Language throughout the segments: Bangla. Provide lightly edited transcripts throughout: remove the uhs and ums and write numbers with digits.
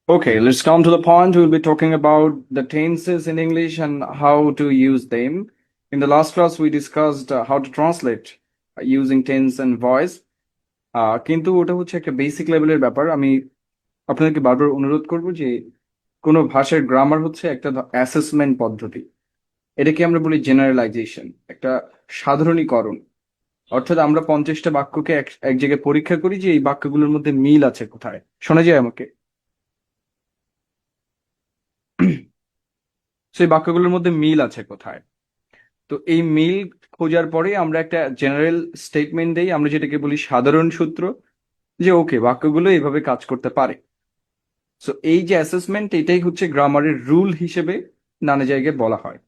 Okay, let's come to the point. We'll be talking about the tenses in English and how to use them. In the last class, we discussed how to translate using tense and voice. কিন্তু ওটা হচ্ছে একটা বেসিক লেভেলের ব্যাপার। আমি আপনাদেরকে বারবার অনুরোধ করব যে কোনো ভাষার গ্রামার হচ্ছে একটা অ্যাসেসমেন্ট পদ্ধতি। এটাকে আমরা বলি জেনারেলাইজেশন, একটা সাধারণীকরণ। অর্থাৎ আমরা 50টা বাক্যকে এক এক জায়গায় পরীক্ষা করি যে এই বাক্যগুলোর মধ্যে মিল আছে কোথায়। শোনা যায় আমাকে? সেই বাক্যগুলোর মধ্যে মিল আছে কোথায়। তো এই মিল খোঁজার পরে আমরা একটা জেনারেল স্টেটমেন্ট দেই, আমরা যেটাকে বলি সাধারণ সূত্র, যে ওকে বাক্যগুলো এইভাবে কাজ করতে পারে। সো এই যে অ্যাসেসমেন্ট, এটাই হচ্ছে গ্রামারের রুল হিসেবে নানা জায়গায় বলা হয়।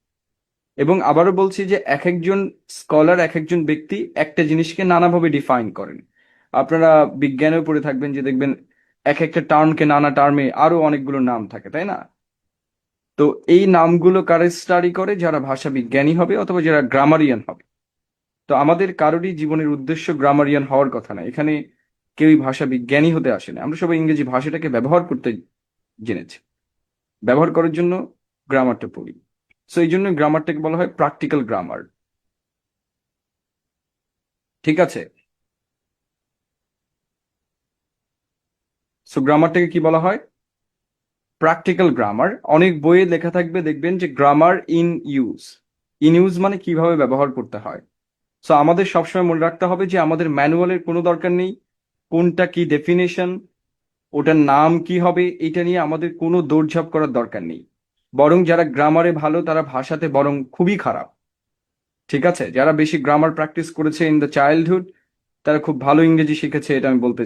এবং আবারও বলছি যে এক একজন স্কলার, এক একজন ব্যক্তি একটা জিনিসকে নানাভাবে ডিফাইন করেন। আপনারা বিজ্ঞানেও পড়ে থাকবেন যে দেখবেন এক একটা টার্মকে নানা টার্মে আরো অনেকগুলো নাম থাকে, তাই না? তো এই নামগুলো কারা স্টাডি করে? যারা ভাষা বিজ্ঞানী হবে অথবা যারা গ্রামারিয়ান হবে। তো আমাদের কারোরই জীবনের উদ্দেশ্য গ্রামারিয়ান হওয়ার কথা না। এখানে কেউই ভাষা বিজ্ঞানী হতে আসেনি, আমরা সবাই ইংরেজি ভাষাটাকে ব্যবহার করতে জেনেছি, ব্যবহার করার জন্য গ্রামারটা পড়ি। সো এই জন্য গ্রামারটাকে বলা হয় প্র্যাকটিক্যাল গ্রামার। ঠিক আছে? সো গ্রামারটাকে কি বলা হয়? Practical grammar. অনেক বইয়ে লেখা থাকবে, দেখবেন যে grammar in use. In use মানে কিভাবে ব্যবহার করতে হয়। সো আমাদের সবসময় মনে রাখতে হবে যে আমাদের ম্যানুয়ালের কোনো দরকার নেই। কোনটা কি ডেফিনেশন, ওটার নাম কি হবে, এটা নিয়ে আমাদের কোনো দৌড়ঝাঁপ করার দরকার নেই। বরং যারা গ্রামারে ভালো তারা ভাষাতে বরং খুবই খারাপ। ঠিক আছে? যারা বেশি গ্রামার প্র্যাকটিস করেছে ইন দ্য চাইল্ডহুড, তারা খুব ভালো ইংরেজি শিখেছে, এটা আমি বলতে,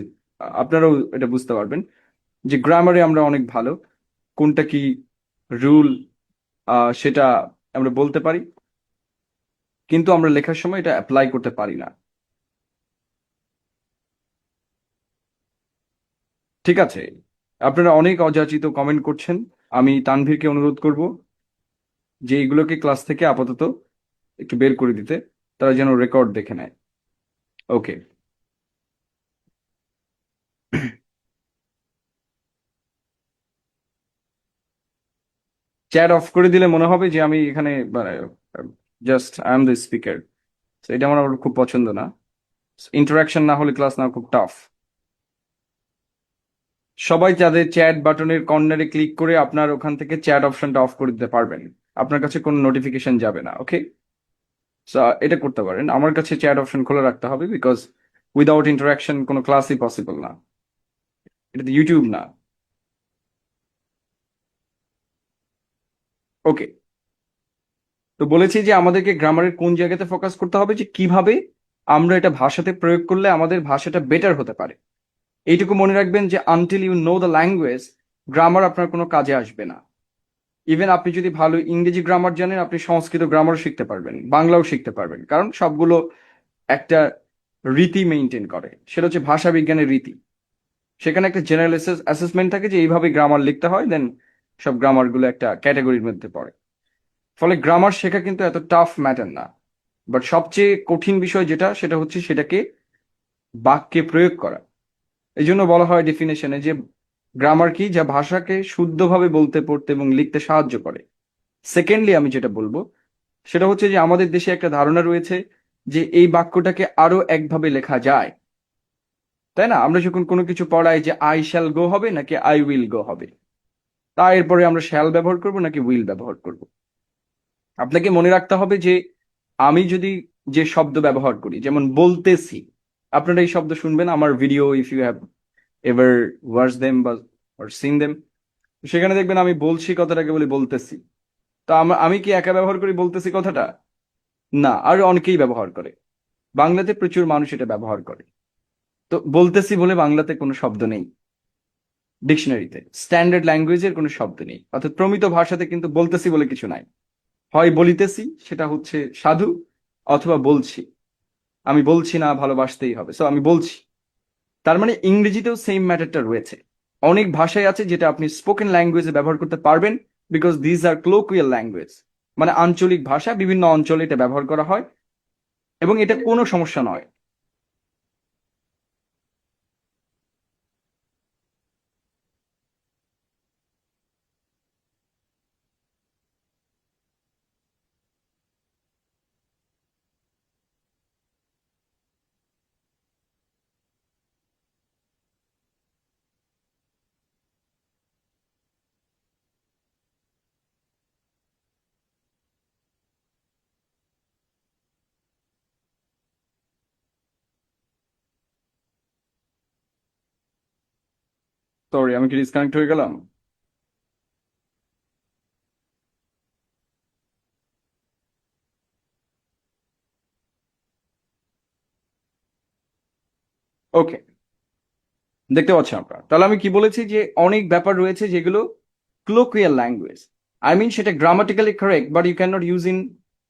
আপনারাও এটা বুঝতে পারবেন যে গ্রামারে আমরা অনেক ভালো। কোনটা কি রুল সেটা আমরা বলতে পারি, কিন্তু আমরা লেখার সময় এটা অ্যাপ্লাই করতে পারি না। ঠিক আছে? আপনারা অনেক অযাচিত কমেন্ট করছেন। আমি তানভীরকে অনুরোধ করব যে এইগুলোকে ক্লাস থেকে আপাতত একটু বের করে দিতে, তারা যেন রেকর্ড দেখে নেয়। ওকে। চ্যাট অফ করে দিলে মনে হবে যে আমি এখানে মানে just I am the speaker. এটা আমার আবার খুব পছন্দ না। ইন্টারাকশন না হলে ক্লাস নেওয়া খুব টাফ। সবাই তাদের চ্যাট বাটনের কর্নারে ক্লিক করে আপনার ওখান থেকে চ্যাট অপশনটা অফ করে দিতে পারবেন। আপনার কাছে কোনো নোটিফিকেশন যাবে না। ওকে? এটা করতে পারেন। আমার কাছে চ্যাট অপশন খোলা রাখতে হবে, বিকজ উইদাউট ইন্টারাকশন কোনো ক্লাসই পসিবল না। এটা তো ইউটিউব না। ওকে। তো বলেছি যে আমাদেরকে গ্রামারের কোন জায়গাতে ফোকাস করতে হবে, যে কিভাবে আমরা এটা ভাষাতে প্রয়োগ করলে আমাদের ভাষাটা বেটার হতে পারে। এইটুকু মনে রাখবেন যে until you know the language, grammar আপনার কোনো কাজে আসবে না। ইভেন আপনি যদি ভালো ইংরেজি গ্রামার জানেন, আপনি সংস্কৃত গ্রামারও শিখতে পারবেন, বাংলাও শিখতে পারবেন, কারণ সবগুলো একটা রীতি মেনটেন করে। সেটা হচ্ছে ভাষা বিজ্ঞানের রীতি। সেখানে একটা জেনারেল অ্যাসেসমেন্ট থাকে যে এইভাবে গ্রামার লিখতে হয়, দেন সব গ্রামারগুলো একটা ক্যাটাগরির মধ্যে পড়ে। ফলে গ্রামার শেখা কিন্তু এত টাফ ম্যাটার না। বাট সবচেয়ে কঠিন বিষয় যেটা, সেটা হচ্ছে সেটাকে বাক্যে প্রয়োগ করা। এই জন্য বলা হয় ডেফিনেশনে যে গ্রামার কি, যা ভাষাকে শুদ্ধভাবে বলতে, পড়তে এবং লিখতে সাহায্য করে। সেকেন্ডলি আমি যেটা বলবো সেটা হচ্ছে যে আমাদের দেশে একটা ধারণা রয়েছে যে এই বাক্যটাকে আরো একভাবে লেখা যায়। তাই না? আমরা যখন কোনো কিছু পড়াই যে আই শ্যাল গো হবে নাকি আই উইল গো হবে, তা এরপরে আমরা শ্যাল ব্যবহার করব নাকি উইল ব্যবহার করব। আপনাকে মনে রাখতে হবে যে আমি যদি যে শব্দ ব্যবহার করি, যেমন বলতেছি, আপনারা এই শব্দ শুনবেন আমার video, if you have ever watch them বা সিন দেম, সেখানে দেখবেন আমি বলছি কথাটাকে বলি বলতেছি। তো আমি কি একা ব্যবহার করি বলতেছি কথাটা? না, আর অনেকেই ব্যবহার করে। বাংলাতে প্রচুর মানুষ এটা ব্যবহার করে। তো বলতেছি বলে বাংলাতে কোনো শব্দ নেই, ডিকশনারিতে স্ট্যান্ডার্ড ল্যাঙ্গুয়েজের কোনো শব্দ নেই। অর্থাৎ প্রমিত ভাষাতে কিন্তু বলতেছি বলে কিছু নাই। হয় বলিতেছি, সেটা হচ্ছে সাধু, অথবা বলছি, আমি বলছি না ভালোবাসতেই হবে, সো আমি বলছি। তার মানে ইংরেজিতেও সেম ম্যাটারটা রয়েছে। অনেক ভাষায় আছে যেটা আপনি স্পোকেন ল্যাঙ্গুয়েজে ব্যবহার করতে পারবেন, বিকজ দিজ আর ক্লোকুয়াল ল্যাঙ্গুয়েজ, মানে আঞ্চলিক ভাষা, বিভিন্ন অঞ্চলে এটা ব্যবহার করা হয় এবং এটা কোনো সমস্যা নয়। সরি, আমি কি ডিসকানেক্ট হয়ে গেলাম? ওকে, দেখতে পাচ্ছেন আপনারা। তাহলে আমি কি বলেছি যে অনেক ব্যাপার রয়েছে যেগুলো ক্লোকুয়াল ল্যাঙ্গুয়েজ। আই মিন সেটা grammatically correct, but you can not use in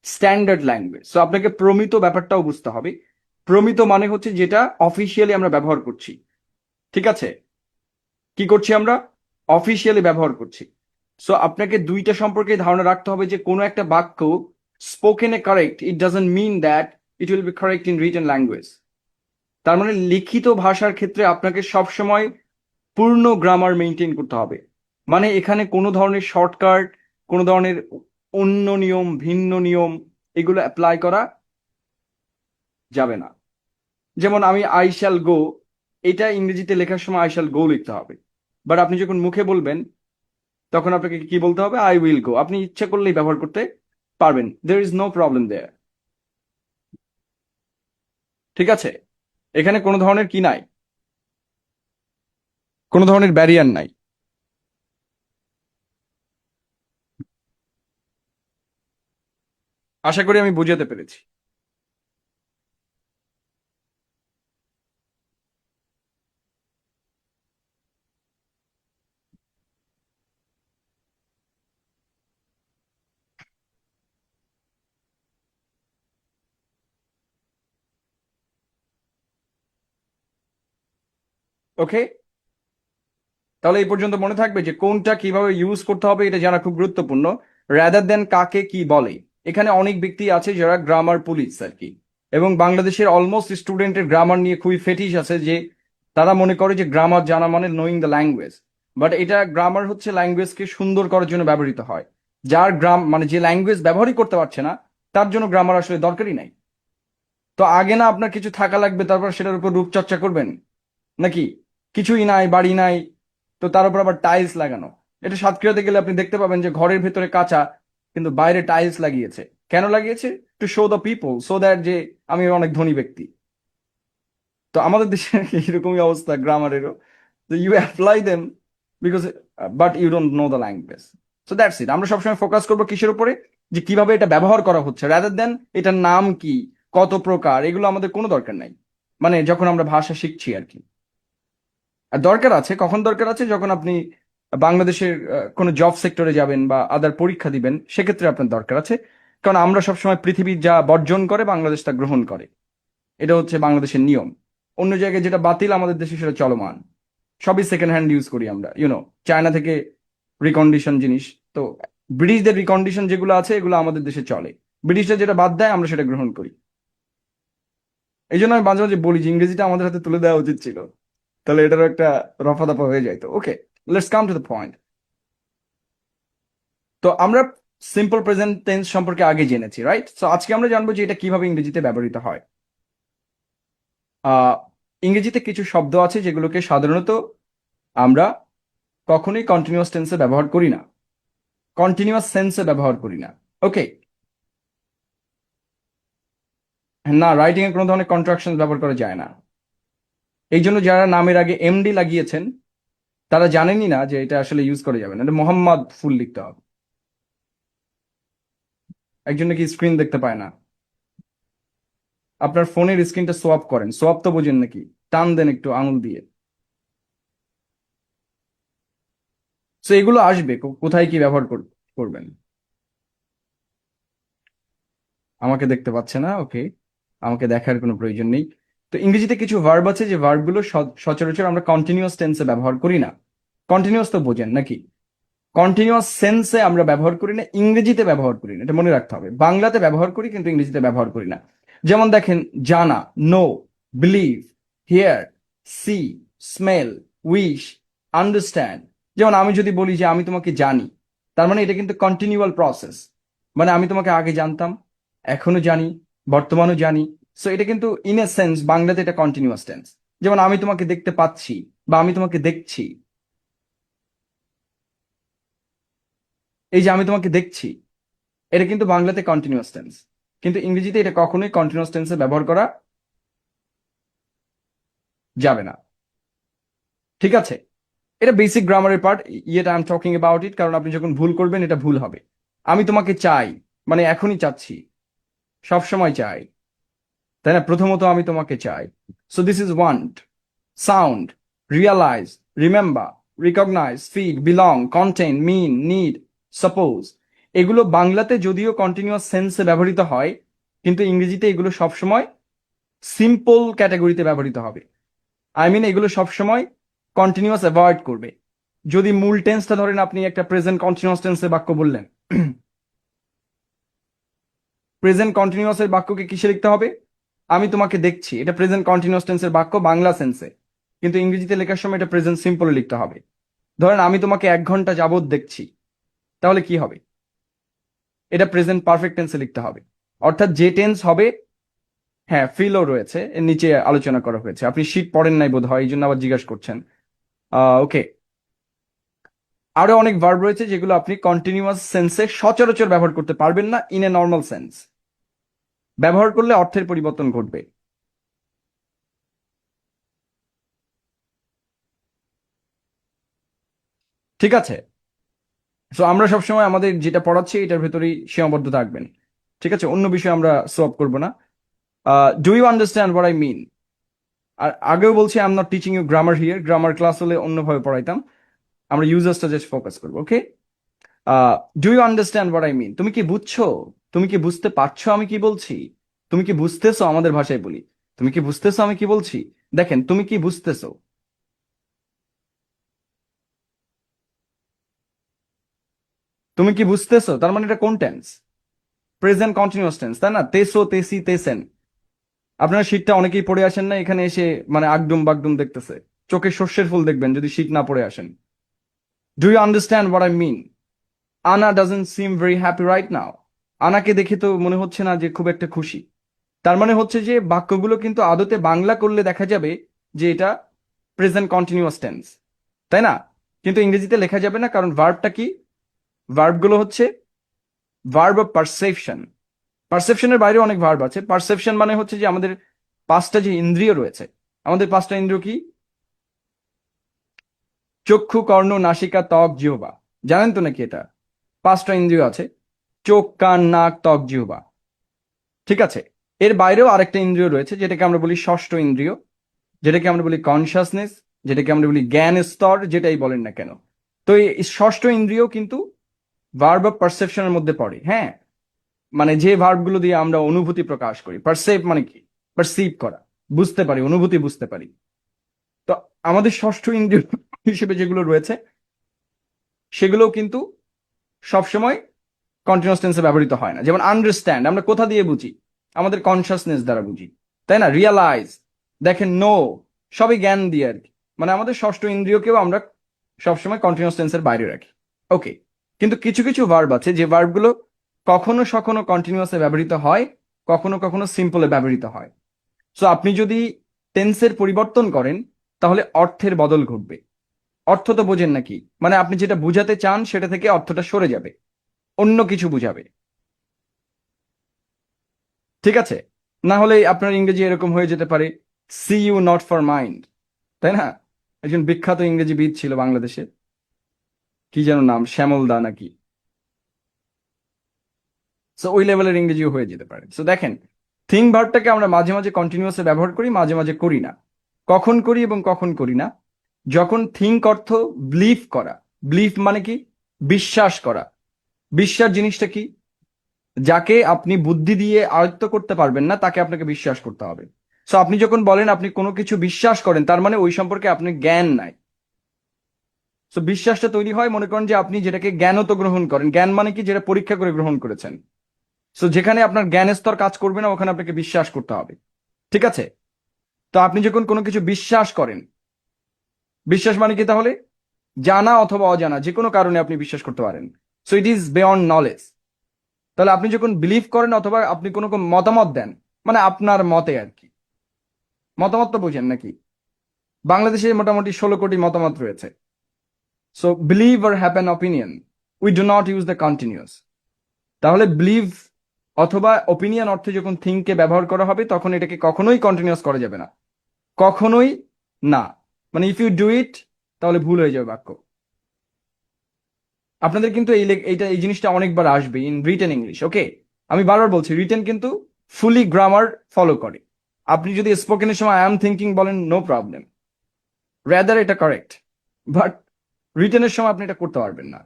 standard language. So আপনাকে প্রমিত ব্যাপারটাও বুঝতে হবে। প্রমিত মানে হচ্ছে যেটা অফিসিয়ালি আমরা ব্যবহার করছি, ঠিক আছে? কি করছি আমরা? অফিসিয়ালি ব্যবহার করছি। সো আপনাকে দুইটা সম্পর্কে ধারণা রাখতে হবে যে কোনো একটা বাক্য স্পোকেনে correct, it doesn't mean that it will be correct in written language. তার মানে লিখিত ভাষার ক্ষেত্রে আপনাকে সবসময় পূর্ণ গ্রামার মেনটেন করতে হবে। মানে এখানে কোনো ধরনের শর্টকাট, কোনো ধরনের অন্য নিয়ম, ভিন্ন নিয়ম এগুলো অ্যাপ্লাই করা যাবে না। যেমন আমি আই শ্যাল গো, এটা ইংরেজিতে লেখার সময় আই শ্যাল গো লিখতে হবে। বাট আপনি যখন মুখে বলবেন তখন আপনাকে কি বলতে হবে? I will go. আপনি ইচ্ছা করলেই ব্যবহার করতে পারবেন, there is no problem there. ঠিক আছে? এখানে কোনো ধরনের কি নাই, কোনো ধরনের ব্যারিয়ার নাই। আশা করি আমি বুঝাতে পেরেছি। ওকে, তাহলে এই পর্যন্ত মনে থাকবে যে কোনটা কিভাবে ইউজ করতে হবে এটা জানা খুব গুরুত্বপূর্ণ, রাদার দেন কাকে কি বলে। এখানে অনেক ব্যক্তি আছে যারা গ্রামার পুলিশ আর কি, এবং বাংলাদেশের অলমোস্ট স্টুডেন্টের গ্রামার নিয়ে খুবই ফেটিশ আছে যে তারা মনে করে যে গ্রামার জানা মানে নোয়িং দ্য ল্যাঙ্গুয়েজ। বাট এটা গ্রামার হচ্ছে ল্যাঙ্গুয়েজকে সুন্দর করার জন্য ব্যবহৃত হয়। যার মানে যে ল্যাঙ্গুয়েজ ব্যবহারই করতে পারছে না, তার জন্য গ্রামার আসলে দরকারই নাই। তো আগে না আপনার কিছু থাকা লাগবে, তারপর সেটার উপর রূপচর্চা করবেন নাকি? কিছুই নাই, বাড়ি নাই, তো তার উপর আবার টাইলস লাগানো। এটা সাতক্ষীরাতে গেলে আপনি দেখতে পাবেন যে ঘরের ভেতরে কাঁচা, কিন্তু বাইরে টাইলস লাগিয়েছে। কেন লাগিয়েছে? To show the people, so that যে আমি অনেক ধনী ব্যক্তি। তো আমাদের দেশে এরকমই অবস্থা গ্রামারেরও। তো you apply them because, but you don't know the language. So that's it. আমরা সবসময় ফোকাস করবো কিসের উপরে? যে কিভাবে এটা ব্যবহার করা হচ্ছে, রাদার দেন এটার নাম কি, কত প্রকার, এগুলো আমাদের কোনো দরকার নাই। মানে যখন আমরা ভাষা শিখছি আর কি। আর দরকার আছে কখন? দরকার আছে যখন আপনি বাংলাদেশের কোনো জব সেক্টরে যাবেন বা আদার পরীক্ষা দিবেন, সেক্ষেত্রে আপনার দরকার আছে। কারণ আমরা সবসময় পৃথিবীর যা বর্জন করে বাংলাদেশ তা গ্রহণ করে, এটা হচ্ছে বাংলাদেশের নিয়ম। অন্য জায়গায় যেটা বাতিল, আমাদের দেশে সেটা চলমান। সবই সেকেন্ড হ্যান্ড ইউজ করি আমরা, চায়না থেকে রিকন্ডিশন জিনিস। তো ব্রিটিশদের রিকন্ডিশন যেগুলো আছে এগুলো আমাদের দেশে চলে। ব্রিটিশরা যেটা বাদ দেয় আমরা সেটা গ্রহণ করি। এই জন্য আমি মাঝে মাঝে বলি যে ইংরেজিটা আমাদের হাতে তুলে দেওয়া উচিত ছিল, তাহলে এটারও একটা রফা দফা হয়ে যাইতো। Okay, let's come to the point. তো আমরা সিম্পল প্রেজেন্ট টেন্স সম্পর্কে আগে জেনেছি, রাইট? সো আজকে আমরা জানবো যে এটা কিভাবে ইংরেজিতে ব্যবহৃত হয়। আহ ইংরেজিতে কিছু শব্দ আছে যেগুলোকে সাধারণত আমরা কখনোই কন্টিনিউয়াস টেন্সে ব্যবহার করি না, কন্টিনিউয়াস সেন্সে ব্যবহার করি না। ওকে, না, রাইটিং এ কোনো ধরনের কন্ট্রাকশন ব্যবহার করা যায় না। এই জন্য যারা নামের আগে এমডি লাগিয়েছেন তারা জানেনই না যে এটা আসলে ইউজ করা যাবে না, এটা মোহাম্মদ ফুল লিখতে হবে। একজন নাকি স্ক্রিন দেখতে পায় না। আপনার ফোনের স্ক্রিনটা সোয়াপ করেন, সোয়াপ তো বোঝেন নাকি? টান দেন একটু আঙুল দিয়ে। তো এগুলো আসবে, কোথায় কি ব্যবহার করবেন। আমাকে দেখতে পাচ্ছে না, ওকে, আমাকে দেখার কোনো প্রয়োজন নেই। তো ইংরেজিতে কিছু ভার্ব আছে যে ভার্বগুলো সচরাচর আমরা কন্টিনিউয়াস টেন্সে ব্যবহার করি না। কন্টিনিউয়াস তো বোঝেন নাকি? কন্টিনিউয়াস সেন্সে আমরা ব্যবহার করি না, ইংরেজিতে ব্যবহার করি না, এটা মনে রাখতে হবে। বাংলাতে ব্যবহার করি কিন্তু ইংরেজিতে ব্যবহার করি না। যেমন দেখেন, জানা, know, believe, hear, see, smell, wish, understand. যেমন আমি যদি বলি যে আমি তোমাকে জানি, তার মানে এটা কিন্তু কন্টিনিউয়াল প্রসেস। মানে আমি তোমাকে আগে জানতাম, এখনো জানি, বর্তমানও জানি। সো এটা কিন্তু ইন এ সেন্স বাংলাতে এটা কন্টিনিউয়াস টেন্স। যেমন আমি তোমাকে দেখতে পাচ্ছি বা আমি তোমাকে দেখছি, এই যে আমি তোমাকে দেখছি, এটা কিন্তু বাংলাতে কন্টিনিউয়াস টেন্স, কিন্তু ইংরেজিতে এটা কখনোই কন্টিনিউয়াস টেন্সে ব্যবহার করা যাবে না। ঠিক আছে? এটা বেসিক গ্রামারের part, yet I am talking about it, কারণ আপনি যখন ভুল করবেন এটা ভুল হবে। আমি তোমাকে চাই, মানে এখনই চাচ্ছি, সব সময় চাই, তাই না? প্রথমত আমি তোমাকে চাই। So this is want, sound, realize, remember, recognize, feel, belong, contain, mean, need, suppose. এগুলো বাংলাতে যদিও কন্টিনিউয়াস সেন্সে ব্যবহৃত হয়, কিন্তু ইংরেজিতে এগুলো সবসময় সিম্পল ক্যাটাগরিতে ব্যবহৃত হবে। আই মিন এগুলো সবসময় কন্টিনিউয়াস অ্যাভয়েড করবে। যদি মূল টেন্সটা ধরেন, আপনি একটা প্রেজেন্ট কন্টিনিউয়াস টেন্সে বাক্য বললেন, প্রেজেন্ট কন্টিনিউয়াস এর বাক্যকে কিসে লিখতে হবে? আমি তোমাকে দেখছি, এটা প্রেজেন্ট কন্টিনিউয়াস টেন্সের বাক্য বাংলা সেন্সে, কিন্তু ইংরেজিতে লেখার সময় এটা প্রেজেন্ট সিম্পলে লিখতে হবে। ধরেন আমি তোমাকে 1 ঘন্টা যাবত দেখছি, তাহলে কি হবে? এটা প্রেজেন্ট পারফেক্ট টেন্সে লিখতে হবে। অর্থাৎ যে টেন্স হবে, হ্যাঁ ফিলও রয়েছে, এর নিচে আলোচনা করা হয়েছে। আপনি শীট পড়েন নাই বোধ হয়, এই জন্য আবার জিজ্ঞাসা করছেন। ওকে, আরো অনেক ভার্ব রয়েছে যেগুলো আপনি কন্টিনিউয়াস সেন্সে সচরাচর ব্যবহার করতে পারবেন না, ইন এ নর্মাল সেন্স। ব্যবহার করলে অর্থের পরিবর্তন ঘটবে। ঠিক আছে? সো আমরা সবসময় আমাদের যেটা পড়াচ্ছি এটার ভেতরেই সীমাবদ্ধ থাকবেন। ঠিক আছে, অন্য বিষয়ে আমরা সোয়াপ করব না। Do you understand what I mean? আর আগেও বলছি, I am not teaching you grammar here, grammar class হলে অন্যভাবে পড়াইতাম। আমরা ইউজার্সটা জাস্ট ফোকাস করবো। Okay, do you understand what I mean? তুমি কি বুঝছো? তুমি কি বুঝতে পারছো আমি কি বলছি? তুমি কি বুঝতেছো? আমাদের ভাষায় বলি, তুমি কি বুঝতেছো আমি কি বলছি? দেখেন, তুমি কি বুঝতেছো? তুমি কি বুঝতেছো, তার মানে এটা কোন টেন্স? প্রেজেন্ট কন্টিনিউয়াস টেন্স, তাই না? তেসো, তেসি, তেসেন। আপনারা শীতটা অনেকেই পড়ে আসেন না, এখানে এসে মানে আগডুম বাগডুম দেখতেছে। চোখে সর্ষের ফুল দেখবেন যদি শীত না পড়ে আসেন। Do you understand what I mean? Anna doesn't seem very happy right now. আনাকে দেখে তো মনে হচ্ছে না যে খুব একটা খুশি। তার মানে হচ্ছে যে বাক্যগুলো কিন্তু আদতে বাংলা করলে দেখা যাবে যে এটা প্রেজেন্ট কন্টিনিউয়াস টেন্স, তাই না? কিন্তু ইংরেজিতে লেখা যাবে না, কারণ ভার্বটা কি? ভার্বগুলো হচ্ছে ভার্ব অফ পারসেপশন। পারসেপশনের বাইরে অনেক ভার্ব আছে। পারসেপশন মানে হচ্ছে যে আমাদের পাঁচটা যে ইন্দ্রিয় রয়েছে, আমাদের পাঁচটা ইন্দ্রিয় কি? চক্ষু, কর্ণ, নাসিকা, ত্বক, জিহ্বা। জানেন তো নাকি এটা? পাঁচটা ইন্দ্রিয় আছে, চোখ, কান, নাক, ত্বক, জিহ্বা। ঠিক আছে, এর বাইরেও আরেকটা ইন্দ্রিয় রয়েছে যেটাকে আমরা বলি ষষ্ঠ ইন্দ্রিয়, যেটাকে আমরা বলি কনসাসনেস, যেটাকে আমরা বলি জ্ঞান স্তর, যেটাই বলেন না কেন। তো এই ষষ্ঠ ইন্দ্রিয় কিন্তু ভার্ব অফ পারসেপশনের মধ্যে পড়ে। হ্যাঁ, মানে যে ভার্বগুলো দিয়ে আমরা অনুভূতি প্রকাশ করি। পারসেপ মানে কি? পারসিভ করা, বুঝতে পারি, অনুভূতি বুঝতে পারি। তো আমাদের ষষ্ঠ ইন্দ্রিয় হিসেবে যেগুলো রয়েছে সেগুলোও কিন্তু সবসময় কন্টিনিউয়াস টেন্সে ব্যবহৃত হয় না। যেমন আন্ডারস্ট্যান্ড আমরা কোথা দিয়ে বুঝি? আমাদের কনসাসনেস দ্বারা বুঝি, তাই না? রিয়ালাইজ, দেখেন, নো, সবই জ্ঞান দিয়ে আর কি। মানে আমাদের ষষ্ঠ ইন্দ্রিয়কেও আমরা সবসময় কন্টিনিউয়াস টেন্সের বাইরে রাখি। ওকে, কিন্তু কিছু কিছু ভার্ব আছে যে ভার্বগুলো কখনো সখনো কন্টিনিউয়াসে ব্যবহৃত হয়, কখনো কখনো সিম্পলে ব্যবহৃত হয়। সো আপনি যদি টেন্সের পরিবর্তন করেন, তাহলে অর্থের বদল ঘটবে। অর্থ তো বোঝেন নাকি? মানে আপনি যেটা বুঝাতে চান সেটা থেকে অর্থটা সরে যাবে, অন্য কিছু বুঝাবে। ঠিক আছে? না হলে আপনার ইংরেজি এরকম হয়ে যেতে পারে, see you not for mind, তাই না? একজন বিখ্যাত ইংরেজিবিদ ছিল বাংলাদেশে, কি যেন নাম, শ্যামল দা নাকি। সো ওই লেভেলের ইংরেজিও হয়ে যেতে পারে। সো দেখেন, থিং ভার্বটাকে আমরা মাঝে মাঝে কন্টিনিউয়াসে ব্যবহার করি, মাঝে মাঝে করি না। কখন করি এবং কখন করি না? যখন থিঙ্ক অর্থ বিলিভ করা। বিলিভ মানে কি? বিশ্বাস করা। বিশ্বাস জিনিসটা কি? যাকে আপনি বুদ্ধি দিয়ে আয়ত্ত করতে পারবেন না তাকে আপনাকে বিশ্বাস করতে হবে। সো আপনি যখন বলেন আপনি কোনো কিছু বিশ্বাস করেন, তার মানে ওই সম্পর্কে আপনার জ্ঞান নাই। সো বিশ্বাসটা তৈরি হয়, মনে করেন যে আপনি যেটাকে জ্ঞানত গ্রহণ করেন। জ্ঞান মানে কি? যেটা পরীক্ষা করে গ্রহণ করেছেন। সো যেখানে আপনার জ্ঞানের স্তর কাজ করবে না, ওখানে আপনাকে বিশ্বাস করতে হবে। ঠিক আছে? তো আপনি যখন কোনো কিছু বিশ্বাস করেন, বিশ্বাস মানে কি তাহলে? জানা অথবা অজানা যে কোনো কারণে আপনি বিশ্বাস করতে পারেন। So it is beyond knowledge. তাহলে আপনি যখন বিলিভ করেন অথবা আপনি কোনো মতামত দেন, মানে আপনার মতে আর কি। মতামত তো বুঝেন নাকি? বাংলাদেশে মোটামুটি 16 কোটি মতামত রয়েছে। So believe or have an opinion, we do not use the continuous. তাহলে বিলিভ অথবা ওপিনিয়ন অর্থে যখন থিঙ্ককে ব্যবহার করা হবে, তখন এটাকে কখনোই কন্টিনিউয়াস করা যাবে না, কখনোই না। মানে ইফ ইউ ডু ইট, তাহলে ভুল হয়ে যাবে বাক্য। আপনাদের কিন্তু এই জিনিসটা অনেকবার আসবে ইন রিটেন ইংলিশ, ওকে? আমি বারবার বলছি, রিটেন কিন্তু ফুলি গ্রামার ফলো করে। আপনি যদি স্পোকেনের সময় আই এম থিঙ্কিং বলেন, নো প্রবলেম, রেদার এটা কারেক্ট। বাট রিটেনের সময় আপনি এটা করতে পারবেন না।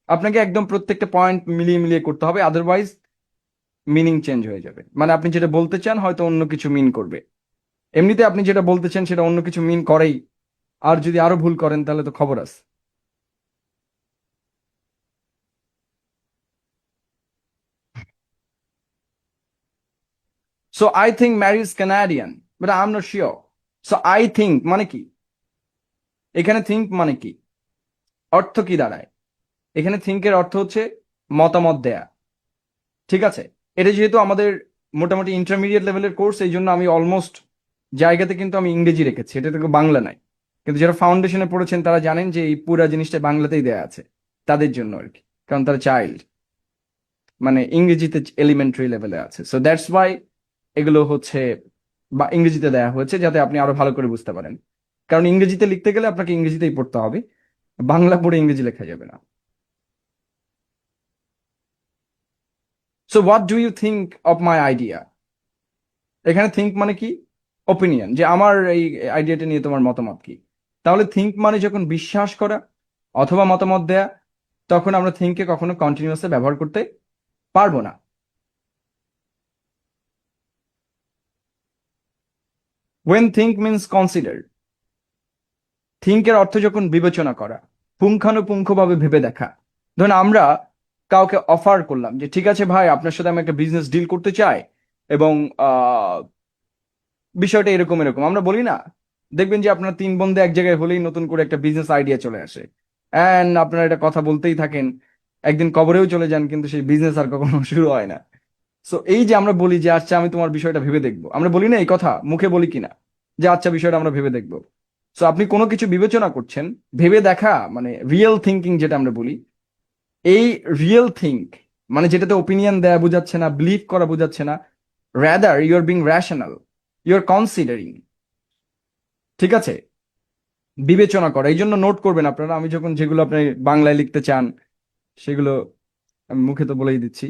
আপনাকে একদম প্রত্যেকটা পয়েন্ট মিলিয়ে মিলিয়ে করতে হবে, আদারওয়াইজ মিনিং চেঞ্জ হয়ে যাবে। মানে আপনি যেটা বলতে চান হয়তো অন্য কিছু মিন করবে। এমনিতে আপনি যেটা বলতে চান সেটা অন্য কিছু মিন করেই, আর যদি আরো ভুল করেন তাহলে তো খবর আছে। So I think Mary is Canadian, but I am not sure. So I think মানে কি? এখানে থিঙ্ক মানে কি, অর্থ কি দাঁড়ায়? এখানে থিঙ্কের অর্থ হচ্ছে মতামত দেয়া, ঠিক আছে? এটা যেহেতু আমাদের মোটামুটি ইন্টারমিডিয়েট লেভেলের কোর্স, এই জন্য আমি অলমোস্ট জায়গাতে কিন্তু আমি ইংরেজি রেখেছি, এটা থেকে বাংলা নাই। কিন্তু যারা ফাউন্ডেশনে পড়েছেন তারা জানেন যে এই পুরা জিনিসটা বাংলাতেই দেয়া আছে, তাদের জন্য আর কি, কারণ তারা চাইল্ড, মানে ইংরেজিতে এলিমেন্টারি লেভেলে আছে। সো দ্যাটস ওয়াই এগুলো হচ্ছে বা ইংরেজিতে দেয়া হয়েছে, যাতে আপনি আরো ভালো করে বুঝতে পারেন। কারণ ইংরেজিতে লিখতে গেলে আপনাকে ইংরেজিতেই পড়তে হবে, বাংলা পড়ে ইংরেজি লেখা যাবে না। So what do you think of my idea? এখানে থিঙ্ক মানে কি, ওপিনিয়ন, যে আমার এই আইডিয়াটা নিয়ে তোমার মতামত কি। তাহলে থিঙ্ক মানে যখন বিশ্বাস করা অথবা মতামত দেয়া, তখন আমরা থিঙ্ককে কখনো কন্টিনিউয়াসলি ব্যবহার করতে পারবো না। ওয়েন থিঙ্ক মিনস কনসিডার, থিঙ্কের অর্থ যখন বিবেচনা করা, পুঙ্খানুপুঙ্খভাবে ভেবে দেখা। ধরুন আমরা কাউকে অফার করলাম যে ঠিক আছে ভাই, আপনার সাথে আমি একটা বিজনেস ডিল করতে চাই, এবং বিষয়টা এরকম এরকম আমরা বলি না? দেখবেন যে আপনার তিন বন্ধু এক জায়গায় হলেই নতুন করে একটা বিজনেস আইডিয়া চলে আসে, অ্যান্ড আপনারা এটা কথা বলতেই থাকেন, একদিন কবরেও চলে যান, কিন্তু সেই বিজনেস আর কখনো শুরু হয় না। সো এই যে আমরা বলি যে আচ্ছা আমি তোমার বিষয়টা ভেবে দেখবো, আমরা বলি না এই কথা, মুখে বলি কিনা যে আচ্ছা বিষয়টা আমরা ভেবে দেখবো। সো আপনি কোনো কিছু বিবেচনা করছেন, ভেবে দেখা মানে রিয়েল থিঙ্কিং যেটা আমরা বলি। এই রিয়েল থিঙ্ক মানে যেটাতে ওপিনিয়ন দেয়া বোঝাচ্ছে না, বিলিভ করা বোঝাচ্ছে না, rather you are being rational, you are considering, ঠিক আছে? বিবেচনা করা, এই জন্য নোট করবেন আপনারা, আমি যখন যেগুলো আপনি বাংলায় লিখতে চান সেগুলো আমি মুখে তো বলেই দিচ্ছি।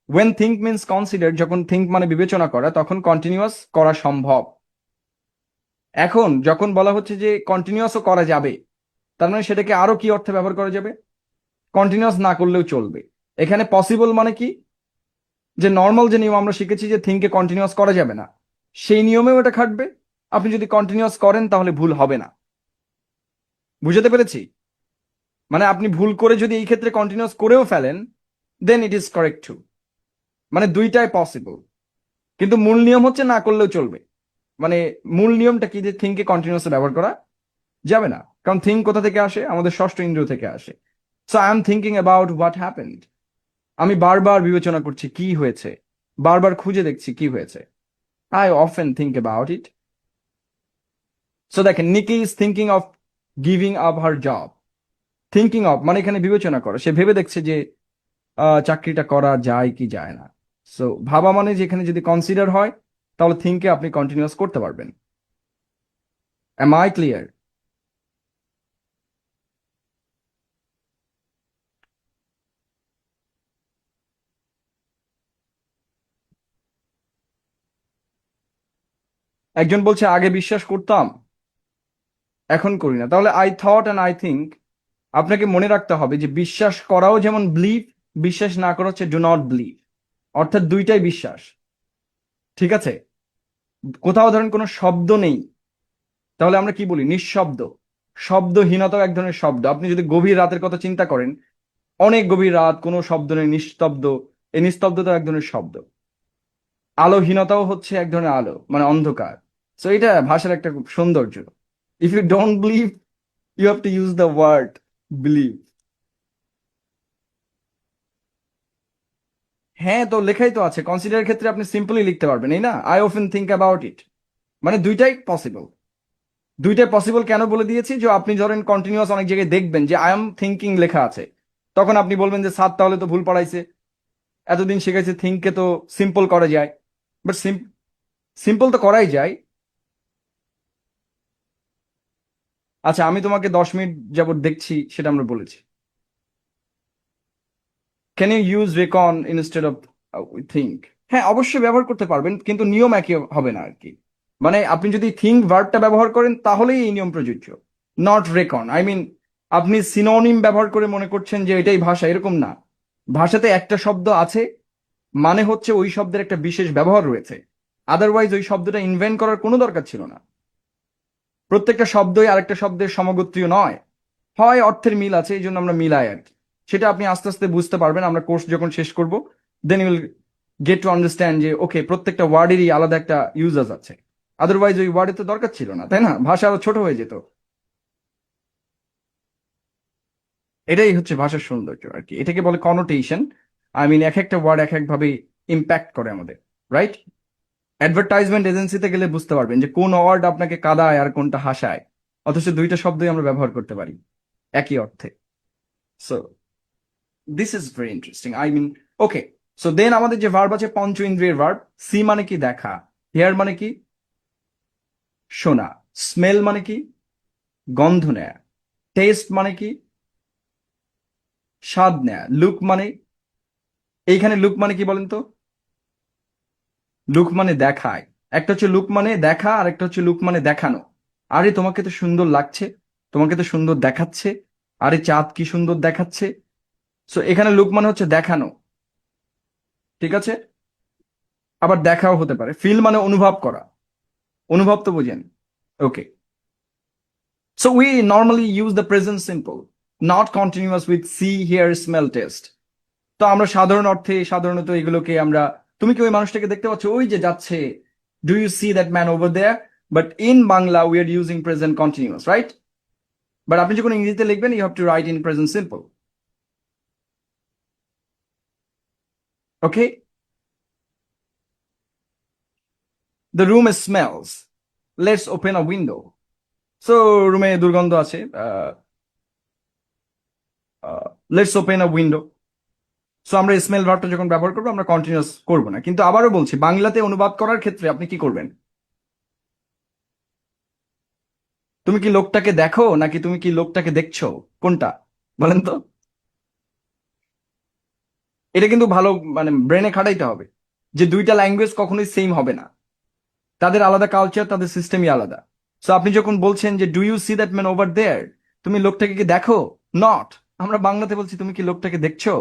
ওয়েন থিঙ্ক মিনস কনসিডার, যখন থিঙ্ক মানে বিবেচনা করা, তখন কন্টিনিউয়াস করা সম্ভব। এখন যখন বলা হচ্ছে যে কন্টিনিউয়াসও করা যাবে, তার মানে সেটাকে আরো কি অর্থে ব্যবহার করা যাবে? কন্টিনিউয়াস না করলেও চলবে। এখানে পসিবল মানে কি, যে নর্মাল যে নিয়ম আমরা শিখেছি যে থিঙ্ককে কন্টিনিউয়াস করা যাবে না, সেই নিয়মেও এটা খাটবে। আপনি যদি কন্টিনিউয়াস করেন তাহলে ভুল হবে না। বুঝতে পেরেছি? মানে আপনি ভুল করে যদি এই ক্ষেত্রে কন্টিনিউয়াস করেও ফেলেন, দেন ইট ইজ কারেক্ট টু। মানে দুইটাই পসিবল, কিন্তু মূল নিয়ম হচ্ছে না করলেও চলবে। মানে মূল নিয়মটা কি, যে থিঙ্ককে কন্টিনিউয়াস ব্যবহার করা যাবে না, কারণ থিঙ্ক কোথা থেকে আসে? আমাদের ষষ্ঠ ইন্দ্রিয় থেকে আসে। So I am thinking about what happened, আমি বারবার বিবেচনা করছি কি হয়েছে, বারবার খুঁজে দেখছি কি হয়েছে। I often think about it. So দেখেন, Nicky is thinking of giving up her job. Thinking of মানে এখানে বিবেচনা করো, সে ভেবে দেখছে যে চাকরিটা করা যায় কি যায় না। সো ভাবা মানে যেখানে যদি কনসিডার হয়, তাহলে থিঙ্কে আপনি কন্টিনিউয়াস করতে পারবেন। Am I clear? একজন বলছে আগে বিশ্বাস করতাম, এখন করি না। তাহলে I thought and I think, আপনাকে মনে রাখতে হবে যে বিশ্বাস করাও যেমন বিলিভ, বিশ্বাস না করা হচ্ছে ডু নট বিলিভ। অর্থাৎ দুইটাই বিশ্বাস, ঠিক আছে? কোথাও ধরেন কোনো শব্দ নেই, তাহলে আমরা কি বলি? নিঃশব্দ। শব্দহীনতাও এক ধরনের শব্দ। আপনি যদি গভীর রাতের কথা চিন্তা করেন, অনেক গভীর রাত, কোনো শব্দ নেই, নিস্তব্ধ, এই নিস্তব্ধতা এক ধরনের শব্দ। আলোহীনতাও হচ্ছে এক ধরনের আলো, মানে অন্ধকার। সো এটা ভাষার একটা খুব সৌন্দর্য। If you don't believe, you have to use the word believe. হ্যাঁ, তো লেখাই তো আছে, কনসিডার ক্ষেত্রে আপনি সিম্পলি লিখতে পারবেন, এই না, আই অফেন থিঙ্ক অ্যাবাউট ইট। মানে দুইটাই পসিবল। দুইটাই পসিবল কেন বলে দিয়েছি, যে আপনি ধরেন কন্টিনিউয়াস অনেক জায়গায় দেখবেন যে আই এম থিঙ্কিং লেখা আছে, তখন আপনি বলবেন যে স্যার তাহলে তো ভুল পড়াইছে, এতদিন শিখেছে থিঙ্ককে তো সিম্পল করা যায়। বাট সিম্পল তো করাই যায়। আচ্ছা, আমি তোমাকে 10 মিনিট যাবত দেখছি, সেটা আমরা বলেছি। Can you use reckon instead of think? হ্যাঁ, অবশ্যই ব্যবহার করতে পারবেন, কিন্তু নিয়ম একই হবে না আর কি। মানে আপনি যদি থিঙ্ক ভার্বটা ব্যবহার করেন তাহলেই এই নিয়ম প্রযোজ্য, নট রেকন। আই মিন, আপনি সিনোনিম ব্যবহার করে মনে করছেন যে এটাই ভাষা, এরকম না। ভাষাতে একটা শব্দ আছে, মানে হচ্ছে ওই শব্দের একটা বিশেষ ব্যবহার রয়েছে। আদারওয়াইজ ওই শব্দটা ইনভেন্ট করার কোনো দরকার ছিল না। প্রত্যেকটা শব্দই আরেকটা শব্দের সমগোত্রীয় নয়, হয় অর্থের মিল আছে, এই জন্য আমরা মিলাই আর কি। সেটা আপনি আস্তে আস্তে বুঝতে পারবেন, আমরা কোর্স যখন শেষ করব, then you will get to understand যে ওকে, প্রত্যেকটা ওয়ার্ডেরই আলাদা একটা ইউজাজ আছে। আদারওয়াইজ ওই ওয়ার্ডের তো দরকার ছিল না, তাই না? ভাষা আরো ছোট হয়ে যেত। এটাই হচ্ছে ভাষার সৌন্দর্য আর কি, এটাকে বলে কনোটেশন। আই মিন, এক একটা ওয়ার্ড এক এক ভাবে ইম্প্যাক্ট করে আমাদের, রাইট? অ্যাডভার্টাইজমেন্ট এজেন্সিতে গেলে বুঝতে পারবেন যে কোন ওয়ার্ড আপনাকে কাদায় আর কোনটা হাসায়, অথচ দুইটা শব্দই আমরা ব্যবহার করতে পারি একই অর্থে। So this is very interesting, I mean. Okay, so then আমাদের যে ভার্ব আছে পঞ্চ ইন্দ্রিয়ের ভার্ব। সি মানে কি? দেখা। হেয়ার মানে কি? শোনা। স্মেল মানে কি? গন্ধ নেয়া। টেস্ট মানে কি? স্বাদ নেয়া। লুক মানে, এইখানে লুক মানে কি বলেন তো? লুক মানে দেখায়। একটা হচ্ছে লুক মানে দেখা, আর একটা হচ্ছে লুক মানে দেখানো। আরে তোমাকে তো সুন্দর লাগছে, তোমাকে তো সুন্দর দেখাচ্ছে, আরে চাঁদ কি সুন্দর দেখাচ্ছে। সো এখানে লুক মানে হচ্ছে দেখানো, ঠিক আছে? আবার দেখাও হতে পারে। ফিল মানে অনুভব করা, অনুভব তো বুঝেন। Okay, so we normally use the present simple, not continuous with see, hear, smell, taste. তো আমরা সাধারণ অর্থে সাধারণত এগুলোকে আমরা, তুমি কি ওই মানুষটাকে দেখতে পাচ্ছ ওই যে যাচ্ছে, do you see that man over there? But in Bangla we are using present continuous, right? But আপনি যখন ইংরেজিতে লিখবেন, you have to write in present simple. Okay, the room smells, let's open a window. So রুমে দুর্গন্ধ আছে, let's open a window. So আমরা স্মেল ভার্বটা যখন ব্যবহার করবো, আমরা কন্টিনিউয়াস করবো না। কিন্তু আবারও বলছি, বাংলাতে অনুবাদ করার ক্ষেত্রে আপনি কি করবেন? তুমি কি লোকটাকে দেখো, নাকি তুমি কি লোকটাকে দেখছো? কোনটা বলেন তো? এটা কিন্তু ভালো, মানে ব্রেনে খাটাইতে হবে যে দুইটা ল্যাঙ্গুয়েজ কখনোই সেম হবে না, তাদের আলাদা কালচার, তাদের সিস্টেমই আলাদা। সো আপনি যখন বলছেন যে do you see that man over there, তুমি লোকটাকে কি দেখো? নট। আমরা বাংলাতে বলছি তুমি কি লোকটাকে দেখছো।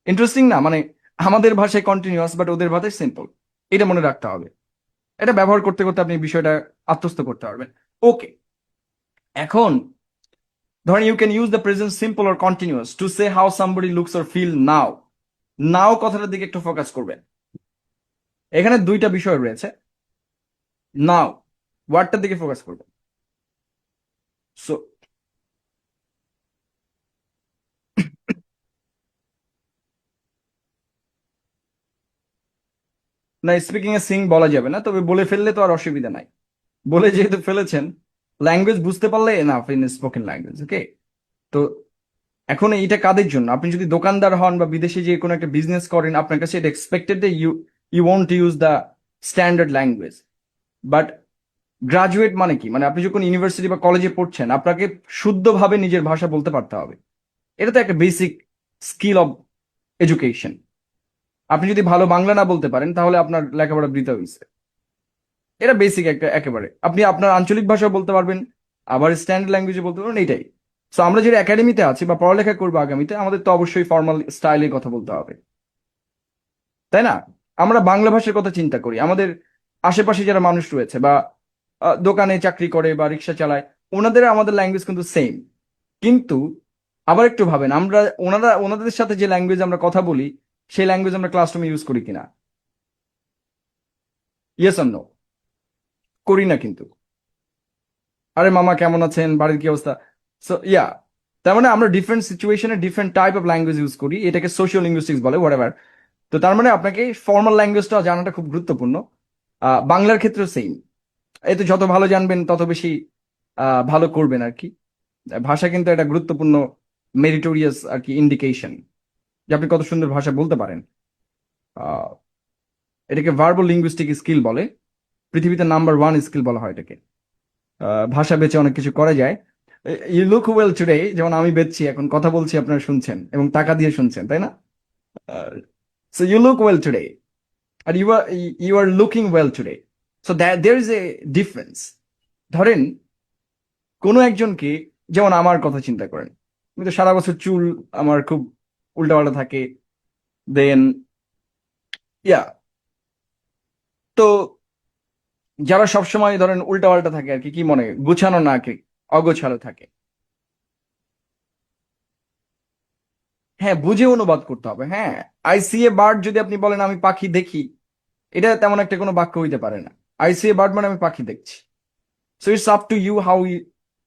ইন্টারেস্টিং না? মানে আমাদের ভাষায় কন্টিনিউয়াস, বাট ওদের ভাষায় সিম্পল। এটা মনে রাখতে হবে। এটা ব্যবহার করতে করতে আপনি বিষয়টা আত্মস্থ করতে পারবেন। ওকে, এখন ধরেন you can use the present simple or continuous to say how somebody looks or feel now. Now কথাটার দিকে একটু ফোকাস করবেন। এখানে দুইটা বিষয় রয়েছে। নাও ওয়ার্ডটার দিকে ফোকাস করবেন। সো না, স্পিকিং এ সিং বলা যাবে না, তবে বলে ফেললে তো আর অসুবিধা নাই। বলে যেহেতু ফেলেছেন, ল্যাঙ্গুয়েজ বুঝতে পারলে না ইন স্পোকেন ল্যাঙ্গুয়েজ। ওকে, তো এখন এইটা কাদের জন্য? আপনি যদি দোকানদার হন বা বিদেশে যে কোনো একটা বিজনেস করেন, আপনার কাছে এটা এক্সপেক্টেড যে you you won't use the standard language. But graduate মানে কি? মানে আপনি যখন ইউনিভার্সিটি বা কলেজে পড়ছেন, আপনাকে শুদ্ধভাবে নিজের ভাষা বলতে পারতে হবে। এটা তো একটা বেসিক স্কিল অফ এডুকেশন। আপনি যদি ভালো বাংলা না বলতে পারেন, তাহলে আপনার লেখাপড়া বৃথা হয়েছে। এটা বেসিক একটা, একেবারে আপনি আপনার আঞ্চলিক ভাষা বলতে পারবেন, আবার স্ট্যান্ডার্ড ল্যাঙ্গুয়েজে বলতে পারবেন, এইটাই। সো আমরা যেটা একাডেমিতে আছি বা পড়ালেখা করবো আগামীতে, আমাদের তো অবশ্যই ফর্মাল স্টাইলে কথা বলতে হবে, তাই না? আমরা বাংলা ভাষার কথা চিন্তা করি, আমাদের আশেপাশে যারা মানুষ রয়েছে বা দোকানে চাকরি করে বা রিক্সা চালায়, ওনাদের আমাদের ল্যাঙ্গুয়েজ কিন্তু সেম। কিন্তু আবার একটু ভাবেন, আমরা ওনাদের সাথে যে ল্যাঙ্গুয়েজ আমরা কথা বলি, সেই ল্যাঙ্গুয়েজ আমরা ক্লাসরুমে ইউজ করি কিনা? Yes or no? করি না কিন্তু। আরে মামা কেমন আছেন, বাড়ির কি অবস্থা? সো ইয়া, তার মানে আমরা ডিফারেন্ট সিচুয়েশনে different type of language use করি, এটাকে সোশিয়াল লিঙ্গুইস্টিক্স বলে, হোয়াটএভার। তো তার মানে আপনাকে ফর্মাল ল্যাঙ্গুয়েজটা জানাটা খুব গুরুত্বপূর্ণ। বাংলার ক্ষেত্রেও সেম। এতে যত ভালো জানবেন তত বেশি ভালো করবেন আর কি। ভাষা কিন্তু একটা গুরুত্বপূর্ণ মেরিটোরিয়াস আর কি ইন্ডিকেশন যে আপনি কত সুন্দর ভাষা বলতে পারেন। আহ, এটাকে ভার্বাল লিঙ্গুইস্টিক স্কিল বলে, পৃথিবীতে নাম্বার ওয়ান স্কিল বলা হয় এটাকে। ভাষা বেচে অনেক কিছু করা যায়। ইউ লুক ওয়েল টুডে, যেমন আমি বেচছি এখন কথা বলছি, আপনারা শুনছেন এবং টাকা দিয়ে শুনছেন, তাই না? So you look well today are you are looking well today. So that there is a difference. ধরেন কোনো একজনকে, যেমন আমার কথা চিন্তা করেন, আমি তো সারা বছর চুল আমার খুব উল্টাপাল্টা থাকে, দেন ইয়া, তো যারা সবসময় ধরেন উল্টাপাল্টা থাকে আর কি, কি মনে গুছানো না, কি অগোছালো থাকে, হ্যাঁ বুঝে অনুবাদ করতে হবে। হ্যাঁ, আই সি এ বার্ড যদি আপনি বলেন আমি পাখি দেখি, এটা তেমন একটা কোনো বাক্য হইতে পারে না। আই সি এ বার্ড মানে আমি পাখি দেখছি। So it's up to you how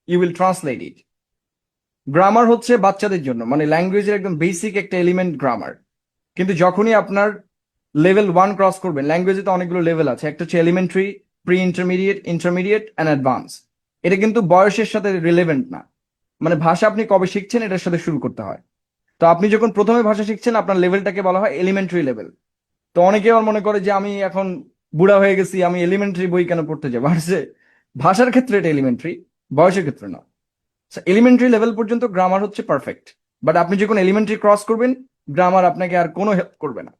you will translate it. Grammar হচ্ছে বাচ্চাদের জন্য, মানে ল্যাঙ্গুয়েজের একদম বেসিক একটা এলিমেন্ট গ্রামার। কিন্তু যখনই আপনার লেভেল 1 ক্রস করবেন, ল্যাঙ্গুয়েজে তো অনেকগুলো লেভেল আছে, একটা হচ্ছে elementary, pre intermediate, intermediate and advance. এটা কিন্তু বয়সের সাথে রিলেভেন্ট না, মানে ভাষা আপনি কবে শিখছেন এটার সাথে শুরু করতে হয়। তো আপনি যখন প্রথমে ভাষা শিখছেন আপনার লেভেলটাকে বলা হয় এলিমেন্টারি লেভেল। তো অনেকে আবার মনে করে যে আমি এখন বুড়া হয়ে গেছি, আমি এলিমেন্টারি বই কেন পড়তে যাবো, আর যে ভাষার ক্ষেত্রে এটা এলিমেন্টারি, বয়সের ক্ষেত্রে না। এলিমেন্টারি লেভেল পর্যন্ত গ্রামার হচ্ছে পারফেক্ট। বাট আপনি যখন এলিমেন্টারি ক্রস করবেন, গ্রামার আপনাকে আর কোনো হেল্প করবে না।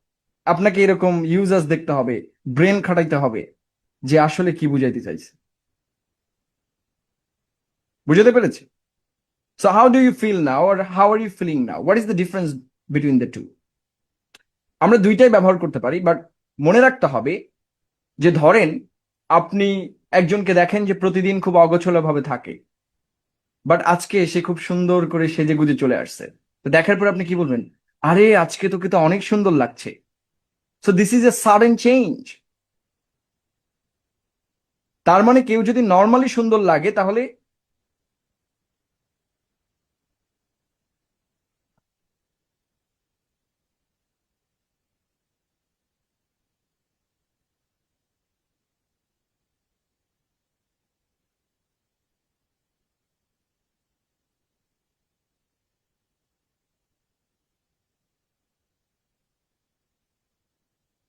আপনাকে এরকম ইউজার্স দেখতে হবে, ব্রেন খাটাইতে হবে যে আসলে কি বুঝাইতে চাইছে। বুঝাতে পেরেছি? So how do you feel now, আর how are you feeling now, what is the difference between the two? আমরা দুইটাই ব্যবহার করতে পারি, বাট মনে রাখতে হবে যে ধরেন আপনি একজনকে দেখেন যে প্রতিদিন খুব অগোছালো ভাবে থাকে, বাট আজকে সে খুব সুন্দর করে সেজে গুজে চলে আসছে। তো দেখার পর আপনি কি বলবেন? আরে আজকে তোকে তো অনেক সুন্দর লাগছে। So this is a sudden change. তার মানে কেউ যদি নর্মালি সুন্দর লাগে তাহলে,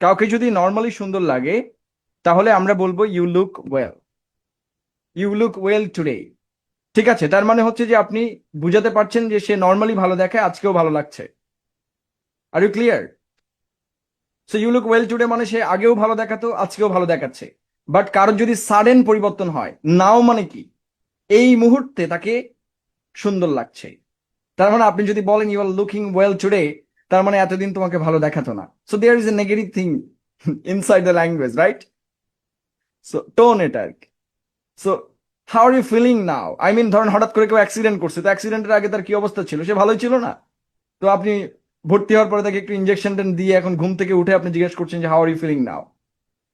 কাউকে যদি নর্মালি সুন্দর লাগে তাহলে আমরা বলবো you look well, you look well today. ঠিক আছে, তার মানে হচ্ছে যে আপনি বুঝাতে পারছেন যে সে নর্মালি ভালো দেখে, আজকেও ভালো লাগছে। Are you clear? So you look well today মানে সে আগেও ভালো দেখাতো, আজকেও ভালো দেখাচ্ছে। বাট কারোর যদি সাডেন পরিবর্তন হয়, নাও মানে কি, এই মুহূর্তে তাকে সুন্দর লাগছে। তার মানে আপনি যদি বলেন you are looking well today, তার মানে এতদিন তোমাকে ভালো দেখাতো না। So there is a negative thing inside the language, right? So tone এটা আর কি। So how are you feeling now, I mean ধরেন হঠাৎ করে কেউ অ্যাক্সিডেন্ট করছে, তো অ্যাক্সিডেন্টের আগে তার কি অবস্থা ছিল? সে ভালোই ছিল না। তো আপনি ভর্তি হওয়ার পরে তাকে একটু ইনজেকশন দিয়ে এখন ঘুম থেকে উঠে আপনি জিজ্ঞেস করছেন যে how are you feeling now,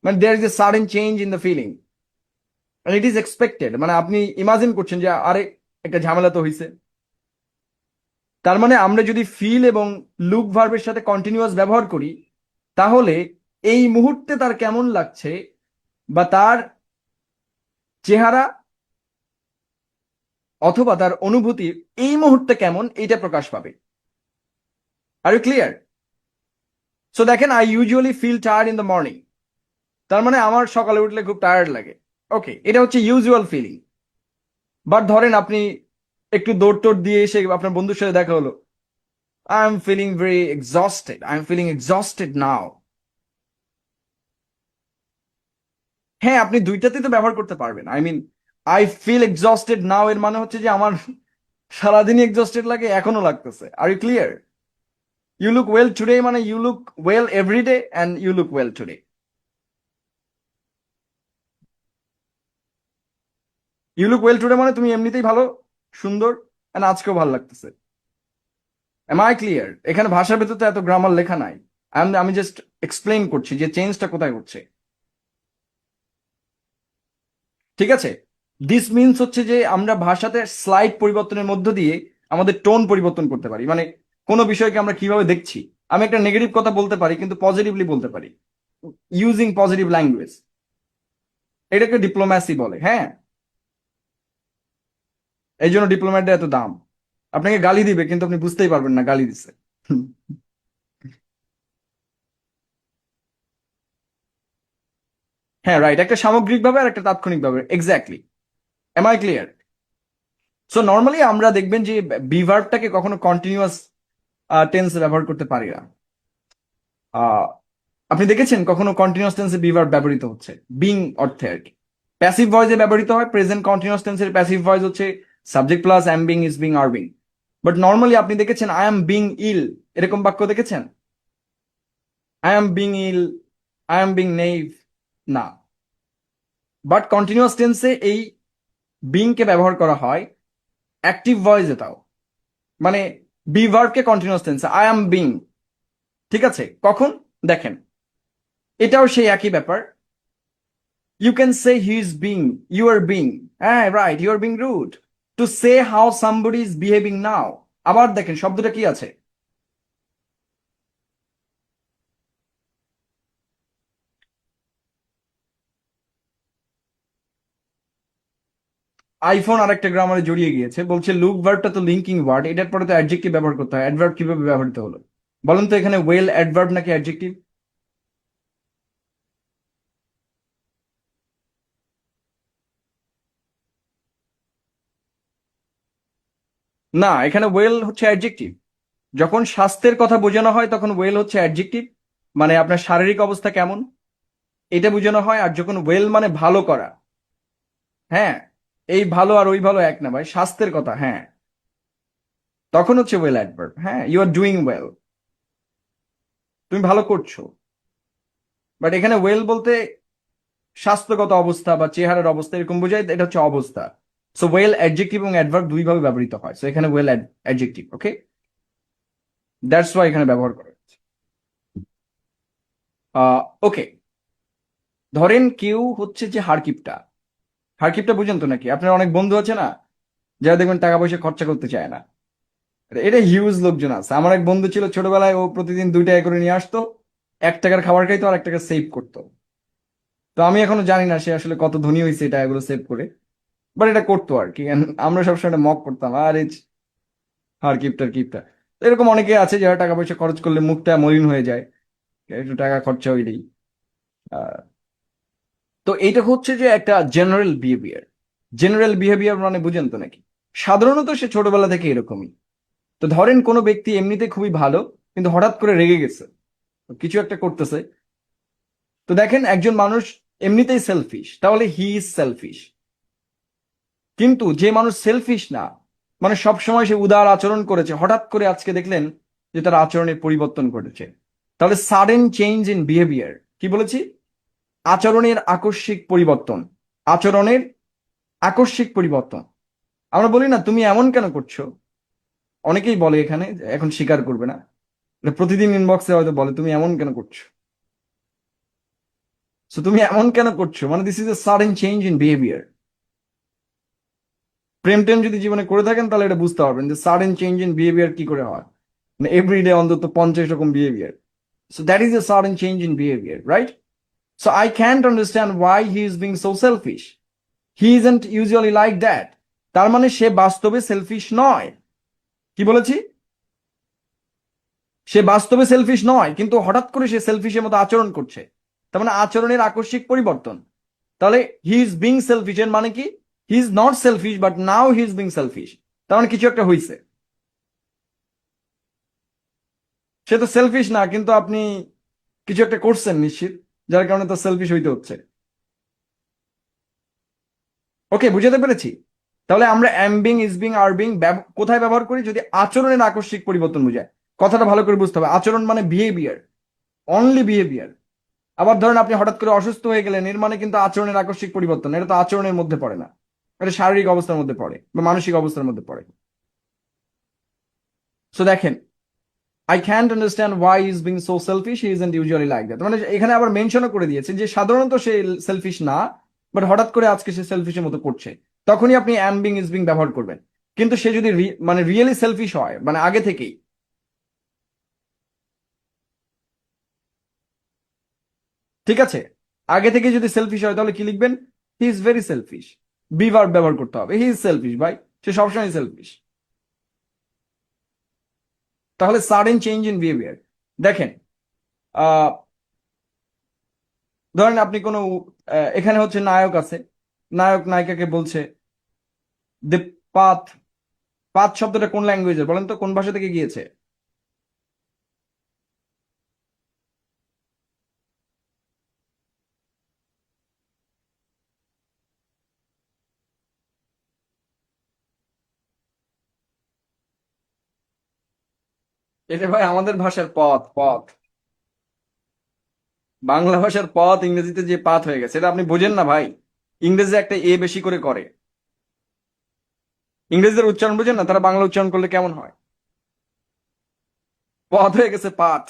মানে there is a sudden change in the feeling, and it is expected। মানে আপনি ইমাজিন করছেন যে আরে একটা ঝামেলা তো হয়েছে। তার মানে আমরা যদি ফিল এবং লুক ভার্বের সাথে কন্টিনিউয়াস ব্যবহার করি, তাহলে এই মুহূর্তে তার কেমন লাগছে বা তার চেহারা অথবা তার অনুভূতি এই মুহূর্তে কেমন, এইটা প্রকাশ পাবে। Are you clear? সো দেখেন, I usually feel tired in the morning, তার মানে আমার সকালে উঠলে খুব টায়ার্ড লাগে। ওকে, এটা হচ্ছে ইউজুয়াল ফিলিং। বাট ধরেন আপনি একটু দৌড় টোড় দিয়ে এসে আপনার বন্ধুর সাথে দেখা হলো, I am feeling very exhausted, I am feeling exhausted now. হ্যাঁ, আপনি দুইটাতেই তো ব্যবহার করতে পারবেন। I mean, I feel exhausted now এর মানে হচ্ছে যে আমার সারাদিনই এক্সস্টেড লাগে, এখনো লাগতেছে। Are you clear? You look well today মানে you look well every day and you look well today. You look well today মানে তুমি এমনিতেই ভালো, সুন্দর, এন্ড আজকেও ভালো লাগতেছে। Am I clear? এখানে ভাষার ভেতর তো এত গ্রামার লেখা নাই। আমি জাস্ট এক্সপ্লেইন করছি যে চেঞ্জটা কোথায় হচ্ছে। ঠিক আছে? দিস মিনস হচ্ছে যে আমরা ভাষাতে স্লাইড পরিবর্তনের মধ্য দিয়ে আমাদের টোন পরিবর্তন করতে পারি। মানে কোনো বিষয়কে আমরা কিভাবে দেখছি, আমি একটা নেগেটিভ কথা বলতে পারি কিন্তু পজিটিভলি বলতে পারি, ইউজিং পজিটিভ ল্যাঙ্গুয়েজ। এটাকে ডিপ্লোম্যাসি বলে। হ্যাঁ, এই জন্য ডিপ্লোম্যাটদের এত দাম। আপনাকে গালি দিবে কিন্তু আপনি বুঝতেই পারবেন না গালি দিচ্ছে। হ্যাঁ রাইট, একটা সামগ্রিক ভাবে আর একটা তাৎক্ষণিক ভাবে, exactly. Am I clear? So normally আমরা দেখবেন যে বি ভার্বটাকে কখনো কন্টিনিউয়াস টেন্সে ব্যবহার করতে পারি না। আহ, আপনি দেখেছেন কখনো কন্টিনিউয়াস টেন্সে বি ভার্ব ব্যবহৃত হচ্ছে বিং অর্থে আর কি? প্যাসিভ ভয়েসে ব্যবহৃত হয়। প্রেজেন্ট কন্টিনিউয়াস টেন্সের প্যাসিভ ভয়েস হচ্ছে subject plus am being, is being, are being. But normally আপনি দেখেছেন আই এম বিং ইল, এরকম বাক্য দেখেছেন? I am being ill, I am being naive, না। বাট কন্টিনিউয়াস টেন্সে এই বিং কে ব্যবহার করা হয় অ্যাক্টিভ ভয়েসে, তাও মানে বি ভার্বকে কন্টিনিউয়াস টেন্সে আই এম বিং। ঠিক আছে, কখন? দেখেন, এটাও সেই একই ব্যাপার। You can say he is being, you are being, হ্যাঁ right, you are being rude, to say how somebody is behaving now. আবার দেখেন শব্দটা কি আছে? আইফোন আরেকটা গ্রামারে জড়িয়ে গিয়েছে, বলছে লুক ভার্বটা তো লিঙ্কিং ওয়ার্ড, এটার পরে তো অ্যাডজেক্টিভ ব্যবহার করতে হয়। অ্যাডভার্ব কিভাবে ব্যবহৃত হলো বলেন তো এখানে? ওয়েল অ্যাডভার্ব নাকি অ্যাডজেক্টিভ? না, এখানে ওয়েল হচ্ছে অ্যাডজেক্টিভ। যখন স্বাস্থ্যের কথা বোঝানো হয় তখন ওয়েল হচ্ছে অ্যাডজেক্টিভ, মানে আপনার শারীরিক অবস্থা কেমন এটা বোঝানো হয়। আর যখন ওয়েল মানে ভালো করা, হ্যাঁ, এই ভালো আর ওই ভালো এক না ভাই, স্বাস্থ্যের কথা, হ্যাঁ, তখন হচ্ছে ওয়েল অ্যাডভার্ব। হ্যাঁ, ইউ আর ডুইং ওয়েল, তুমি ভালো করছো। বাট এখানে ওয়েল বলতে স্বাস্থ্যগত অবস্থা বা চেহারার অবস্থা এরকম বোঝায়, এটা হচ্ছে অবস্থা। সো ওয়েল অ্যাডজেক্টিভ এবং অ্যাডভার্ব দুইভাবে ব্যবহৃত হয়। সো এখানে well adjective, okay, that's why এখানে ব্যবহার করা হচ্ছে। ওকে, ধরেন কেউ হচ্ছে যে হারকিপটা, হারকিপটা বুঝেন তো নাকি? আপনার অনেক বন্ধু আছে না, যারা দেখবেন টাকা পয়সা খরচা করতে চায় না। এটা হিউজ লোকজন আছে। আমার এক বন্ধু ছিল ছোটবেলায়, ও প্রতিদিন 2 টাকা করে নিয়ে আসতো, 1 টাকার খাবার খাইতো আর 1 টাকা সেভ করতো। তো আমি এখনো জানি না সে আসলে কত ধনী হয়েছে এটা এগুলো সেভ করে, বাট এটা করতো আর কি। And আমরা সবসময় এটা মক করতাম, আরে হার কিপটার কিপটা। তো এরকম অনেকে আছে যারা টাকা পয়সা খরচ করলে মুখটা মলিন হয়ে যায়, একটু টাকা খরচা হইলেই। আহ, তো এইটা হচ্ছে যে একটা জেনারেল বিহেভিয়ার। জেনারেল বিহেভিয়ার মানে বুঝেন তো নাকি? সাধারণত সে ছোটবেলা থেকে এরকমই। তো ধরেন কোনো ব্যক্তি এমনিতে খুবই ভালো, কিন্তু হঠাৎ করে রেগে গেছে, কিছু একটা করতেছে। তো দেখেন একজন মানুষ এমনিতেই সেলফিশ, তাহলে হি ইজ সেলফিশ। কিন্তু যে মানুষ সেলফিশ না, মানে সবসময় সে উদার আচরণ করেছে, হঠাৎ করে আজকে দেখলেন যে তার আচরণের পরিবর্তন ঘটেছে, তাহলে সাডেন চেঞ্জ ইন বিহেভিয়ার। কি বলেছি? আচরণের আকস্মিক পরিবর্তন। আচরণের আকস্মিক পরিবর্তন। আমরা বলি না তুমি এমন কেন করছো, অনেকেই বলে এখানে, এখন স্বীকার করবে না, এটা প্রতিদিন ইনবক্সে হয়তো বলে তুমি এমন কেন করছো। সো তুমি এমন কেন করছো মানে this is a sudden change in behaviour. প্রেম টেম যদি জীবনে করে থাকেন তাহলে এটা বুঝতে পারবেন যে সাডেন চেঞ্জ ইন বিহেভিয়ার কি করে হয়। মানে এভরিডে অন্তত 50 রকম behaviour. So that is a sudden change in behaviour, right? So I can't understand why he is being so selfish. He isn't usually like that. তার মানে সে বাস্তবে সেলফিশ নয়। কি বলেছি? সে বাস্তবে সেলফিশ নয়, কিন্তু হঠাৎ করে সে সেলফিশের মতো আচরণ করছে। তার মানে আচরণের আকস্মিক পরিবর্তন। তাহলে হি ইজ বিং সেলফিশ এর মানে কি? He is not selfish but now he is being selfish. তার মানে কিছু একটা হয়েছে। সে তো সেলফিশ না, কিন্তু আপনি কিছু একটা করছেন নিশ্চিত, যার কারণে তো সেলফিশ হইতে হচ্ছে। ওকে, বুঝাতে পেরেছি? তাহলে আমরা অ্যাম being, is being, are being কোথায় ব্যবহার করি? যদি আচরণের আকস্মিক পরিবর্তন বোঝায়। কথাটা ভালো করে বুঝতে হবে, আচরণ মানে বিহেভিয়ার, অনলি বিহেভিয়ার। আবার ধরেন আপনি হঠাৎ করে অসুস্থ হয়ে গেলেন, এর মানে কিন্তু আচরণের আকস্মিক পরিবর্তন, এটা তো আচরণের মধ্যে পড়ে না, এটা শারীরিক অবস্থার মধ্যে পড়ে বা মানসিক অবস্থার মধ্যে পড়ে। সো দেখেন, I can't understand why is being so selfish, he isn't usually like that. মানে এখানে আবার মেনশনও করে দিয়েছে যে সাধারণত সে সেলফিশ না, বাট হঠাৎ করে আজকে সে সেলফিশের মতো করছে। তখনই আপনি অ্যাম বিং, ইজ বিং ব্যবহার করবেন। কিন্তু সে যদি মানে রিয়েলি সেলফিশ হয়, মানে আগে থেকেই, ঠিক আছে, আগে থেকে যদি সেলফিশ হয় তাহলে কি লিখবেন? হি is very shellfish. Be verb ব্যবহার করতে হবে, হি ইজ সেলফিশ ভাই, সে সবসময় সেলফিশ। তাহলে সাডেন চেঞ্জ ইন বিহেভিয়ার। দেখেন, আহ ধরেন আপনি কোনো এখানে হচ্ছে নায়ক আছে, নায়ক নায়িকাকে বলছে দ্য পাথ, পাথ শব্দটা কোন ল্যাঙ্গুয়েজের বলেন তো, কোন ভাষা থেকে গিয়েছে? এটা ভাই আমাদের ভাষার পথ, পথ। বাংলা ভাষার পথ ইংরেজিতে যে পাথ হয়ে গেছে, এটা আপনি বোঝেন না ভাই। ইংরেজি একটা এ বেশি করে করে। ইংরেজদের উচ্চারণ বোঝেন না, তারা বাংলা উচ্চারণ করলে কেমন হয়? পথ হয়ে গেছে পাথ।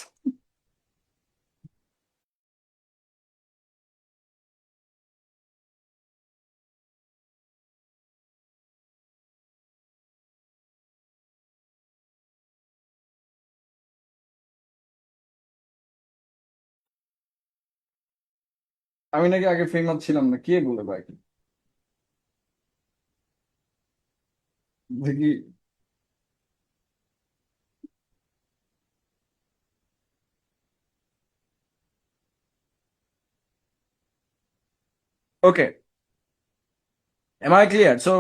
আমি নাকি আগে ফেমাস ছিলাম না, কে বলে ভাই? দেখি। ওকে, এম আই ক্লিয়ার? সো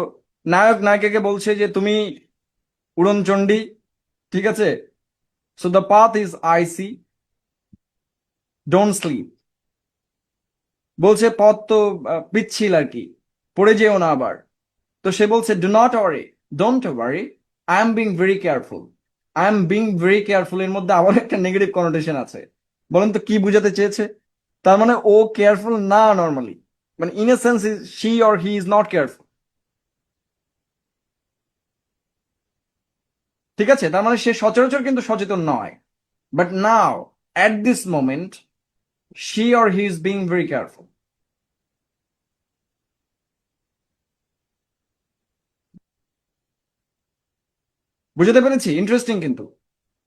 নায়ক নায়িকাকে বলছে যে তুমি উড়নচণ্ডী, ঠিক আছে? So the path is IC, don't sleep. বলছে পথ তো পিচ্ছিল আর কি, পড়ে যেও না আবার। তো সে বলছে do not worry, don't worry, I am being very careful. I am being very careful এর মধ্যে আবার একটা নেগেটিভ কনোটেশন আছে। বলেন তো কি বুঝাতে চেয়েছে? তার মানে ও কেয়ারফুল না নর্মালি, মানে in a sense she or he is not careful. ঠিক আছে, তার মানে সে সচরাচর কিন্তু সচেতন নয়। But now, at this moment, she or he is being very careful. বুঝতে পেরেছি? ইন্টারেস্টিং কিন্তু।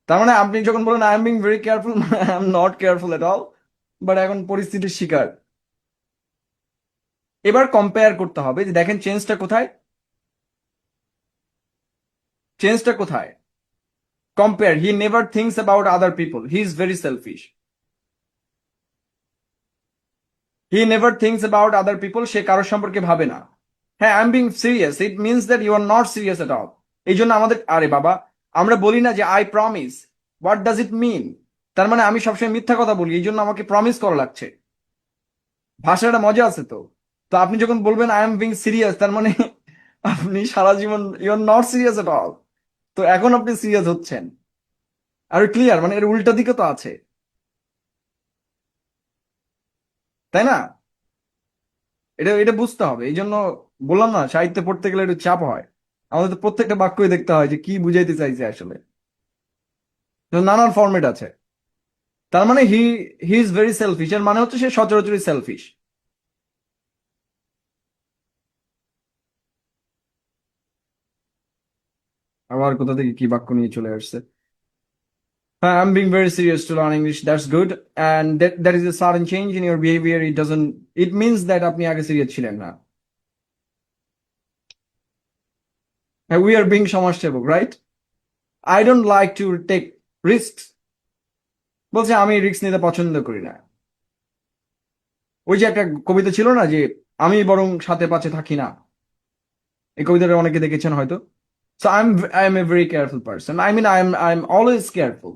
তার মানে আপনি যখন বলেন I am being very careful, I am not careful at all, but এখন পরিস্থিতির শিকার। এবার কম্পেয়ার করতে হবে যে দেখেন চেঞ্জটা কোথায়, চেঞ্জটা কোথায়। Compare, he never thinks about other people, he is very selfish. He never thinks about other people, সে কারোর সম্পর্কে ভাবে না। হ্যাঁ, I am being serious, it means that you are not serious at all. এই জন্য আমাদের, আরে বাবা, আমরা বলি না যে I promise, what does it mean? তার মানে আমি সবসময় মিথ্যা কথা বলি, এই জন্য আমাকে প্রমিস করা লাগছে। ভাষাটা মজা আছে তো। তো আপনি যখন বলবেন আই এম বিং সিরিয়াস, তার মানে আপনি সারা জীবন you are not serious at all. তো এখন আপনি সিরিয়াস হচ্ছেন। আর ক্লিয়ার, মানে এর উল্টা দিকে তো আছে, তাই না? এটা এটা বুঝতে হবে। এই জন্য বললাম না, সাহিত্যে পড়তে গেলে একটু চাপ হয়। আমাদের তো প্রত্যেকটা বাক্যই দেখতে হয় যে কি বুঝাইতে চাইছে আসলে। তো নানান ফরম্যাট আছে। তার মানে হি হি ইজ ভেরি সেলফিশ এর মানে হচ্ছে সে সচরাচরই সেলফিশ। আবার কোথা থেকে কি বাক্য নিয়ে চলে আসছে? হ্যাঁ, I am being very serious to learn English, that's good, and that is a sudden change in your behaviour, it doesn't, it means that আপনি আগে সিরিয়াস ছিলেন না। উই আর বিং সমাজসেবক, right? I don't like to take risk. বলছে আমি রিস্ক নিতে পছন্দ করি না। ওই যে একটা কবিতা ছিল না যে আমি বরং সাথে পাশে থাকি না, এই কবিতাটা অনেকে দেখেছেন হয়তো। So I am a very careful person, I mean I am always careful.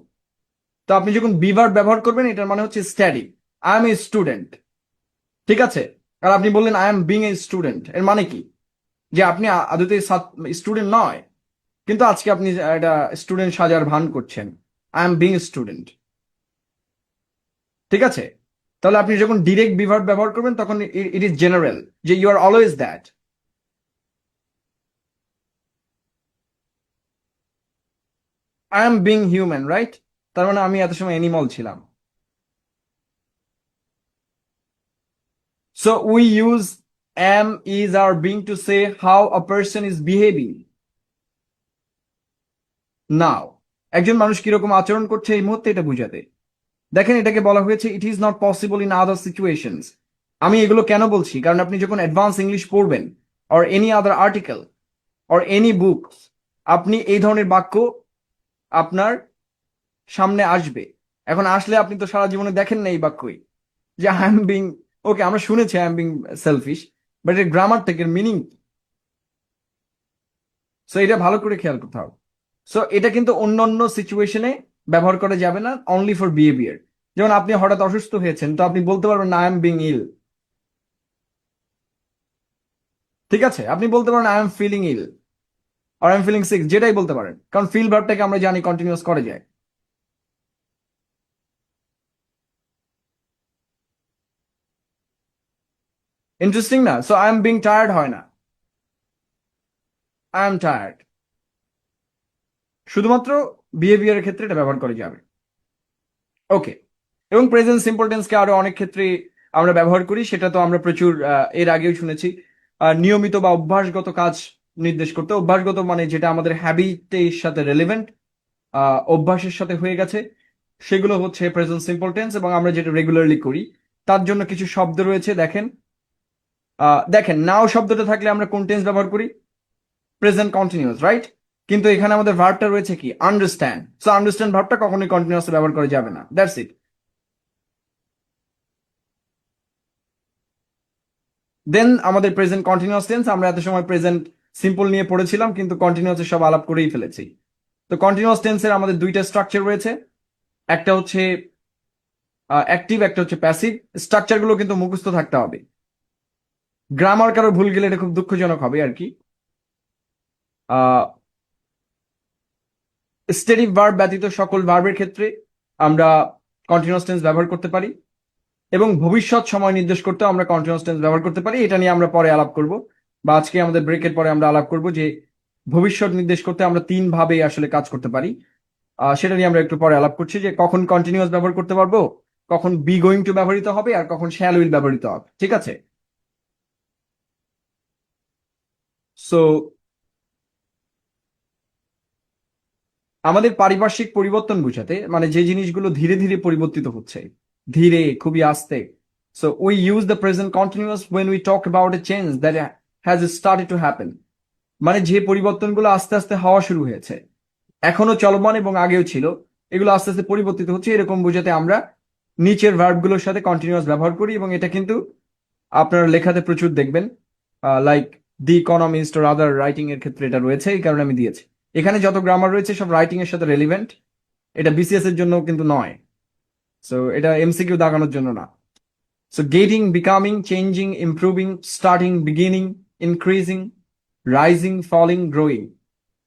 তো আপনি যখন বিভার্ব ব্যবহার করবেন, এটার মানে হচ্ছে study. I am a student, ঠিক আছে? আর আপনি বললেন I am being a student, এর মানে কি? যে আপনি আদতে স্টুডেন্ট নয়, কিন্তু আজকে আপনি একটা স্টুডেন্ট সাজার ভান করছেন। আই এম বিং স্টুডেন্ট, ঠিক আছে? তাহলে আপনি যখন ডিরেক্ট বিভার্ব ব্যবহার করবেন তখন ইট ইজ জেনারেল, যে you are always that. I am being human, right? তার মানে আমি এত সময় অ্যানিমাল ছিলাম। So we use am, is, or being to say how a person is behaving. নাও, একজন মানুষ কিরকম আচরণ করছে এই মুহূর্তে, এটা বুঝাতে। দেখেন, এটাকে বলা হয়েছে it is not possible in other situations. আমি এগুলো কেন বলছি? কারণ আপনি যখন অ্যাডভান্স ইংলিশ পড়বেন, or any other article, or any বুক, আপনি এই ধরনের বাক্য আপনার সামনে আসবে। এখন আসলে আপনি তো সারা জীবনে দেখেন না এই বাক্যই, যে আই এম বিং, ওকে আমরা শুনেছি I am being selfish, but এর গ্রামার থেকে মিনিং। সো এটা ভালো করে খেয়াল করতে হবে। সো এটা কিন্তু অন্য অন্য সিচুয়েশনে ব্যবহার করা যাবে না, অনলি ফর বিহেভিয়ার। যেমন আপনি হঠাৎ অসুস্থ হয়েছেন, তো আপনি বলতে পারবেন না আই এম বিং ইল। ঠিক আছে, আপনি বলতে পারেন আই এম ফিলিং ইল আর আই এম ফিলিং সিক, যেটাই বলতে পারেন, কারণ ফিল ভার্বটাকে আমরা জানি কন্টিনিউয়াস করে যায়। ইন্টারেস্টিং না? So I am being tired হয় না, আই এম টায়ার্ড। শুধুমাত্র বিহেভিয়ারের ক্ষেত্রে এটা ব্যবহার করা যাবে। ওকে। এবং প্রেজেন্ট সিম্পল টেন্সকে আরো অনেক ক্ষেত্রে আমরা ব্যবহার করি, সেটা তো আমরা প্রচুর এর আগেও শুনেছি। নিয়মিত বা অভ্যাসগত কাজ নির্দেশ করতে, অভ্যাসগত মানে যেটা আমাদের হ্যাবিটের সাথে রেলেভেন্ট, অভ্যাসের সাথে হয়ে গেছে, সেগুলো হচ্ছে প্রেজেন্ট সিম্পল টেন্স। এবং আমরা যেটা রেগুলারলি করি তার জন্য কিছু শব্দ রয়েছে। দেখেন, দেখেন নাও শব্দটা থাকলে আমরা কোন টেন্স ব্যবহার করি? Present continuous, right? কিন্তু এখানে আমাদের ভার্বটা রয়েছে কি? আন্ডারস্ট্যান্ড। সো আন্ডারস্ট্যান্ড ভার্বটা কখনোই কন্টিনিউয়াসলি ব্যবহার করা যাবে না, দ্যাটস ইট। দেন আমাদের প্রেজেন্ট কন্টিনিউয়াস টেন্স, আমরা এত সময় প্রেজেন্ট সিম্পল নিয়ে পড়েছিলাম কিন্তু কন্টিনিউয়াস সব আলাপ করেই ফেলেছি। তো কন্টিনিউয়াস টেন্সের আমাদের দুইটা স্ট্রাকচার রয়েছে, একটা হচ্ছে অ্যাক্টিভ, একটা হচ্ছে প্যাসিভ। স্ট্রাকচার গুলো কিন্তু মুখস্থ থাকতে হবে। গ্রামার কারো ভুল গেলে এটা খুব দুঃখজনক হবে আর কি। স্টেটিভ ভার্ব ব্যতীত সকল ভার্বের ক্ষেত্রে আমরা কন্টিনিউয়াস টেন্স ব্যবহার করতে পারি, এবং ভবিষ্যৎ সময় নির্দেশ করতেও আমরা কন্টিনিউয়াস টেন্স ব্যবহার করতে পারি। এটা নিয়ে আমরা পরে আলাপ করব, বা আজকে আমাদের ব্রেকের পরে আমরা আলাপ করব যে ভবিষ্যৎ নির্দেশ করতে আমরা তিন ভাবে আসলে কাজ করতে পারি। সেটা নিয়ে আমরা একটু পরে আলাপ করছি, যে কখন কন্টিনিউয়াস ব্যবহার করতে পারবো, কখন বি গোয়িং টু ব্যবহৃত হবে, আর কখন শ্যাল উইল ব্যবহৃত হবে। ঠিক আছে? সো আমাদের পারিপার্শ্বিক পরিবর্তন বোঝাতে, মানে যে জিনিসগুলো ধীরে ধীরে পরিবর্তিত হচ্ছে, ধীরে, খুবই আস্তে, so we use the present continuous when we talk about a change that has started to happen। মানে যে পরিবর্তনগুলো আস্তে আস্তে হওয়া শুরু হয়েছে, এখনো চলমান এবং আগেও ছিল, এগুলো আস্তে আস্তে পরিবর্তিত হচ্ছে, এরকম বোঝাতে আমরা নিচের ভার্বগুলোর সাথে কন্টিনিউয়াস ব্যবহার করি। এবং এটা কিন্তু আপনারা লেখাতে প্রচুর দেখবেন, like the economist or other writing এর ক্ষেত্রে এটা রয়েছে, এই কারণে আমি দিয়েছি। এখানে যত গ্রামার রয়েছে সব রাইটিং এর সাথে রেলিভেন্ট, এটা বিসিএস এর জন্য কিন্তু নয়। সো এটা এমসিকিউ দাগানোর জন্য না। So getting, becoming, changing, improving, starting, beginning, increasing, rising, falling, growing,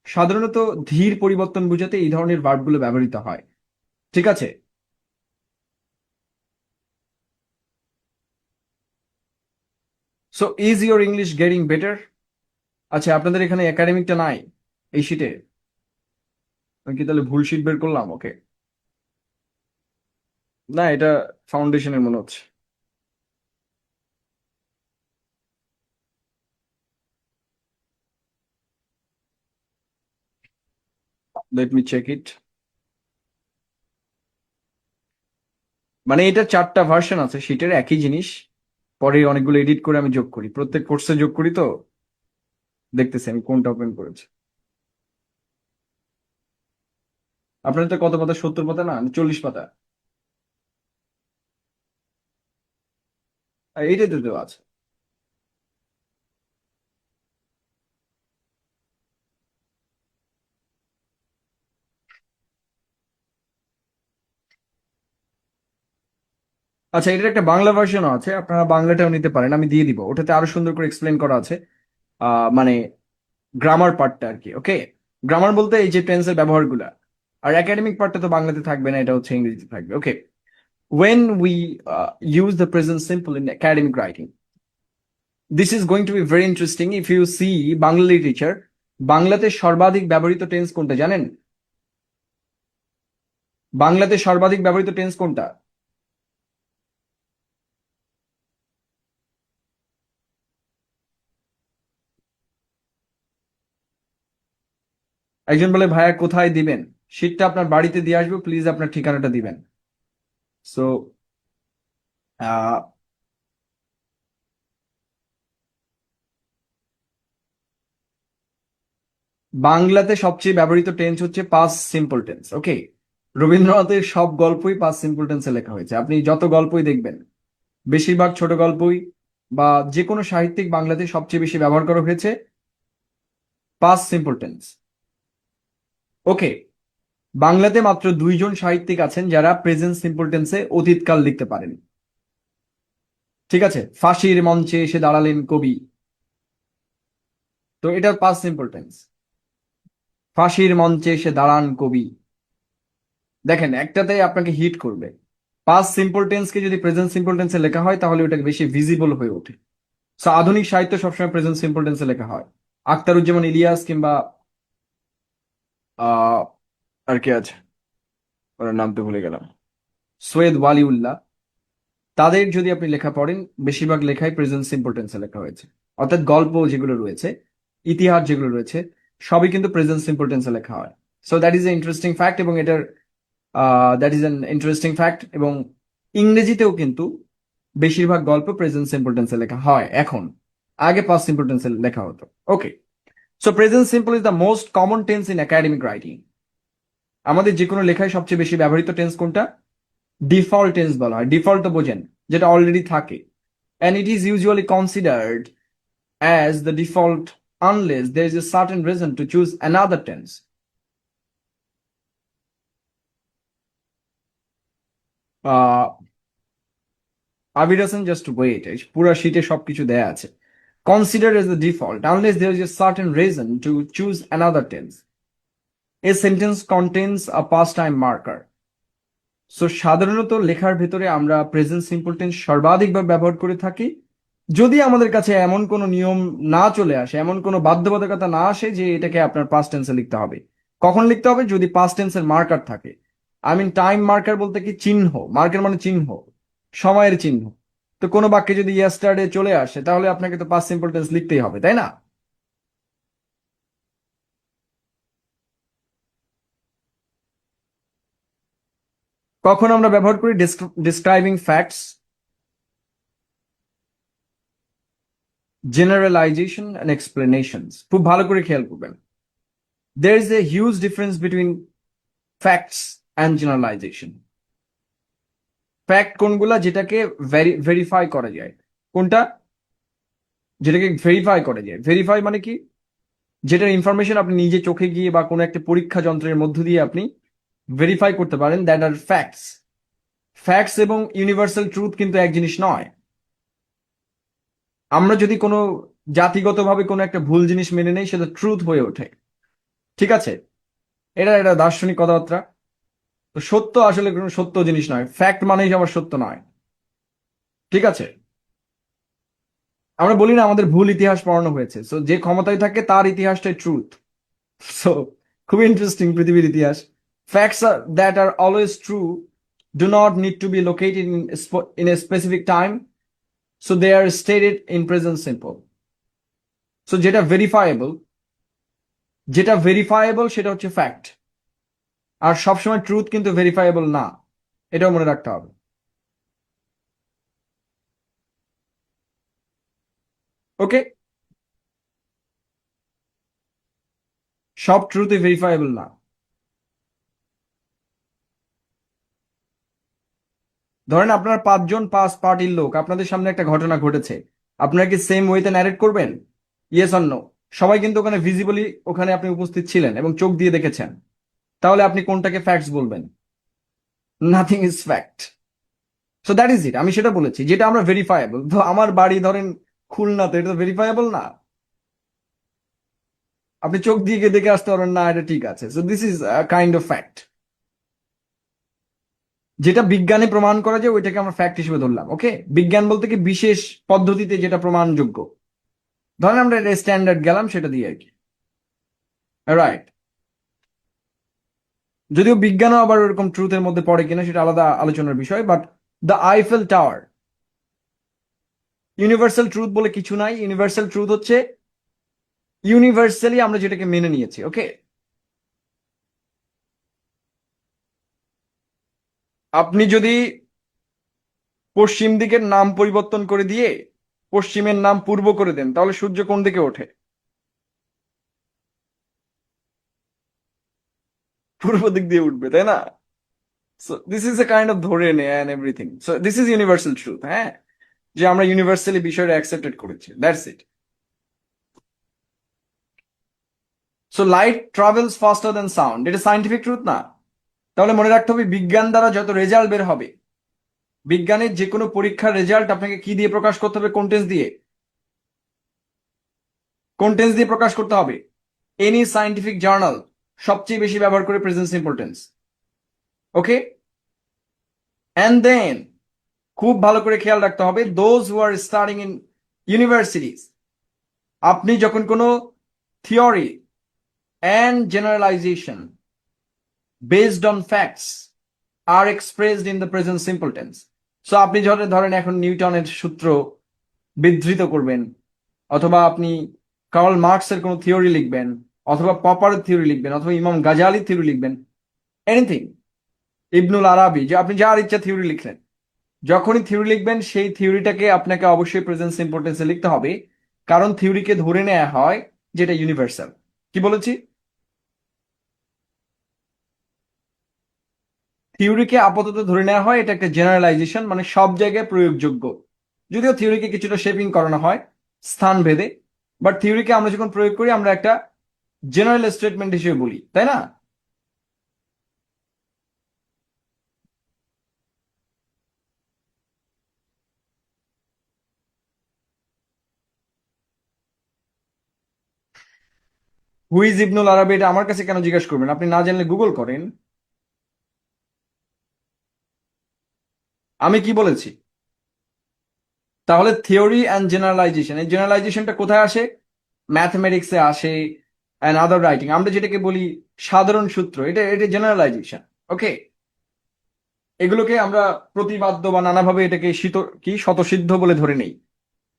সাধারণত ধীর পরিবর্তন বোঝাতে এই ধরনের ভার্বগুলো ব্যবহৃত হয়। ঠিক আছে? So is your English getting better? আচ্ছা, আপনাদের এখানে একাডেমিকটা নাই এই শিটে? আমি কি তাহলে ভুল শিট বের করলাম? ওকে। না, এটা ফাউন্ডেশনের মনে হচ্ছে। Let me check it. মানে এটা চারটা ভার্সন আছে শিটের, একই জিনিস, পরে অনেকগুলো এডিট করে আমি যোগ করি, প্রত্যেক কোর্সে যোগ করি। তো দেখতেছি আমি কোনটা ওপেন করেছি। আপনার তো কত পাতা? 70 পাতা না 40 পাতা? এইটাই তো দেওয়া আছে। আচ্ছা, এটার একটা বাংলা ভার্সনও আছে, আপনারা বাংলাটাও নিতে পারেন, আমি দিয়ে দিব। ওটাতে আরো সুন্দর করে এক্সপ্লেন করা আছে, মানে গ্রামার পার্টটা আর কি। ওকে, গ্রামার বলতে এই যে টেন্সের ব্যবহারগুলা। আর একাডেমিক পার্টটা তো বাংলাতে থাকবে না, এটা হচ্ছে ইংরেজিতে থাকবে। ওকে। when we use the present simple in academic writing, this is going to be very interesting if you see Bangla literature. বাংলাতে সর্বাধিক ব্যবহৃত টেন্স কোনটা জানেন? বাংলাতে সর্বাধিক ব্যবহৃত টেন্স কোনটা? একজন বলে ভাইয়া কোথায় দিবেন? শীটটা আপনার বাড়িতে দিয়ে আসবো, প্লিজ আপনার ঠিকানাটা দিবেন। সো বাংলাতে সবচেয়ে ব্যবহৃত টেন্স হচ্ছে পাস্ট সিম্পল টেন্স। ওকে, রবীন্দ্রনাথের সব গল্পই পাস্ট সিম্পল টেন্সে লেখা হয়েছে। আপনি যত গল্পই দেখবেন, বেশিরভাগ ছোট গল্পই বা যে কোনো সাহিত্যিক বাংলাতে সবচেয়ে বেশি ব্যবহার করা হয়েছে পাস্ট সিম্পল টেন্স। ওকে, বাংলাতে মাত্র 2জন সাহিত্যিক আছেন যারা প্রেজেন্ট সিম্পল টেন্সে অতীতকাল লিখতে পারেন। ঠিক আছে, ফাঁসির মঞ্চে এসে দাঁড়ালেন কবি, তো এটার পাস্ট সিম্পল টেন্স। ফাঁসির মঞ্চে এসে দাঁড়ান কবি, দেখেন একটাতে আপনাকে হিট করবে। পাস্ট সিম্পল টেন্সকে যদি প্রেজেন্ট সিম্পল টেন্সে লেখা হয় তাহলে ওটা বেশি ভিজিবল হয়ে ওঠে। সো আধুনিক সাহিত্য সবসময় প্রেজেন্ট সিম্পল টেন্সে লেখা হয়। আখতারুজ্জামান ইলিয়াস কিংবা আহ আর কে আছে, ওনার নাম তো ভুলে গেলাম, সৈয়দ ওয়ালিউল্লাহ, তাদের যদি আপনি লেখা পড়েন বেশিরভাগ লেখাই প্রেজেন্ট সিম্পল টেন্সে লেখা হয়েছে। অর্থাৎ গল্প যেগুলো রয়েছে, ইতিহাস যেগুলো রয়েছে, সবই কিন্তু প্রেজেন্ট সিম্পল টেন্সে লেখা হয়। So that is A interesting fact, এবং এটার that is an interesting fact. এবং ইংরেজিতেও কিন্তু বেশিরভাগ গল্প প্রেজেন্ট সিম্পল টেন্সে লেখা হয় এখন, আগে পাস্ট সিম্পল টেন্সে লেখা হতো। Okay, so present simple is the most common tense in academic writing. আমাদের যে কোনো লেখায় সবচেয়ে বেশি ব্যবহৃত টেন্স কোনটা? ডিফল্ট টেন্স বলা হয়। ডিফল্ট তো বোঝেন, যেটা অলরেডি থাকে। And it is usually considered as the default unless there is a certain reason to choose another tense. Abir Hasan, just wait, পুরো শীটে সবকিছু দেয়া আছে। Considered as the default unless there is a certain reason to choose another tense. A sentence contains a past time marker. So সাধারণত লেখার ভেতরে আমরা প্রেজেন্ট সিম্পল টেন্স সর্বাধিকভাবে ব্যবহার করে থাকি যদি আমাদের কাছে এমন কোনো নিয়ম না চলে আসে, এমন কোনো বাধ্যবাধকতা না আসে যে এটাকে আপনার পাস্ট টেন্সে লিখতে হবে। কখন লিখতে হবে? যদি পাস্ট টেন্সের মার্কার থাকে। আই মিন টাইম মার্কার বলতে কি চিহ্ন, মার্কার মানে চিহ্ন, সময়ের চিহ্ন। তো কোনো বাক্যে যদি ইয়েস্টারডে চলে আসে তাহলে আপনাকে তো পাস্ট সিম্পল টেন্স লিখতেই হবে, তাই না? কখন আমরা ব্যবহার করি? Describing facts, generalization and explanations. খুব ভালো করে খেয়াল করবেন, there is a huge difference between facts and generalization. Fact কোনগুলা? যেটাকে ভেরিফাই করা যায়। কোনটা? যেটাকে ভেরিফাই করা যায়। ভেরিফাই মানে কি? যেটার ইনফরমেশন আপনি নিজে চোখে গিয়ে বা কোনো একটা পরীক্ষা যন্ত্রের মধ্য দিয়ে আপনি ভেরিফাই করতে পারেন, দ্যাট আর ফ্যাক্টস। ফ্যাক্টস এবং ইউনিভার্সাল ট্রুথ কিন্তু এক জিনিস নয়। আমরা যদি কোনো জাতিগতভাবে কোনো একটা ভুল জিনিস মেনে নেই সেটা ট্রুথ হয়ে ওঠে। ঠিক আছে, এটা এটা দার্শনিক কথাবার্তা। তো সত্য আসলে কোনো সত্য জিনিস নয়, ফ্যাক্ট মানেই আবার সত্য নয়। ঠিক আছে, আমরা বলি না আমাদের ভুল ইতিহাস পড়ানো হয়েছে, সো যে ক্ষমতায় থাকে তার ইতিহাসটাই ট্রুথ। সো খুবই ইন্টারেস্টিং পৃথিবীর ইতিহাস। Facts that are always true do not need to be located in a specific time, so they are stated in present simple. So যেটা ভেরিফায়েবল সেটা হচ্ছে ফ্যাক্ট, আর সবসময় ট্রুথ কিন্তু ভেরিফায়েবল না, এটাও মনে রাখতে হবে। ওকে, সব ট্রুথই ভেরিফায়েবল না। ধরেন আপনার 5জন পাস পার্টির লোক, আপনাদের সামনে একটা ঘটনা ঘটেছে, আপনারা কি সেম ওয়েতে ন্যারেট করবেন? Yes or no? সবাই কিন্তু ওখানে ভিজিবলি ওখানে আপনি উপস্থিত ছিলেন এবং চোখ দিয়ে দেখেছেন, তাহলে আপনি কোনটাকে ফ্যাক্টস বলবেন? Nothing is fact. So that is it. আমি সেটা বলেছি, যেটা আমরা ভেরিফায়েবল। তো আমার বাড়ি ধরেন খুলনাতে, এটা তো ভেরিফায়েবল না। আপনি চোখ দিয়ে গিয়ে দেখে আসতে পারবেন না এটা ঠিক আছে। So this is kind of fact. যেটা বিজ্ঞানে প্রমাণ করা যায় ওইটাকে আমরা ফ্যাক্ট হিসেবে ধরলাম। ওকে, বিজ্ঞান বলতে কি বিশেষ পদ্ধতিতে যেটা প্রমাণযোগ্য। ধরেন আমরা এটা স্ট্যান্ডার্ড গেলাম সেটা দিয়ে আর কি, রাইট। যদিও বিজ্ঞানও আবার ওরকম ট্রুথের মধ্যে পড়ে কিনা সেটা আলাদা আলোচনার বিষয়। But the Eiffel tower, universal truth বলে কিছু নাই। ইউনিভার্সাল ট্রুথ হচ্ছে ইউনিভার্সালি আমরা যেটাকে মেনে নিয়েছি। ওকে, আপনি যদি পশ্চিম দিকের নাম পরিবর্তন করে দিয়ে পশ্চিমের নাম পূর্ব করে দেন তাহলে সূর্য কোন দিকে ওঠে? পূর্ব দিক দিয়ে উঠবে, তাই না? So this is a kind of ধরে নেয় and everything. So this is universal truth. হ্যাঁ, যে আমরা ইউনিভার্সালি বিষয়টা অ্যাকসেপ্টেড করেছি, that's it. So light travels faster than sound, এটা সাইন্টিফিক ট্রুথ না? তাহলে মনে রাখতে হবে বিজ্ঞান দ্বারা যত রেজাল্ট বের হবে, বিজ্ঞানের যে কোনো পরীক্ষার রেজাল্ট আপনাকে কি দিয়ে প্রকাশ করতে হবে? কোন্টেন্স দিয়ে। কোন্টেন্স দিয়ে প্রকাশ করতে হবে। এনি সাইন্টিফিক জার্নাল সবচেয়ে বেশি ব্যবহার করে presence importance. Okay, and then খুব ভালো করে খেয়াল রাখতে হবে those who are studying in universities, আপনি যখন কোনো theory and generalization based on facts are expressed in the present simple tense, so আপনি ধরেন এখন নিউটনের সূত্র বিধৃত করবেন, অথবা আপনি কার্ল মার্কসের কোনো থিওরি লিখবেন, অথবা পপারের থিওরি লিখবেন, অথবা ইমাম গাজালির থিওরি লিখবেন, এনিথিং, ইবনুল আরাবি, যে আপনি যার ইচ্ছা থিওরি লিখলেন, যখনই থিওরি লিখবেন সেই থিওরিটাকে আপনাকে অবশ্যই প্রেজেন্ট ইম্পর্টেন্সে লিখতে হবে, কারণ থিওরিকে ধরে নেওয়া হয় যেটা ইউনিভার্সাল। কি বলেছি? থিওরিকে আপাতত ধরে নেওয়া হয় এটা একটা জেনারেলাইজেশন, মানে সব জায়গায় প্রয়োগযোগ্য। যদিও থিওরিকে কিছুটা শেপিং করানো হয় স্থান ভেদে, বাট থিওরিকে আমরা যখন প্রয়োগ করি আমরা একটা জেনারেল স্টেটমেন্ট হিসেবে বলি, তাই না? হুইজ ইবনুল আরবি, এটা আমার কাছে কেন জিজ্ঞেস করবেন? আপনি না জানলে গুগল করেন। আমি কি বলেছি? তাহলে থিওরি অ্যান্ড জেনারেলাইজেশন, এই জেনারেলাইজেশনটা কোথায় আসে? ম্যাথমেটিক্সে আসে অ্যান্ড আদার রাইটিং। আমরা যেটাকে বলি সাধারণ সূত্র, এটা এটা জেনারেলাইজেশন। ওকে, এগুলোকে আমরা প্রতিবাদ্য বা নানাভাবে এটাকে স্বতঃসিদ্ধ বলে ধরে নেই।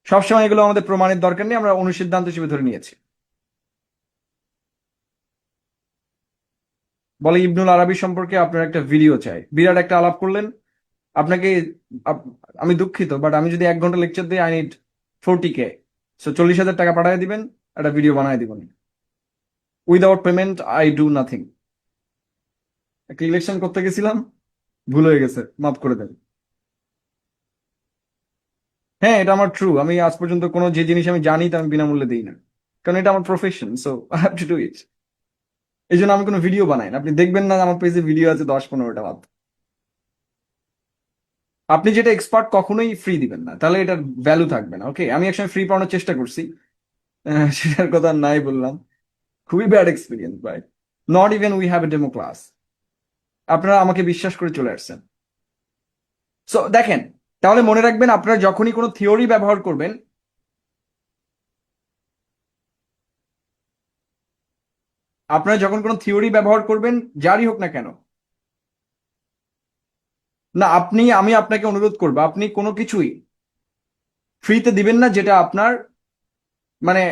সবসময় এগুলো আমাদের প্রমাণের দরকার নেই, আমরা অনুসিদ্ধান্ত হিসেবে ধরে নিয়েছি। বলে ইবনুল আরবি সম্পর্কে আপনার একটা ভিডিও চাই, বিরাট একটা আলাপ করলেন আপনাকে। আপ- আমি দুঃখিত, বাট আমি যদি 1 ঘন্টা লেকচার দিই আই নিড 40K, সো 40,000 টাকা পাঠিয়ে দিবেন, একটা ভিডিও বানিয়ে দিবেন। Without payment I do nothing. একটা ইলেকশন করতে গেছিলাম, ভুল হয়ে গেছে, মাফ করে দেন। হ্যাঁ, এটা আমার ট্রু। আমি আজ পর্যন্ত কোনো যে জিনিস আমি জানি তা আমি বিনামূল্যে দিই না, কারণ এটা আমার profession, so I have to do it. এই জন্য আমি কোনো ভিডিও বানাই না, আপনি দেখবেন না আমার পেজে ভিডিও আছে 10-15টা মাত্র। আপনি যেটা এক্সপার্ট কখনোই ফ্রি দিবেন না, তাহলে এটার ভ্যালু থাকবে না। ওকে, আমি একসময় ফ্রি পড়ানোর চেষ্টা করছি, সেটার কথা আর নাই বললাম। খুবই ব্যাড এক্সপিরিয়েন্স ভাই। Not even we have a demo class. আপনারা আমাকে বিশ্বাস করে চলে আসছেন। সো দেখেন, তাহলে মনে রাখবেন আপনারা যখনই কোনো থিওরি ব্যবহার করবেন, আপনারা যখন কোনো থিওরি ব্যবহার করবেন, যারই হোক না কেন, না আমি আপনাকে অনুরোধ করবো আপনি কোনো কিছুই ফ্রিতে দিবেন না যেটা আপনার মানে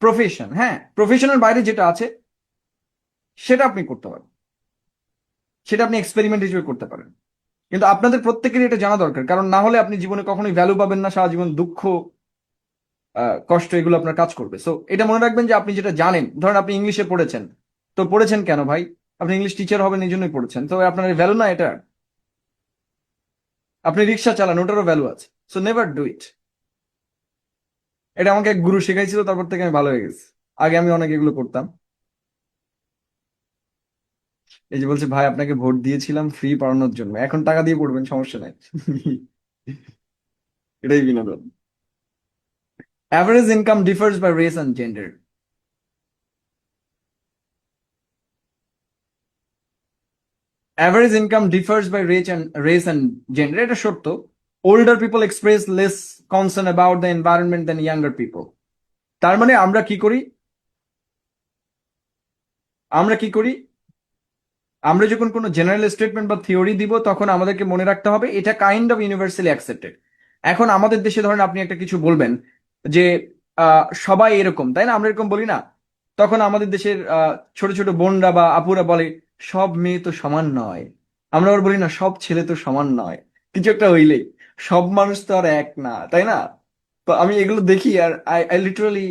প্রফেশন। হ্যাঁ, প্রফেশনের বাইরে যেটা আছে সেটা আপনি করতে পারেন, সেটা আপনি এক্সপেরিমেন্ট হিসেবে করতে পারেন। কিন্তু আপনাদের প্রত্যেকেরই এটা জানা দরকার, কারণ না হলে আপনি জীবনে কখনোই ভ্যালু পাবেন না, সারা জীবন দুঃখ, কষ্ট, এগুলো আপনার কাজ করবে। সো এটা মনে রাখবেন যে আপনি যেটা জানেন, ধরেন আপনি ইংলিশে পড়েছেন, তো পড়েছেন কেন ভাই? আপনি ইংলিশ টিচার হবেন এই জন্যই পড়েছেন, তো আপনার ভ্যালু না এটা? আপনি রিক্সা চালান, ওটারও ভ্যালু আছে। So never do it. এটা আমাকে এক গুরু শেখাইছিল, তারপর থেকে আমি ভালো হয়ে গেছি। আগে আমি অনেক এগুলো করতাম। এই যে বলছে ভাই আপনাকে ভোট দিয়েছিলাম ফ্রি পড়ানোর জন্য, এখন টাকা দিয়ে পড়বেন, সমস্যা নাই। এটাই বিনোদন। Average income differs by race and gender. Average income differs by race and gender, এটা সত্য। Older people express less concern about the environment than younger people. তার মানে আমরা কি করি? আমরা কি করি? আমরা যখন কোনো জেনারেল স্টেটমেন্ট বা থিওরি দিব, তখন আমাদেরকে মনে রাখতে হবে এটা কাইন্ড অফ ইউনিভার্সালি অ্যাকসেপ্টেড। এখন আমাদের দেশে ধরেন আপনি একটা কিছু বলবেন যে সবাই এরকম, তাই না? আমরা এরকম বলি না? তখন আমাদের দেশের ছোট ছোট বোনরা বা আপুরা বলে সব মেয়ে তো সমান নয়। আমরা আবার বলি না সব ছেলে তো সমান নয়। কিছু একটা হইলেই সব মানুষ তো আর এক না, তাই না? তো আমি এগুলো দেখি আর আই আই লিটারালি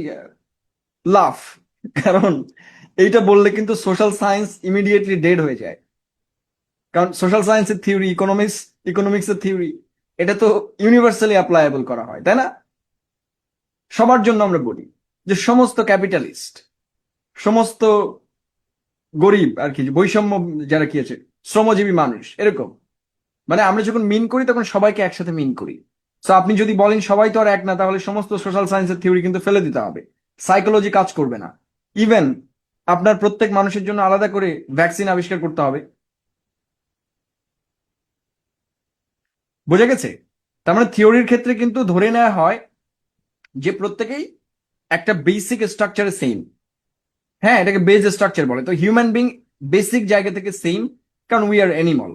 লাফ, কারণ এইটা বললে কিন্তু সোশ্যাল সায়েন্স ইমিডিয়েটলি ডেড হয়ে যায়। কারণ সোশ্যাল সায়েন্সের থিওরি, ইকোনমিক্সের থিওরি, এটা তো ইউনিভার্সালি অ্যাপ্লায়েবল করা হয়, তাই না? সবার জন্য আমরা বলি যে সমস্ত ক্যাপিটালিস্ট, সমস্ত গরিব আর কি, বৈষম্য যারা কি আছে, শ্রমজীবী মানুষ, এরকম। মানে আমরা যখন মিন করি তখন সবাইকে একসাথে মিন করি। তো আপনি যদি বলেন সবাই তো আর এক না, তাহলে সমস্ত সোশ্যাল সায়েন্সের থিওরি কিন্তু ফেলে দিতে হবে, সাইকোলজি কাজ করবে না। ইভেন আপনার প্রত্যেক মানুষের জন্য আলাদা করে ভ্যাকসিন আবিষ্কার করতে হবে। বোঝা গেছে? তার মানে থিওরির ক্ষেত্রে কিন্তু ধরে নেওয়া হয় যে প্রত্যেকেই একটা বেসিক স্ট্রাকচারে সেম। হ্যাঁ, এটাকে বেস স্ট্রাকচার বলে। তো হিউম্যান বিং বেসিক জায়গা থেকে সেম, কারণ উই আর অ্যানিমাল।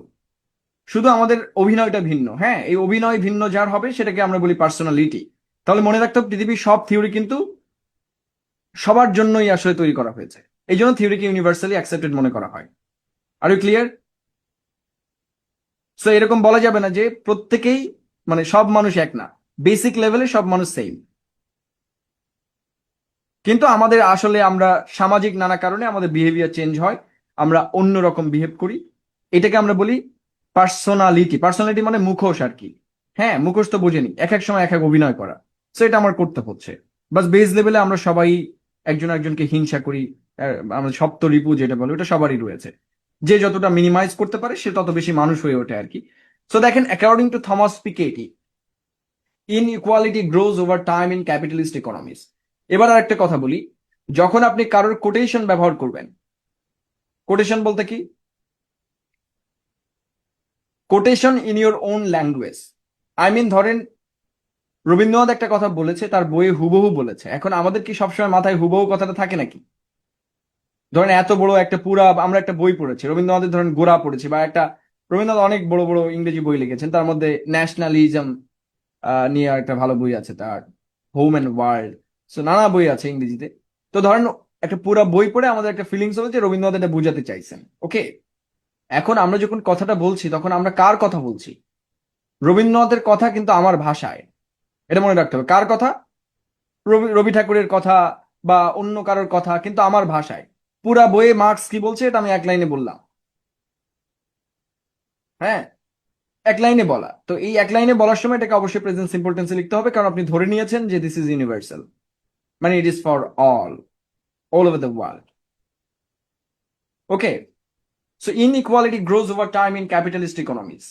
শুধু আমাদের অভিনয়টা ভিন্ন। হ্যাঁ, এই অভিনয় ভিন্ন যার হবে সেটাকে আমরা বলি পার্সোনালিটি। তাহলে মনে রাখতে হবে পৃথিবীর সব থিওরি কিন্তু সবার জন্যই আসলে তৈরি করা হয়েছে। এই জন্য থিওরিকে ইউনিভার্সালি অ্যাকসেপ্টেড মনে করা হয়। আর ইউ ক্লিয়ার? সো এরকম বলা যাবে না যে প্রত্যেকেই, মানে সব মানুষ এক না, বেসিক লেভেলে সব মানুষ সেম। কিন্তু আমাদের আসলে আমরা সামাজিক নানা কারণে আমাদের বিহেভিয়ার চেঞ্জ হয়, আমরা অন্যরকম বিহেভ করি। এটাকে আমরা বলি পার্সোনালিটি। পার্সোনালিটি মানে মুখোশ আর কি। হ্যাঁ, মুখোশ তো বোঝেনি, এক এক সময় এক এক অভিনয় করা। সো এটা আমার করতে হচ্ছে। বাস বেস লেভেলে আমরা সবাই একজন একজনকে হিংসা করি। আমরা সপ্ত রিপু যেটা বলি ওটা সবারই রয়েছে। যে যতটা মিনিমাইজ করতে পারে সে তত বেশি মানুষ হয়ে ওঠে আর কি। সো দেখেন, according to Thomas Piketty, inequality grows over time in capitalist economies. এবার আর একটা কথা বলি, যখন আপনি কারোর কোটেশন ব্যবহার করবেন, কোটেশন বলতে কি, quotation in your own language. I mean ধরেন রবীন্দ্রনাথ একটা কথা বলেছে, তার বইয়ে হুবহু বলেছে। এখন আমাদের কি সবসময় মাথায় হুবহু কথাটা থাকে নাকি? ধরেন এত বড় একটা পুরা, আমরা একটা বই পড়েছি রবীন্দ্রনাথের, ধরেন গোরা পড়েছি, বা একটা, রবীন্দ্রনাথ অনেক বড় বড় ইংরেজি বই লিখেছেন, তার মধ্যে ন্যাশনালিজম নিয়ে একটা ভালো বই আছে তার, হোম অ্যান্ড ওয়ার্ল্ড। সো নানা বই আছে ইংরেজিতে। তো ধরেন একটা পুরা বই পড়ে আমাদের একটা ফিলিংস হবে যে রবীন্দ্রনাথ এটা বুঝাতে চাইছেন। ওকে, এখন আমরা যখন কথাটা বলছি তখন আমরা কার কথা বলছি? রবীন্দ্রনাথের কথা কিন্তু আমার ভাষায়। এটা মনে রাখতে হবে, কার কথা? রবি রবি ঠাকুরের কথা বা অন্য কারোর কথা, কিন্তু আমার ভাষায়। পুরা বইয়ে মার্কস কি বলছে এটা আমি এক লাইনে বললাম। হ্যাঁ, এক লাইনে বলা। তো এই এক লাইনে বলার সময় এটাকে অবশ্যই প্রেজেন্ট সিম্পল টেন্সে লিখতে হবে, কারণ আপনি ধরে নিয়েছেন যে দিস ইজ ইউনিভার্সাল, মানে it is for all over the world. Okay, so inequality grows over time in capitalist economies,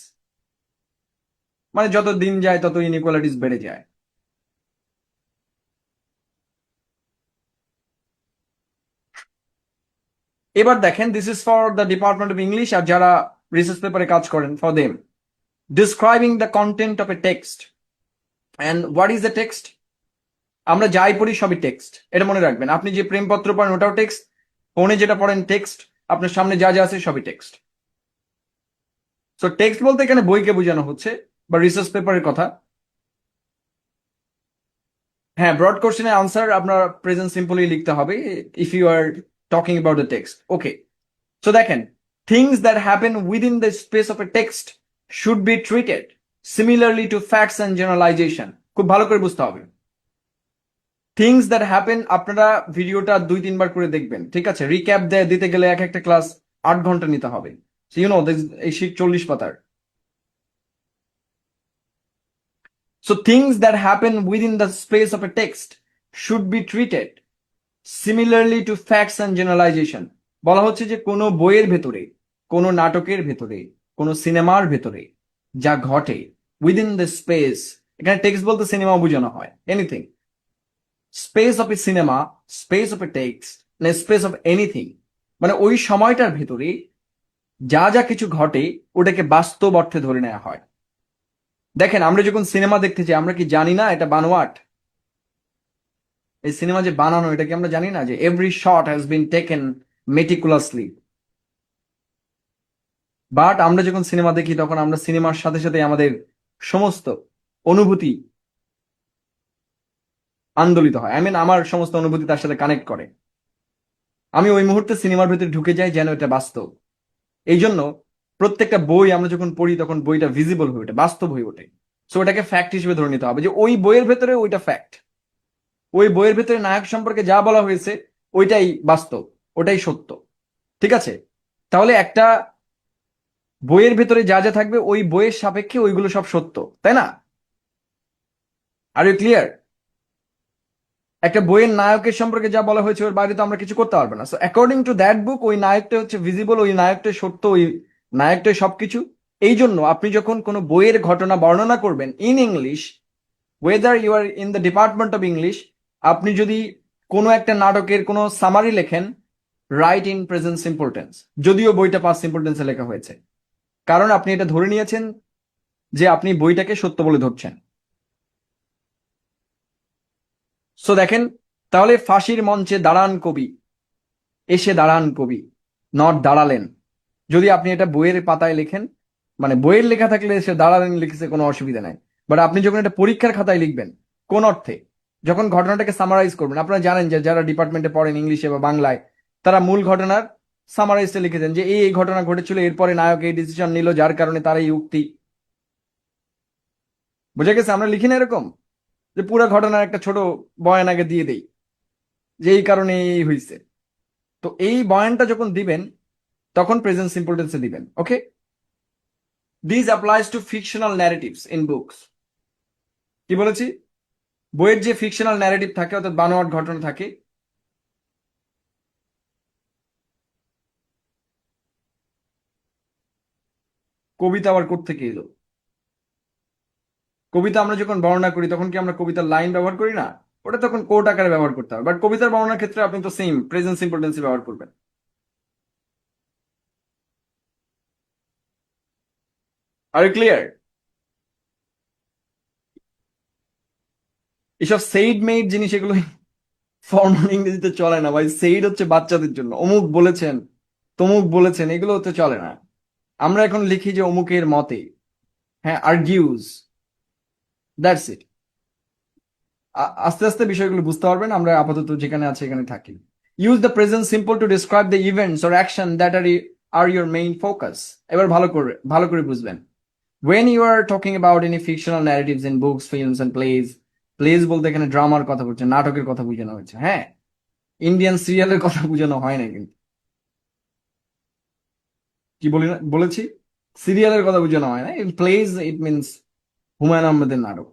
মানে যত দিন যায় তত ইনইকুয়ালিটিস বেড়ে যায়। এবার দেখেন, this is for the department of English, আর যারা রিসার্চ পেপারে কাজ করেন, for them. Describing the content of a text. And what is the text? আমরা যাই পড়ি সবই টেক্সট, এটা মনে রাখবেন। আপনি যে প্রেমপত্র পড়েন ওটাও টেক্সট, ফোনে যেটা পড়েন টেক্সট, আপনার সামনে যা যা আছে সবই টেক্সট। সো টেক্সট বলতে এখানে বইকে বোঝানো হচ্ছে, বা রিসার্চ পেপারের কথা। হ্যাঁ, ব্রড কোশ্চেনের আনসার আপনার প্রেজেন্ট সিম্পলি লিখতে হবে if you are talking about the text. Okay, so দেখেন, things that happen within the space of a text should be treated similarly to facts and generalization. খুব ভালো করে বুঝতে হবে। থিংস দ্যাট হ্যাপেন, আপনারা ভিডিওটা 2-3 বার করে দেখবেন, ঠিক আছে? রিক্যাপ দিতে গেলে এক একটা ক্লাস 8 ঘন্টা নিতে হবে। ইউ নো, এই শীট 40 পাতার। So things that happen within the space of a text should be treated similarly to facts and generalization. বলা হচ্ছে যে কোনো বইয়ের ভেতরে, কোনো নাটকের ভেতরে, কোনো সিনেমার ভেতরে যা ঘটে উইদিন দ্য স্পেস, এখানে টেক্সট বলতে সিনেমা বোঝানো হয়, anything, space of A cinema, space of a text, মানে স্পেস অফ এনিথিং, মানে ওই সময়টার ভেতরে যা যা কিছু ঘটে ওটাকে বাস্তব অর্থে ধরে নেওয়া হয়। দেখেন, আমরা যখন সিনেমা দেখতে যাই আমরা কি জানি না এটা বানোয়াট? এই সিনেমা যে বানানো এটা কি আমরা জানি না যে every shot has been taken meticulously? But আমরা যখন সিনেমা দেখি তখন আমরা সিনেমার সাথে সাথে আমাদের সমস্ত অনুভূতি আন্দোলিত হয়। আই মিন আমার সমস্ত অনুভূতি তার সাথে কানেক্ট করে। আমি ওই মুহূর্তে সিনেমার ভেতরে ঢুকে যাই যেন এটা বাস্তব। এই জন্য প্রত্যেকটা বই আমরা যখন পড়ি তখন বইটা ভিজিবল হয়ে ওঠে, বাস্তব হয়ে ওঠে। সো ওটাকে ফ্যাক্ট হিসেবে ধরে নিতে হবে যে ওই বইয়ের ভেতরে ওইটা ফ্যাক্ট, ওই বইয়ের ভেতরে নায়ক সম্পর্কে যা বলা হয়েছে ওইটাই বাস্তব, ওটাই সত্য। ঠিক আছে? তাহলে একটা বইয়ের ভেতরে যা যা থাকবে ওই বইয়ের সাপেক্ষে ওইগুলো সব সত্য, তাই না? Are you clear? একটা বইয়ের নায়কের সম্পর্কে যা বলা হয়েছে ওর বাইরে তো আমরা কিছু করতে পারবো না। সো অ্যাকর্ডিং টু দ্যাট বুক ওই নায়কটা হচ্ছে ভিজিবল, ওই নায়কটাই সত্য, ওই নায়কটাই সবকিছু। এই জন্য আপনি যখন কোনো বইয়ের ঘটনা বর্ণনা করবেন in English, whether you are in the department of English, আপনি যদি কোনো একটা নাটকের কোনো সামারি লেখেন, write in present simple tense, যদিও বইটা পাস্ট সিম্পল টেন্সে লেখা হয়েছে, কারণ আপনি এটা ধরে নিয়েছেন যে আপনি বইটাকে সত্য বলে ধরছেন। সো দেখেন, তাহলে ফাঁসির মঞ্চে দাঁড়ান কবি, এসে দাঁড়ান কবি, নট দাঁড়ালেন। যদি আপনি এটা বইয়ের পাতায় লেখেন, মানে বইয়ের লেখা থাকলে এসে দাঁড়ালেন লিখেছে কোনো অসুবিধা নাই। বাট আপনি যখন এটা পরীক্ষার খাতায় লিখবেন, কোন অর্থে, যখন ঘটনাটাকে সামারাইজ করবেন, আপনারা জানেন যে যারা ডিপার্টমেন্টে পড়েন ইংলিশে বা বাংলায়, তারা মূল ঘটনার সামারাইজটা লিখেছেন যে এই ঘটনা ঘটেছিল, এরপরে নায়ক এই ডিসিশন নিল, যার কারণে তার এই উক্তি। বুঝে গেছে? আমরা লিখি না এরকম যে পুরো ঘটনার একটা ছোট বয়ান আগে দিয়ে দেই যে এই কারণে এই হয়েছে। তো এই বয়ানটা যখন দিবেন তখন প্রেজেন্ট সিম্পল টেন্সে দিবেন। Okay, this applies to fictional narratives in books. কি বলেছি? বইয়ের যে ফিকশনাল ন্যারেটিভ থাকে, অর্থাৎ বানোয়াট ঘটনা থাকে, কবিতা আবার কোত্থেকে এলো? কবিতা আমরা যখন বর্ণনা করি তখন কি আমরা কবিতার লাইন ব্যবহার করি না? ওটা তখন কোট আকারে ব্যবহার করতে হবে। বাট কবিতার বর্ণনার ক্ষেত্রে আপনি তো সেম প্রেজেন্ট সিম্পল টেন্সই ব্যবহার করবেন। Are you clear? এসব সেইড মেইড জিনিস, এগুলো ফর্মাল ইংরেজিতে চলে না ভাই। সেইড হচ্ছে বাচ্চাদের জন্য, অমুক বলেছেন, তমুক বলেছেন, এগুলো হতে চলে না। আমরা এখন লিখি যে অমুকের মতে, হ্যাঁ, আর্গিউজ, দ্যাটস ইট। আস্তে আস্তে বিষয়গুলো বুঝতে পারবেন। আমরা আপাতত যেখানে আছে এখানে থাকি। Use the present simple to describe the events or action that are your main focus. এবার ভালো করে বুঝবেন। When you are talking about any fictional narratives in books, films and plays, plays বলতে এখানে ড্রামার কথা বলছে, নাটকের কথা বোঝানো হয়েছে। হ্যাঁ, ইন্ডিয়ান সিরিয়ালের কথা বোঝানো হয় না কিন্তু। কি বলেছি? সিরিয়ালের কথা বোঝানো হয় না। প্লেজ ইট মিনস হুমায়ুন আহমেদের নাটক।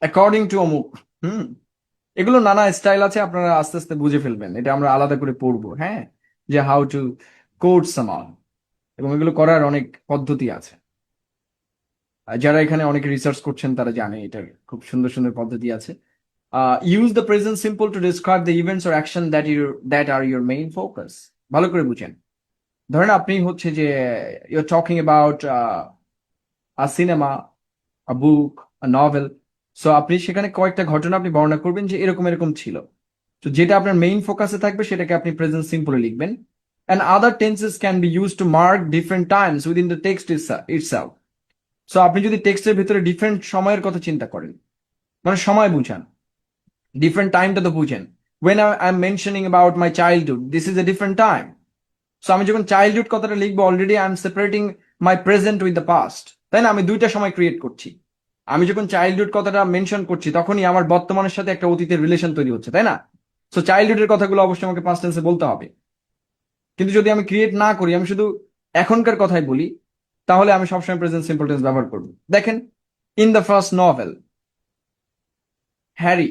অ্যাকর্ডিং টু অমুক। হুম, এগুলো নানা স্টাইল আছে, আপনারা আস্তে আস্তে বুঝে ফেলবেন। এটা আমরা আলাদা করে পড়বো, হ্যাঁ, যে হাউ টু কোড সামান, এবং এগুলো করার অনেক পদ্ধতি আছে। আর যারা এখানে অনেক রিসার্চ করছেন তারা জানে এটার খুব সুন্দর সুন্দর পদ্ধতি আছে। Use the present simple to describe the events or action that are your main focus. ভালো করে বুঝেন। ধরেন আপনি হচ্ছে যে your talking about a cinema, a book, a novel. So আপনি সেখানে কয়েকটা ঘটনা আপনি বর্ণনা করবেন যে এরকম এরকম ছিল। তো যেটা আপনার মেইন ফোকাসে থাকবে সেটাকে আপনি প্রেজেন্ট সিম্পলে লিখবেন। And other tenses can be used to mark different times within the text itself. So আপনি যদি টেক্সটের ভিতরে ডিফারেন্ট সময়ের কথা চিন্তা করেন, মানে সময় বুঝান, ডিফারেন্ট টাইমটা তো বুঝেন। When I am mentioning about my childhood, this is a different time. So আমি যখন চাইল্ডহুড কথাটা লিখবো, already I am separating my present with the past, তাই না? আমি দুইটা সময় ক্রিয়েট করছি। আমি যখন চাইল্ডহুড কথাটা মেনশন করছি তখনই আমার বর্তমানের সাথে একটা অতীতের রিলেশন তৈরি হচ্ছে, তাই না? সো চাইল্ডহুডের কথাগুলো অবশ্যই আমাকে পাস্ট টেন্সে বলতে হবে। কিন্তু যদি আমি ক্রিয়েট না করি, আমি শুধু এখনকার কথাই বলি, তাহলে আমি সবসময় প্রেজেন্ট সিম্পল টেন্স ব্যবহার করবো। দেখেন, in the first novel, Harry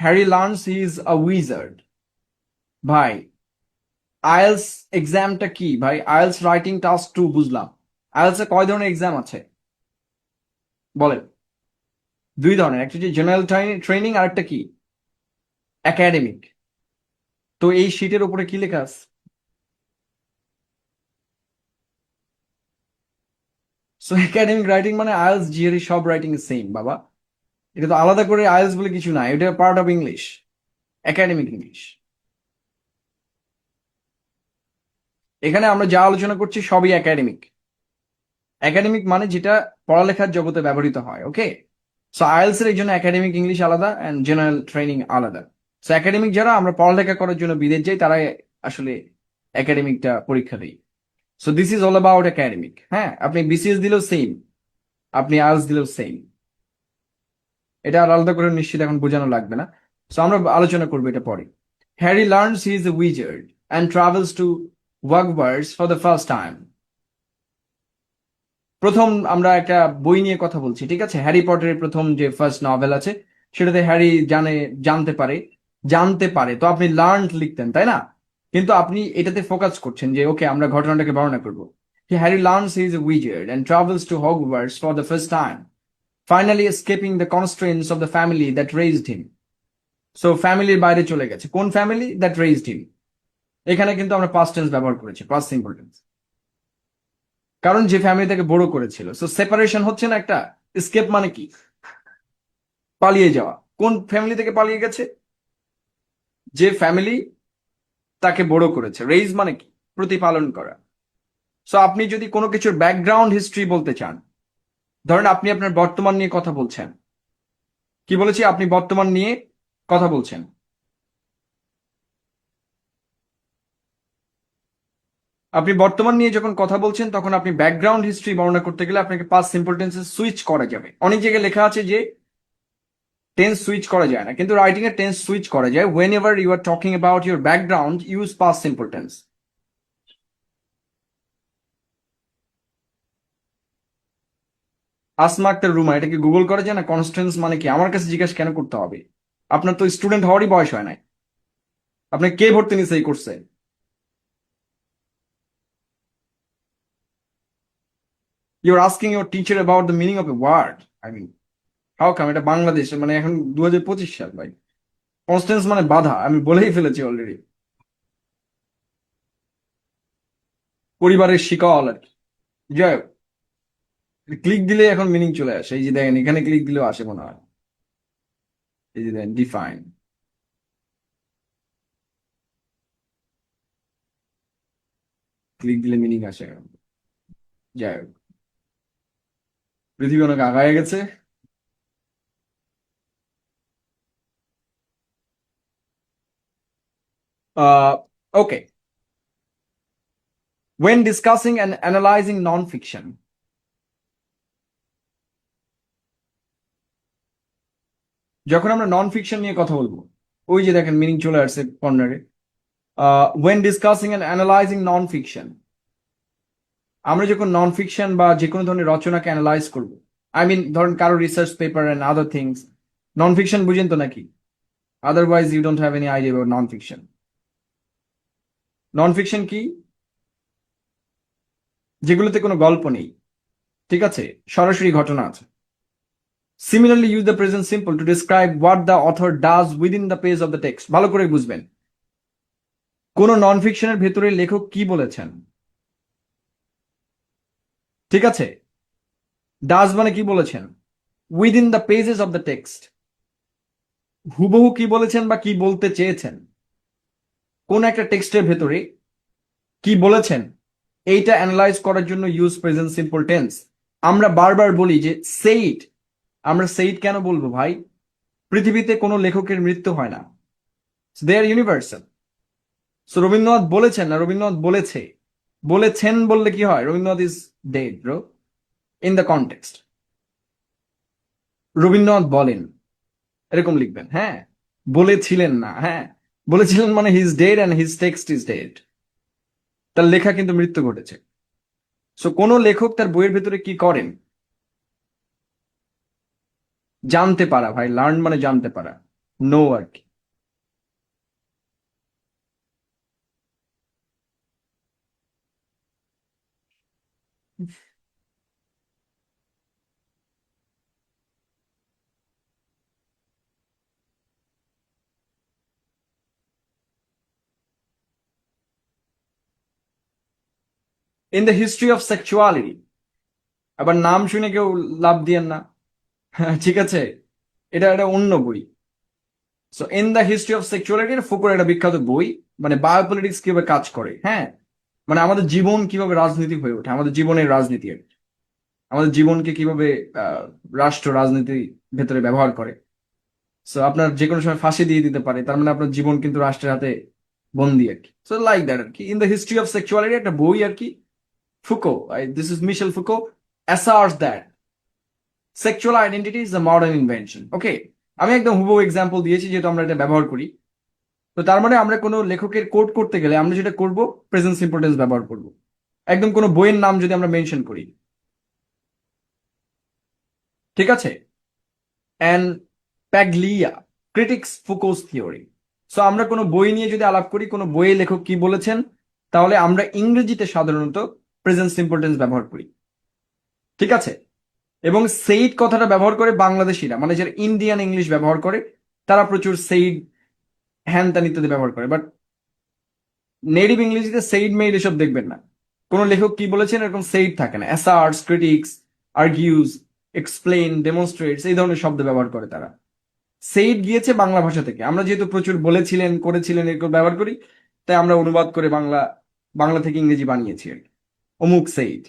Harry learns he is a wizard. ভাই, আইএলস এক্সামটা কি ভাই? আইএলস রাইটিং টাস্ক 2 বুঝলাম। আইএলস এ কয় ধরনের এক্সাম আছে বলেন? দুই ধরনের, একটা হচ্ছে জেনারেল ট্রেনিং, আর একটা কি, একাডেমিক। তো এই শীটের উপরে কি লেখা আছে? সো একাডেমিক রাইটিং মানে আইএলস জিআরই সব রাইটিং সেম বাবা। এটা তো আলাদা করে আইএলস বলে কিছু নাই, এটা part of English, academic English. এখানে আমরা যা আলোচনা করছি সবই একাডেমিক। একাডেমিক মানে যেটা পড়ালেখার জগতে ব্যবহৃত হয়। ওকে, সো আইএলস এর জন্য একাডেমিক ইংলিশ আলাদা এন্ড জেনারেল ট্রেনিং আলাদা। সো একাডেমিক যারা আমরা পড়ালেখা করার জন্য বিদেশ যাই, তারাই আসলে একাডেমিকটা পরীক্ষা দিই। So this is all about academic. হ্যাঁ, আপনি বিসিএস দিলেও সেম, আপনি আইএলস দিলেও সেম। এটা আর আলাদা করে নিশ্চিত এখন বোঝানো লাগবে না। সো আমরা আলোচনা করবো এটা পরে। Harry learns he is a wizard. and travels to Hogwarts for the first time. প্রথম আমরা একটা বই নিয়ে কথা বলছি, ঠিক আছে? হ্যারি পটারের প্রথম যে ফার্স্ট নভেল আছে সেটাতে হ্যারি জানতে পারে, তো আপনি লার্ন লিখতেন, তাই না? কিন্তু আপনি এটাতে ফোকাস করছেন যে ওকে আমরা ঘটনাটাকে বর্ণনা করব। Harry learns he is a wizard and travels to Hogwarts for the first time, finally escaping the constraints of the family that raised him. So ফ্যামিলির বাইরে চলে গেছে। কোন ফ্যামিলি? দ্যাট রেইজড হিম। এখানে কিন্তু আমরা পাস্ট টেন্স ব্যবহার করেছি, পাস্ট সিম্পল টেন্স, কারণ যে ফ্যামিলি তাকে বড় করেছিল। সো সেপারেশন হচ্ছে না একটা? এসকেপ মানে কি? পালিয়ে যাওয়া। কোন ফ্যামিলি থেকে পালিয়ে গেছে? যে ফ্যামিলি তাকে বড় করেছে। রেইজ মানে কি? প্রতিপালন করা। সো আপনি যদি কোনো কিছুর ব্যাকগ্রাউন্ড হিস্ট্রি বলতে চান, ধরেন আপনি আপনার বর্তমান নিয়ে কথা বলছেন। কি বলেছি? আপনি বর্তমান নিয়ে কথা বলছেন। আপনি বর্তমান নিয়ে যখন কথা বলছেন তখন আপনি ব্যাকগ্রাউন্ড হিস্ট্রি বর্ণনা করতে গেলে আপনাকে পাস্ট সিম্পল টেন্সে সুইচ করা যাবে। অনেক জায়গায় লেখা আছে যে টেন্স সুইচ করা যায় না, কিন্তু রাইটিং এ টেন্স সুইচ করা যায়। Whenever you are talking about your background, use past simple tense. Asma Akter Ruma, এটা কি গুগল করা যায় না? কনস্টেন্স মানে কি? আমার কাছে জিজ্ঞাসা কেন করতে হবে? আপনার তো স্টুডেন্ট হওয়ারই বয়স হয় নাই। আপনি কে ভর্তি নিছে এই কোর্সে? Your asking your teacher about the meaning of a word. I mean how come? এটা বাংলাদেশ, মানে এখন 2025 সাল ভাই। কনস্টেন্স মানে বাধা, আমি বলেই ফেলেছি অলরেডি। পরিবারের শিকল আর কি। যাই হোক, ক্লিক দিলে এখন মিনিং চলে আসে। এই যে দেখেন, এখানে ক্লিক দিলেও আসে মনে হয়। এই যে দেখেন, ডিফাইন। ক্লিক দিলে মিনিং আসে। যাই হোক, পৃথিবী অনেক আগায় গেছে। ওকে, when discussing and analyzing non-fiction, যখন আমরা নন ফিকশন নিয়ে কথা বলবো, ওই যে দেখেন মিনিং চলে আসছে কর্নারে। when discussing and analyzing non-fiction, আমরা যখন নন ফিকশন বা যে কোনো ধরনের রচনাকে অ্যানালাইজ করব, আই মিন ধরেন কারো research paper and other things. Non fiction বুঝেন তো নাকি? Otherwise you don't have any idea about non fiction. Non fiction কি? যেগুলোতে কোনো গল্প নেই, ঠিক আছে, সরাসরি ঘটনা আছে। Similarly use the present simple to describe what the author does within the page of the text. ভালো করে বুঝবেন, কোন নন ফিকশনের ভেতরে লেখক কি বলেছেন, ঠিক আছে? ডাজ মানে কি বলেছেন? Within the pages of the text, হুবহু কি বলেছেন বা কি বলতে চেয়েছেন, কোন একটা টেক্সটের ভেতরে কি বলেছেন, এইটা অ্যানালাইজ করার জন্য ইউজ প্রেজেন্ট সিম্পল টেন্স। আমরা বারবার বলি যে সেইট। আমরা সেইট কেন বলবো ভাই? পৃথিবীতে কোনো লেখকের মৃত্যু হয় না, দে আর ইউনিভার্সাল। সো রবীন্দ্রনাথ বলেছেন না, রবীন্দ্রনাথ বলেছে। বলেছেন বললে কি হয়? Rabindranath is dead bro, in the context. Rabindranath বলেন, এরকম লিখবেন। হ্যাঁ, বলেছিলেন না। হ্যাঁ, বলেছিলেন মানে he is dead and his text is dead. তার লেখা কিন্তু মৃত্যু ঘটেছে। সো কোন লেখক তার বইয়ের ভেতরে কি করেন? জানতে পারা ভাই, লার্ন মানে জানতে পারা, নো আর কি। In the history of sexuality, আবার নাম শুনে কেউ লাভ দিয়েন না। ঠিক আছে, এটা একটা অন্য বই। So in the history of sexuality, ফুকুর একটা বিখ্যাত বই। মানে বায়োপলিটিক্স কিভাবে কাজ করে, হ্যাঁ, মানে আমাদের জীবন কিভাবে রাজনীতি হয়ে ওঠে, আমাদের জীবনের রাজনীতি আর কি। আমাদের জীবনকে কিভাবে আহ, রাষ্ট্র রাজনীতি ভেতরে ব্যবহার করে। সো আপনার যে কোনো সময় ফাঁসি দিয়ে দিতে পারে, তার মানে আপনার জীবন কিন্তু রাষ্ট্রের হাতে বন্দি আর কি। সো লাইক দ্যাট আর কি। In the history of sexuality একটা বই আর কি। Foucault, this is Michel Foucault, asserts that sexual identity is a modern invention. Okay, আমি একদম হুবহু এক্সাম্পল দিয়েছি যেহেতু আমরা এটা ব্যবহার করি। তো তার মানে আমরা কোনো লেখকের কোট করতে গেলে আমরা যেটা করব, প্রেজেন্ট সিম্পল টেন্স ব্যবহার করব। একদম কোনো বইয়ের নাম যদি আমরা মেনশন করি, ঠিক আছে? And Paglia critics Foucault's theory. So আমরা কোনো বই নিয়ে যদি আলাপ করি, কোনো বইয়ে লেখক কি বলেছেন, তাহলে আমরা ইংরেজিতে সাধারণত প্রেজেন্ট সিম্পল টেন্স ব্যবহার করি, ঠিক আছে? এবং সেইড কথাটা ব্যবহার করে বাংলাদেশিরা, মানে যারা ইন্ডিয়ান ইংলিশ ব্যবহার করে, তারা প্রচুর সেইড, হ্যান ত্যান ইত্যাদি ব্যবহার করে। বাট নেটিভ ইংলিশে সেইড মেইড এসব দেখবেন না। কোনো লেখক কি বলেছেন এরকম সেইড থাকে না। অ্যাসার্টস, ক্রিটিক্স, আর্গিউজ, এক্সপ্লেইন, ডেমনস্ট্রেটস, এই ধরনের শব্দ ব্যবহার করে তারা। সেইড গিয়েছে বাংলা ভাষা থেকে। আমরা যেহেতু প্রচুর বলেছিলেন, করেছিলেন এরকম ব্যবহার করি, তাই আমরা অনুবাদ করে বাংলা বাংলা থেকে ইংরেজি বানিয়েছি আর কি। অমুক সেইড,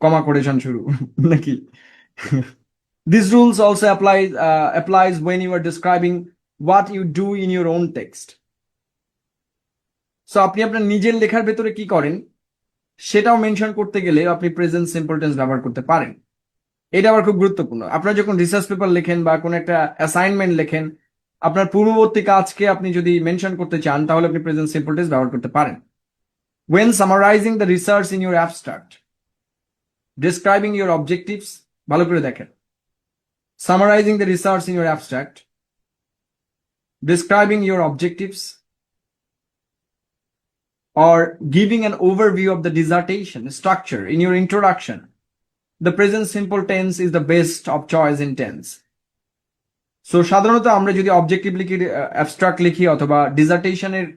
কমা কোটেশন শুরু নাকি? These rules also applies when you are describing what you do in your own text. So আপনি আপনার নিজের লেখার ভেতরে কি করেন সেটাও মেনশন করতে গেলে আপনি প্রেজেন্ট সিম্পল টেন্স ব্যবহার করতে পারেন। এটা আবার খুব গুরুত্বপূর্ণ। আপনারা যখন রিসার্চ পেপার লেখেন বা কোনো একটা অ্যাসাইনমেন্ট লেখেন, আপনার পূর্ববর্তী কাজকে আপনি যদি মেনশন করতে চান, তাহলে আপনি প্রেজেন্ট সিম্পল টেন্স ব্যবহার করতে পারেন। When summarizing the research in your abstract, describing your objectives, ভালো করে দেখেন, summarizing the research in your abstract, describing your objectives, or giving an overview of the dissertation structure in your introduction, the present simple tense is the best of choice in tense. So সাধারণত আমরা যদি অবজেক্টিভ লিখি, অ্যাবস্ট্রাক্ট লিখি, অথবা ডিজার্টেশনের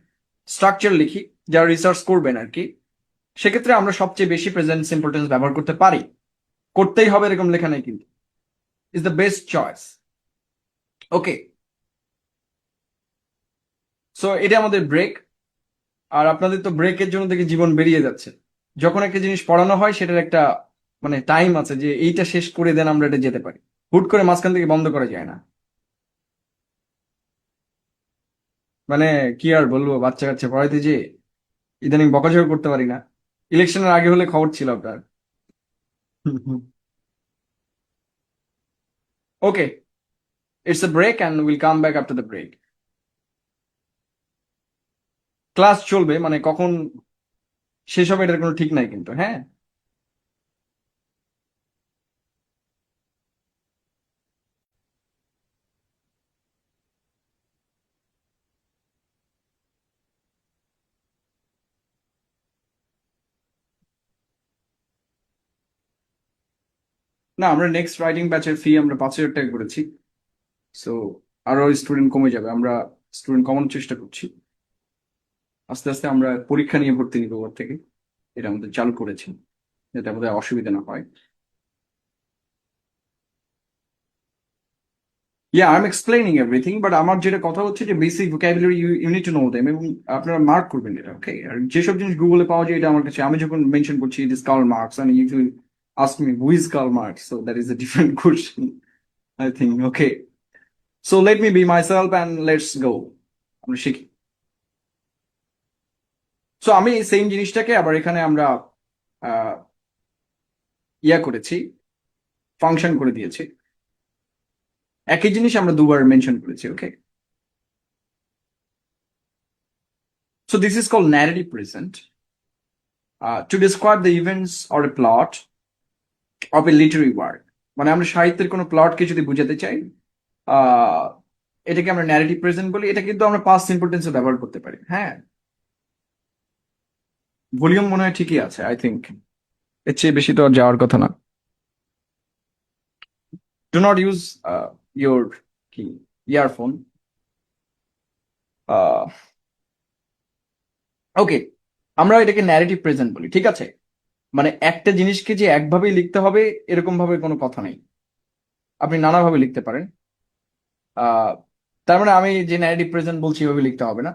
স্ট্রাকচার লিখি, যারা রিসার্চ করবেন আর কি, সেক্ষেত্রে আমরা সবচেয়ে বেশি প্রেজেন্ট সিম্পল টেন্স ব্যবহার করতে পারি। করতেই হবে এরকম লেখা নেই কিন্তু, is the best choice. Okay, so এটা আমাদের ব্রেক। আর আপনাদের তো ব্রেকের জন্য দেখে জীবন বেরিয়ে যাচ্ছে। যখন একটা জিনিস পড়ানো হয় সেটার একটা মানে টাইম আছে যে এইটা শেষ করে দেন আমরা এটা যেতে পারি। হুট করে মাঝখান থেকে বন্ধ করা যায় না। মানে কি আর বলবো, বাচ্চা কাচ্চা পড়াইতে যে ইদানিং বকাঝকা করতে পারি না। ইলেকশনের আগে হলে খবর ছিল আপনার। Okay, it's a break and will come back after the break. Class চলবে, মানে কখন শেষ হবে এটার কোনো ঠিক নাই কিন্তু, হ্যাঁ। না, আমরা নেক্সট রাইটিং ব্যাচের ফি আমরা 5,000 টাকা করেছি। সো আরো স্টুডেন্ট কমে যাবে, আমরা স্টুডেন্ট কমানোর চেষ্টা করছি। আস্তে আস্তে আমরা পরীক্ষা নিয়ে ভর্তি নিব ওর থেকে, এটা আমাদের চালু করেছি, যাতে আমাদের অসুবিধা না হয়। I am explaining everything, but আমার যেটা কথা হচ্ছে যে basic vocabulary you need to know them, এবং আপনারা মার্ক করবেন এটা, ওকে? আর যেসব জিনিস গুগলে পাওয়া যায়, এটা আমার কাছে, আমি যখন মেনশন করছি it is Karl Marx, and if you ask me who is Karl Marx, so that is a different question, I think. Okay, so let me be myself and let's go, আমরা শিখি। সো আমি এই সেম জিনিসটাকে আবার এখানে আমরা আহ, করেছি, ফাংশন করে দিয়েছি। একই জিনিস আমরা দুবার মেনশন করেছি, ওকে? So this is called narrative present. To describe the events or a plot of a literary work, মানে আমরা সাহিত্যের কোনো প্লটকে যদি বুঝাতে চাই, আহ, এটাকে আমরা ন্যারেটিভ প্রেজেন্ট বলি। এটা কিন্তু আমরা পাস্ট সিম্পল টেন্সে ব্যবহার করতে পারি, হ্যাঁ। ভলিউম মনে হয় ঠিকই আছে, আই থিঙ্ক। এর চেয়ে বেশি তো আর যাওয়ার কথা না। ডু নট ইউজ ইউর কি ইয়ারফোন। ওকে, আমরা এটাকে ন্যারেটিভ প্রেজেন্ট বলি, ঠিক আছে? মানে একটা জিনিসকে যে একভাবেই লিখতে হবে এরকম ভাবে কোনো কথা নেই, আপনি নানাভাবে লিখতে পারেন। আহ, তার মানে আমি যে ন্যারেটিভ প্রেজেন্ট বলছি এভাবে লিখতে হবে না।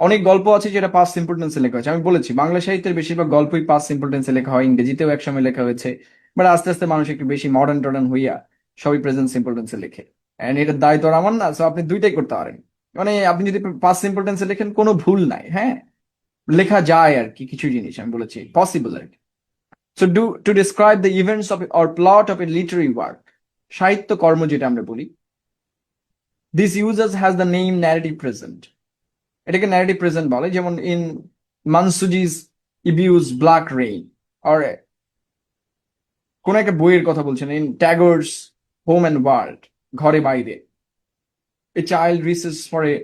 অনেক গল্প আছে যেটা পাস্ট সিম্পল টেন্সে লেখা হয়েছে। আমি বলেছি বাংলা সাহিত্যের বেশিরভাগ গল্পই পাস্ট সিম্পল টেন্সে লেখা হয়, ইংরেজিতেও একসময় লেখা হয়েছে, বাট আস্তে আস্তে মানুষ একটু বেশি মডার্ন টডার্ন হইয়া সবই প্রেজেন্ট সিম্পল টেন্সে লেখে। এন্ড এটার দায় তো আর আমার না, সো আপনি দুইটাই করতে পারেন। মানে আপনি যদি পাস্ট সিম্পল টেন্সে লেখেন কোনো ভুল নাই, হ্যাঁ, লেখা যায় আর কি, কিছু জিনিস আমি বলেছি পসিবল আর কি। So two describe the events of or plot of A literary work, সাহিত্য কর্ম যেটা আমরা বলি, this users has the name narrative present. এটাকে ন্যারেটিভ প্রেজেন্ট বলে, যেমন in Masuji's Ibuse Black Rain, আর কোন একটা বইয়ের কথা বলছেন, in Tagore's Home and World, Ghare Baire, a child reaches for a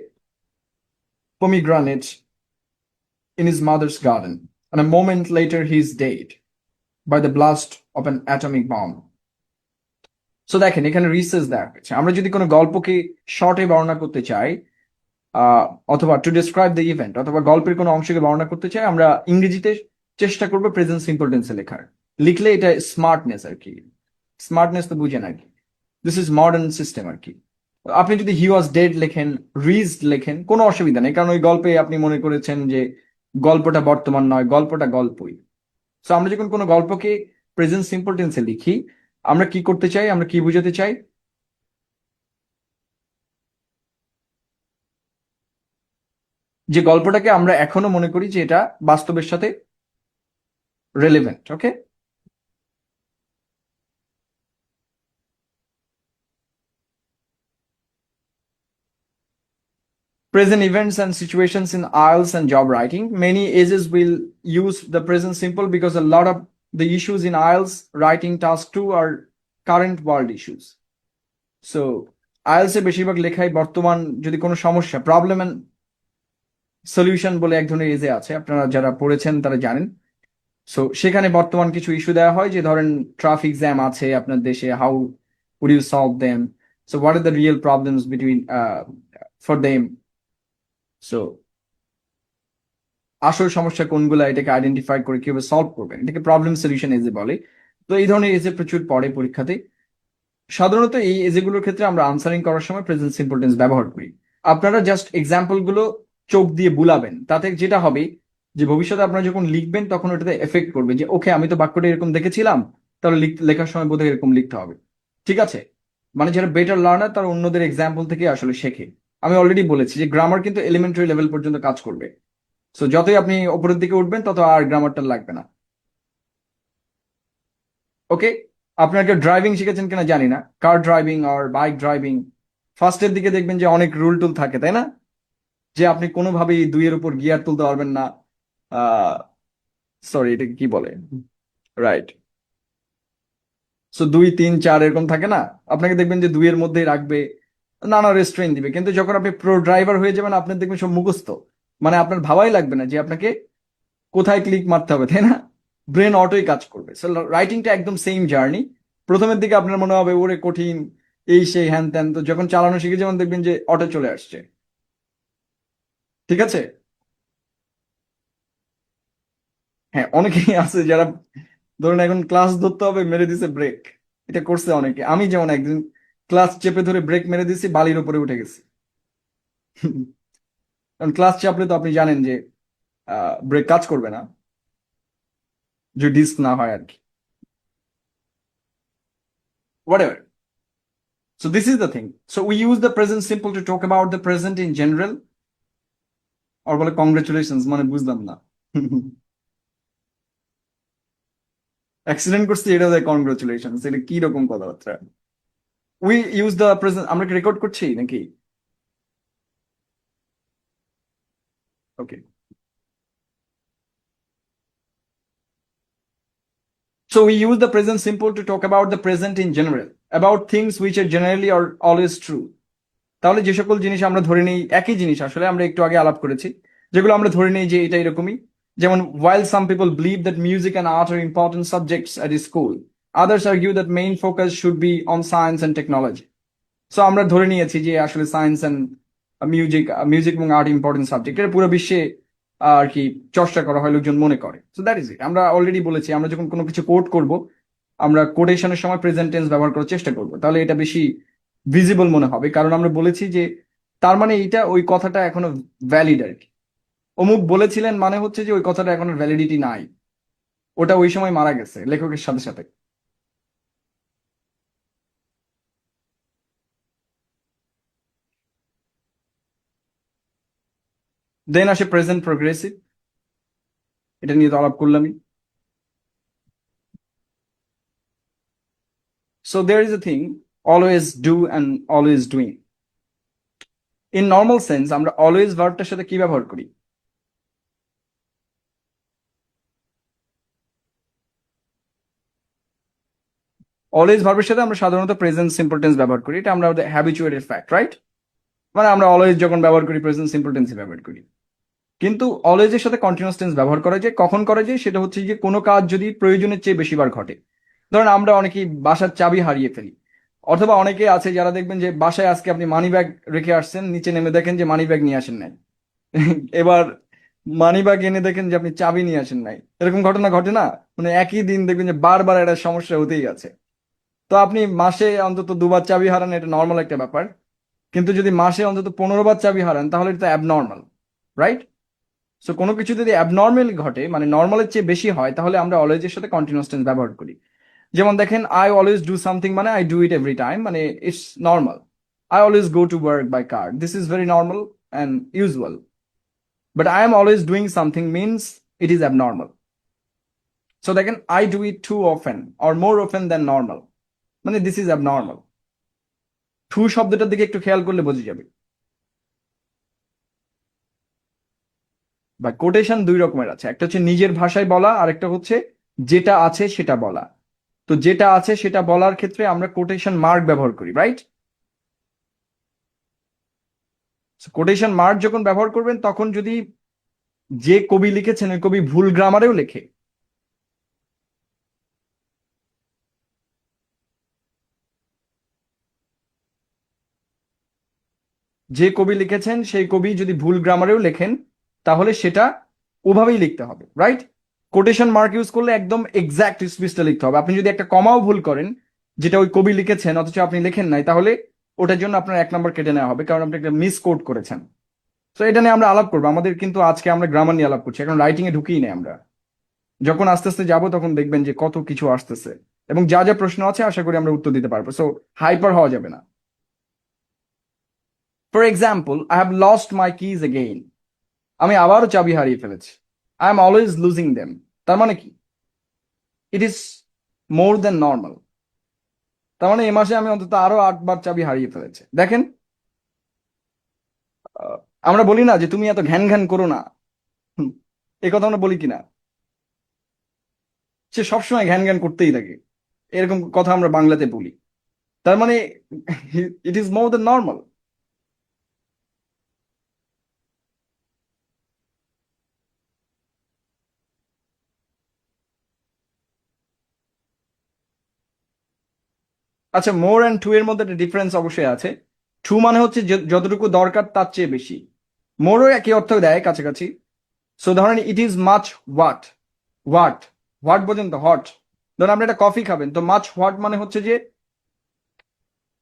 pomegranate in his mother's garden, and a moment later he is dead by the blast of an atomic bomb. So দেখেন এখানে রিসার্চ দেওয়া হয়েছে। আমরা যদি কোনো গল্পকে শর্টে বর্ণনা করতে চাই, অথবা টু ডিসক্রাইব দ্য ইভেন্ট, অথবা গল্পের কোনো অংশকে বর্ণনা করতে চাই, আমরা ইংরেজিতে চেষ্টা করবো প্রেজেন্ট সিম্পল টেন্সে লেখার। লিখলে এটা স্মার্টনেস আর কি, স্মার্টনেস তো বুঝেন আর কি, দিস ইজ মডার্ন সিস্টেম আর কি। আপনি যদি হি ওয়াজ ডেড লেখেন, রিজড লেখেন, কোনো অসুবিধা নেই, কারণ ওই গল্পে আপনি মনে করেছেন যে গল্পটা বর্তমান নয়, গল্পটা গল্পই। সো আমরা যখন কোনো গল্পকে প্রেজেন্ট সিম্পল টেন্সে লিখি, আমরা কি করতে চাই, আমরা কি বুঝাতে চাই, যে গল্পটাকে আমরা এখনো মনে করি যে এটা বাস্তবের সাথে relevant. Okay, present events and situations in IELTS and job writing. Many ages will use the present simple because a lot of the issues in IELTS writing task 2 are current world issues. So IELTS এ বেশিরভাগ লেখাই বর্তমান যদি কোনো সমস্যা, প্রবলেম এন্ড সলিউশন বলে এক ধরনের এজে আছে, আপনারা যারা পড়েছেন তারা জানেন। সো সেখানে বর্তমান কিছু ইস্যু দেওয়া হয়, যে ধরেন ট্রাফিক জ্যাম আছে আপনার দেশে, how would you solve them, so what are the real problems between for them, so আসল সমস্যা কোনগুলো, এটাকে আইডেন্টিফাই করে কিভাবে সলভ করবেন, এটাকে প্রবলেম সলিউশন এজে বলে। তো এই ধরনের এজে প্রচুর পড়ে পরীক্ষাতে। সাধারণত এই এজেগুলোর ক্ষেত্রে আমরা আনসারিং করার সময় প্রেজেন্ট সিম্পল টেন্স ব্যবহার করি। আপনারা জাস্ট এক্সাম্পল গুলো চোখ দিয়ে বুলাবেন, তাতে যেটা হবে যে ভবিষ্যতে আপনারা যখন লিখবেন তখন ওটাতে এফেক্ট করবে, যে ওকে আমি তো বাক্যটা এরকম দেখেছিলাম, তাহলে লেখার সময় বোধহয় এরকম লিখতে হবে। ঠিক আছে, মানে যারা বেটার লার্নার তারা অন্যদের এক্সাম্পল থেকে আসলে শেখে। আমি অলরেডি বলেছি যে গ্রামার কিন্তু এলিমেন্টারি লেভেল পর্যন্ত কাজ করবে। সো যতই আপনি উপরের দিকে উঠবেন তত আর গ্রামারটা লাগবে না। ওকে, আপনার কেউ ড্রাইভিং শিখেছেন কিনা জানি না, কার ড্রাইভিং আর বাইক ড্রাইভিং, ফার্স্টের দিকে দেখবেন যে অনেক রুল টুল থাকে, তাই না? যে আপনি কোনোভাবেই দুইয়ের উপর গিয়ার তুলতে পারবেন না, আহ সরি এটাকে কি বলে, রাইট। সো 2 3 4 এরকম থাকে না, আপনাকে দেখবেন যে দুইয়ের মধ্যেই রাখবে, নানা রেস্টুরেন্ট দিবে, কিন্তু যখন আপনি প্রো ড্রাইভার হয়ে যাবেন আপনার দেখবেন সব মুখস্থ, মানে আপনার ভাবাই লাগবে না যে আপনাকে কোথায় ক্লিক মারতে হবে, তাই না? ব্রেন অটোই কাজ করবে। সো রাইটিংটা একদম সেম জার্নি। প্রথমের দিকে আপনার মনে হবে ওরে কঠিন, এই সেই হ্যান ত্যান, তো যখন চালানো শিখে যাবেন দেখবেন যে অটো চলে আসছে। ঠিক আছে, হ্যাঁ অনেকেই আছে যারা ধরুন এখন ক্লাস ধরতে হবে, মেরে দিছে ব্রেক, এটা করছে অনেকে। আমি যেমন একদিন ক্লাস চেপে ধরে ব্রেক মেরে দিছি, বালির উপরে উঠে গেছি। কারণ ক্লাস চাপলে তো আপনি জানেন যে ব্রেক কাজ করবে না, যদি ডিস্ক না হয় আর কি, whatever. So this is the thing. So we use the present simple to talk about the present in general. আর বলে কংগ্রেচুলেশনস, মানে বুঝলাম না। অ্যাক্সিডেন্ট করছি এটা দেয় কংগ্রেচুলেশনস, এটা কি রকম কথাবার্তা? উই ইউজ দ্য প্রেজেন্ট, আমরা কি রেকর্ড করছি নাকি? ওকে, so we use the present simple to talk about the present in general, about things which are generally or always true. তাহলে যে সকল জিনিস আমরা ধরে নিই, একই জিনিস আসলে আমরা একটু আগে আলাপ করেছি, যেগুলো আমরা ধরে নিই যে এটা এরকমই, যেমন while some people believe that music and art are important subjects at school, others argue that main focus should be on science and technology. So আমরা ধরে নিয়েছি যে আসলে সায়েন্স অ্যান্ড মিউজিক, মিউজিক এবং আর্ট ইম্পর্টেন্ট সাবজেক্ট, এটা পুরো বিশ্বে আর কি চর্চা করা হয়, লোকজন মনে করে। So that is it. আমরা অলরেডি বলেছি আমরা যখন কোনো কিছু কোট করব, আমরা কোটেশনের সময় প্রেজেন্ট টেন্স ব্যবহার করার চেষ্টা করব, তাহলে এটা বেশি ভিজিবল মনে হবে, কারণ আমরা বলেছি যে তার মানে এইটা ওই কথাটা এখনো ভ্যালিড আর কি। অমুক বলেছিলেন মানে হচ্ছে যে ওই কথাটা এখনো ভ্যালিডিটি নাই, ওটা ওই সময় মারা গেছে লেখকের সাথে সাথে। দেন আসে প্রেজেন্ট প্রগ্রেসিভ, এটা নিয়ে তো আলাপ করলামই। So there is a thing, always do and always doing. In normal sense আমরা অলওয়েজ ভার্বটার সাথে কি ব্যবহার করি? অলওয়েজ ভার্বের সাথে আমরা সাধারণত প্রেজেন্ট সিম্পল টেন্স ব্যবহার করি, এটা আমরা হ্যাবিচুয়েটেড ফ্যাক্ট, রাইট? মানে আমরা অলওয়েজ যখন ব্যবহার করি প্রেজেন্ট সিম্পল টেন্সই ব্যবহার করি। কিন্তু অলওয়েজের সাথে কন্টিনিউয়াস টেন্স ব্যবহার করা যায় কখন করা যায়? সেটা হচ্ছে যে কোনো কাজ যদি প্রয়োজনের চেয়ে বেশিবার ঘটে। ধরেন আমরা অনেকেই বাসার চাবি হারিয়ে ফেলি, অথবা অনেকে আছে যারা দেখবেন যে বাসায় আজকে আপনি মানি ব্যাগ রেখে আসছেন, নিচে নেমে দেখেন যে মানি ব্যাগ নিয়ে আসেন নাই। এবার মানি ব্যাগ এনে দেখেন যে আপনি চাবি নিয়ে আসেন নাই। এরকম ঘটনা ঘটে না? মানে একই দিন দেখবেন যে বারবার একটা সমস্যা হতেই আছে। তো আপনি মাসে অন্তত দুবার চাবি হারান, এটা নর্মাল একটা ব্যাপার। কিন্তু যদি মাসে অন্তত 15 বার চাবি হারান তাহলে এটা অ্যাবনর্মাল, রাইট? সো কোনো কিছু যদি অ্যাবনর্মাল ঘটে, মানে নর্মালের চেয়ে বেশি হয়, তাহলে আমরা অলওয়েজের সাথে কন্টিনিউয়াস টেন্স ব্যবহার করি। যেমন দেখেন, আই অলওয়েজ ডু সামথিং মানে I do it every time, মানে it's normal. I always go to work by car, this is very normal and usual. But I am always doing something means it is abnormal. So দেখেন, I do it too often or more often than normal, মানে দিস ইজ অ্যাবনর্মাল। টু শব্দটার দিকে একটু খেয়াল করলে বোঝা যাবে। বা কোটেশন দুই রকমের আছে, একটা হচ্ছে নিজের ভাষায় বলা, আর একটা হচ্ছে যেটা আছে সেটা বলা। তো যেটা আছে সেটা বলার ক্ষেত্রে আমরা কোটেশন মার্ক ব্যবহার করি, রাইট? কোটেশন মার্ক যখন ব্যবহার করবেন তখন যদি যে কবি লিখেছেন ওই কবি ভুল গ্রামারেও লেখে, যে কবি লিখেছেন সেই কবি যদি ভুল গ্রামারেও লেখেন, তাহলে সেটা ওভাবেই লিখতে হবে, রাইট? কোটেশন মার্ক ইউজ করলে একদম এক্সাক্ট স্পিচটা লিখতে হবে। আপনি যদি একটা কমাও ভুল করেন, যেটা ওই কবি লিখেছেন অথচ আপনি লেখেন নাই, তাহলে ওটার জন্য আপনার 1 নম্বর কেটে নেওয়া হবে, কারণ আপনি একটা মিস কোট করেছেন। তো এটা নিয়ে আমরা আলাপ করবো। আমাদের কিন্তু আজকে আমরা গ্রামার নিয়ে আলাপ করছি, এখন রাইটিং এ ঢুকিই নেই আমরা। যখন আস্তে আস্তে যাবো তখন দেখবেন যে কত কিছু আসতেছে, এবং যা যা প্রশ্ন আছে আশা করি আমরা উত্তর দিতে পারবো। সো হাইপার হওয়া যাবে না। For example, I have lost my keys again, আমি আবারও চাবি হারিয়ে ফেলেছি। I am always losing them, তার মানে কি? It is more than normal. তার মানে এই মাসে আমি অন্তত আরো 8 বার চাবি হারিয়ে ফেলেছি। দেখেন, আহ, আমরা বলি না যে তুমি এত ঘ্যান ঘ্যান করো না, হুম, এই কথা আমরা বলি কিনা? সে সবসময় ঘ্যান ঘ্যান করতেই থাকে, এরকম কথা আমরা বাংলাতে বলি। তার মানে ইট ইজ মোর দেন নর্মাল। আচ্ছা, মোর অ্যান্ড টু এর মধ্যে একটা ডিফারেন্স অবশ্যই আছে। টু মানে হচ্ছে যতটুকু দরকার তার চেয়ে বেশি। মোরও একই অর্থ দেয় কাছাকাছি। সো ধরেন, it is much what. What, what বোঝেন তো? হট। ধরেন আপনি একটা কফি খাবেন, তো মাচ হোয়াট মানে হচ্ছে যে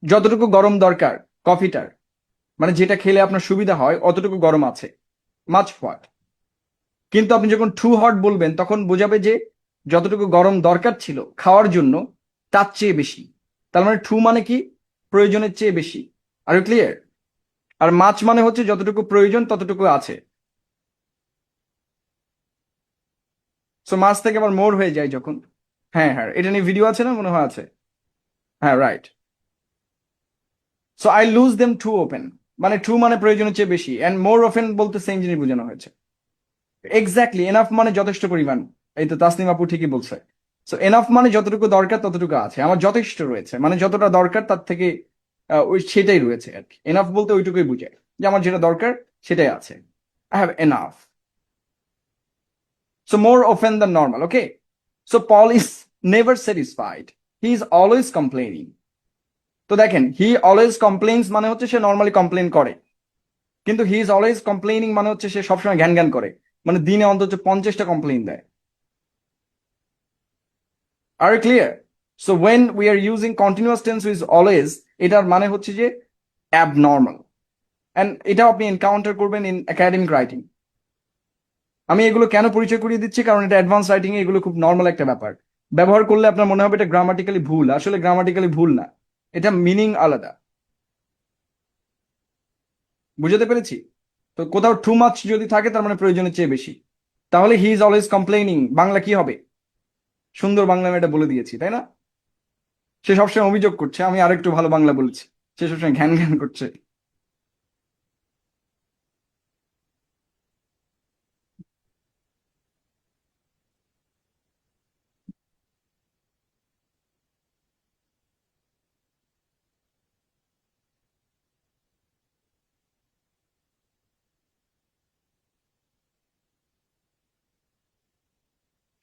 যতটুকু গরম দরকার কফিটার, মানে যেটা খেলে আপনার সুবিধা হয় অতটুকু গরম আছে, মাচ হোয়াট। কিন্তু আপনি যখন টু হট বলবেন তখন বোঝাবে যে যতটুকু গরম দরকার ছিল খাওয়ার জন্য তার চেয়ে বেশি। তার মানে টু মানে কি? প্রয়োজনের চেয়ে বেশি। আর ইউ ক্লিয়ার? আর মাছ মানে হচ্ছে যতটুকু প্রয়োজন ততটুকু আছে। সো মাছ থেকে আবার মোর হয়ে যায় যখন। হ্যাঁ হ্যাঁ, এটা নিয়ে ভিডিও আছে না, মনে হয় আছে। হ্যাঁ, right. So I lose them too often, মানে টু মানে প্রয়োজনের চেয়ে বেশি, অ্যান্ড মোর ওপেন বলতে সেম জিনিস বোঝানো হয়েছে। এক্স্যাক্টলি, এনাফ মানে যথেষ্ট পরিমাণ। এই তো তাসনিম আপু ঠিকই বলছে। সো এনাফ মানে যতটুকু দরকার ততটুকু আছে, আমার যথেষ্ট রয়েছে, মানে যতটা দরকার তার থেকে ওই সেটাই রয়েছে আর কি। এনাফ বলতে ওইটুকুই বোঝায় যে আমার যেটা দরকার সেটাই আছে। I have enough. So more often than normal, okay? So Paul is never satisfied, he is always complaining. তো দেখেন, হি অলওয়েজ কমপ্লেইনস মানে হচ্ছে সে নর্মালি কমপ্লেন করে, কিন্তু হি ইজ অলওয়েজ কমপ্লেনিং মানে হচ্ছে সে সবসময় ঘ্যান ঘ্যান করে, মানে দিনে অন্তত 50টা কমপ্লেন দেয়। আর clear? So when we are using continuous tense with always, এটার মানে হচ্ছে যে অ্যাবনর্মাল। অ্যান্ড এটাও আপনি এনকাউন্টার করবেন ইন একাডেমিক রাইটিং। আমি এগুলো কেন পরিচয় করিয়ে দিচ্ছি, কারণ এটা অ্যাডভান্স রাইটিং এ এগুলো খুব নর্মাল একটা ব্যাপার। ব্যবহার করলে আপনার মনে হবে এটা গ্রামাটিক্যালি ভুল, আসলে গ্রামাটিক্যালি ভুল না, এটা মিনিং আলাদা। বুঝতে পেরেছি? তো কোথাও টু মাচ যদি থাকে তার মানে প্রয়োজনের চেয়ে বেশি। তাহলে he is always complaining Bangla কি হবে? সুন্দর বাংলা আমি এটা বলে দিয়েছি, তাই না? সে সবসময় অভিযোগ করছে আমি আরেকটু ভালো বাংলা বলেছি, সে সবসময় ঘ্যান ঘ্যান করছে।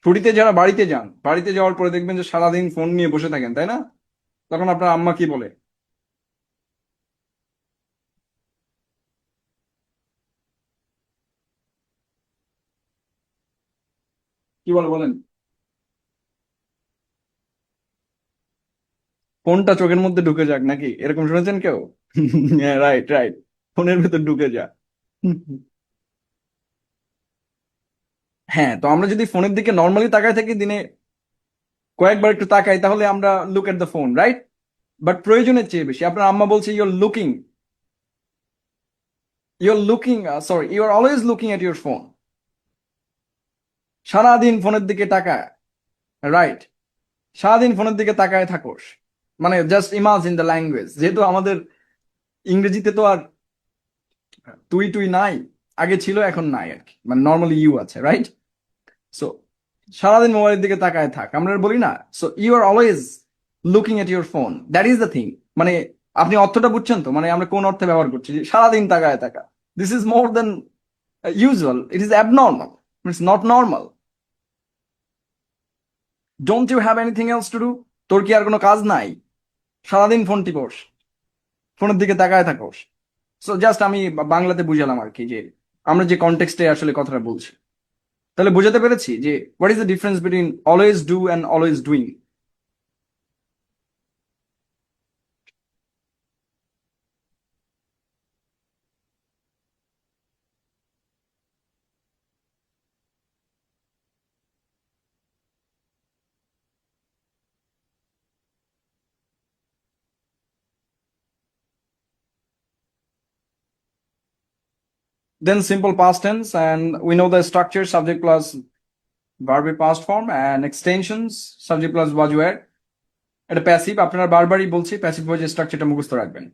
ছুটিতে যারা বাড়িতে যান, বাড়িতে যাওয়ার পরে দেখবেন যে সারাদিন ফোন নিয়ে বসে থাকেন, তাই না? তখন আপনার আম্মা কি বলে? কি বলে বলেন? ফোনটা চোখের মধ্যে ঢুকে যাক নাকি, এরকম শুনেছেন কেউ? হ্যাঁ, রাইট রাইট, ফোনের ভেতর ঢুকে যা। হ্যাঁ, তো আমরা যদি ফোনের দিকে নর্মালি তাকায় থাকি দিনে কয়েকবার একটু তাকাই, তাহলে আমরা look at the phone, right? But প্রয়োজনের চেয়ে বেশি আপনার আম্মা বলছে your looking sorry, you are always looking at your phone. সারাদিন ফোনের দিকে তাকায়, রাইট? সারাদিন ফোনের দিকে তাকায় থাকোস। মানে জাস্ট ইমাজিন দ্য ল্যাঙ্গুয়েজ, যেহেতু আমাদের ইংরেজিতে তো আর তুই তুই নাই, আগে ছিল এখন নাই আর কি, মানে নর্মালি ইউ আছে, রাইট? সো সারাদিন মোবাইলের দিকে তাকায় থাক, আমরা বলি না? So you are always looking at your phone, that is the thing. মানে আপনি অর্থটা বুঝছেন তো, মানে আমরা কোন অর্থে ব্যবহার করছি যে সারাদিন তাকায় থাকা? This is more than usual, it is abnormal, it's not normal. Don't you have anything else to do? তোর কি আর কোনো কাজ নাই? সারাদিন ফোন টিপোস, ফোনের দিকে তাকায় থাকোস। সো জাস্ট আমি বাংলাতে বুঝালাম আর কি, যে আমরা যে কনটেক্সটে আসলে কথাটা বলছি। তাহলে বোঝাতে পেরেছি যে what is the difference between always do and always doing? Then simple past tense, and we know the structure: subject plus verb past form, and extensions subject plus was were. এটা প্যাসিভ, আপনারা বারবারই বলছি প্যাসিভ ভয়েস স্ট্রাকচারটা মুখস্থ রাখবেন।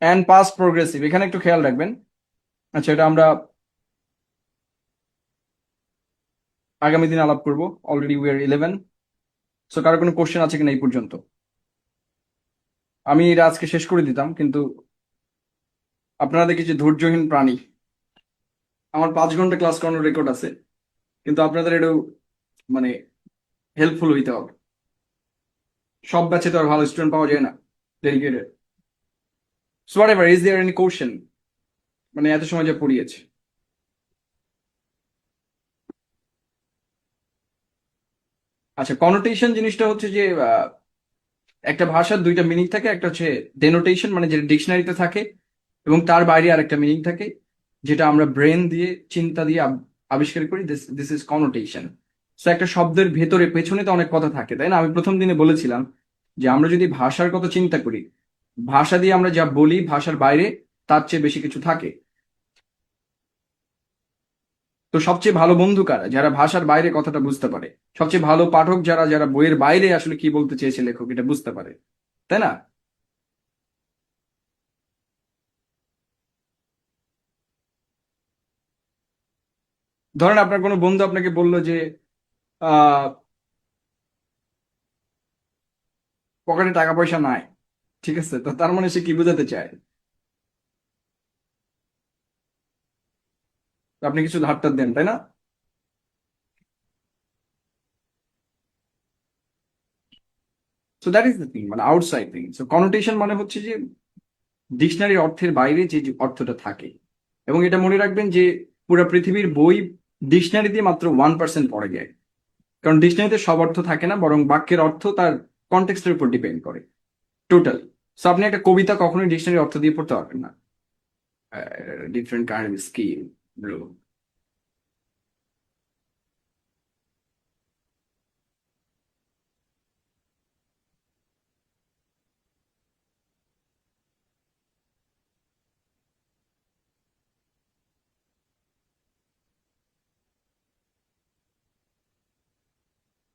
অ্যান্ড পাস্ট প্রোগ্রেসিভ, এখানে একটু খেয়াল রাখবেন। আচ্ছা, এটা আমরা আগামী দিন আলাপ করবো। Already we are 11। সো কারো কোনো কোশ্চেন আছে কিনা এই পর্যন্ত? আমি এটা আজকে শেষ করে দিতাম, কিন্তু আপনারা দেখি যে ধৈর্যহীন প্রাণী। আমার 5 ঘন্টা ক্লাস করানোর রেকর্ড আছে, কিন্তু আপনাদের একটু মানে হেল্পফুল হইতে হবে। সব ব্যাচে তো আর ভালো স্টুডেন্ট পাওয়া যায় না, dedicated. So whatever, is there any question? মানে এত সময় যা পড়িয়েছে। আচ্ছা, কনোটেশন জিনিসটা হচ্ছে যে একটা ভাষার দুইটা মিনিং থাকে। একটা হচ্ছে ডেনোটেশন, মানে যেটা ডিকশনারিতে থাকে, এবং তার বাইরে আর একটা মিনিং থাকে, যেটা আমরা ব্রেন দিয়ে চিন্তা দিয়ে আবিষ্কার করি। This this is connotation. So একটা শব্দের ভেতরে পেছনে তো অনেক কথা থাকে, তাই না? আমি প্রথম দিনে বলেছিলাম যে আমরা যদি ভাষার কথা চিন্তা করি, ভাষা দিয়ে আমরা যা বলি ভাষার বাইরে তার চেয়ে বেশি কিছু থাকে। তো সবচেয়ে ভালো বন্ধু কারা? যারা ভাষার বাইরে কথাটা বুঝতে পারে। সবচেয়ে ভালো পাঠক যারা, যারা বইয়ের বাইরে আসলে কি বলতে চেয়েছে লেখক এটা বুঝতে পারে, তাই না? ধরেন আপনার কোনো বন্ধু আপনাকে বললো যে আহ পকেটে টাকা পয়সা নাই, ঠিক আছে? তো তার মানে সে কি বোঝাতে চায়? আপনি কিছু ধারটা দেন, তাই না? So that is the thing, মানে আউটসাইড থিং। সো কনোটেশন মানে হচ্ছে যে ডিকশনারির অর্থের বাইরে যে যে অর্থটা থাকে। এবং এটা মনে রাখবেন যে পুরো পৃথিবীর বই ডিকশনারি দিয়ে মাত্র 1% পড়ে যায়। কারণ ডিকশনারিতে সব অর্থ থাকে না, বরং বাক্যের অর্থ তার কনটেক্সটের উপর ডিপেন্ড করে টোটালি। সো আপনি একটা কবিতা কখনোই ডিকশনারি অর্থ দিয়ে পড়তে পারবেন না। Different kind of skill, bro.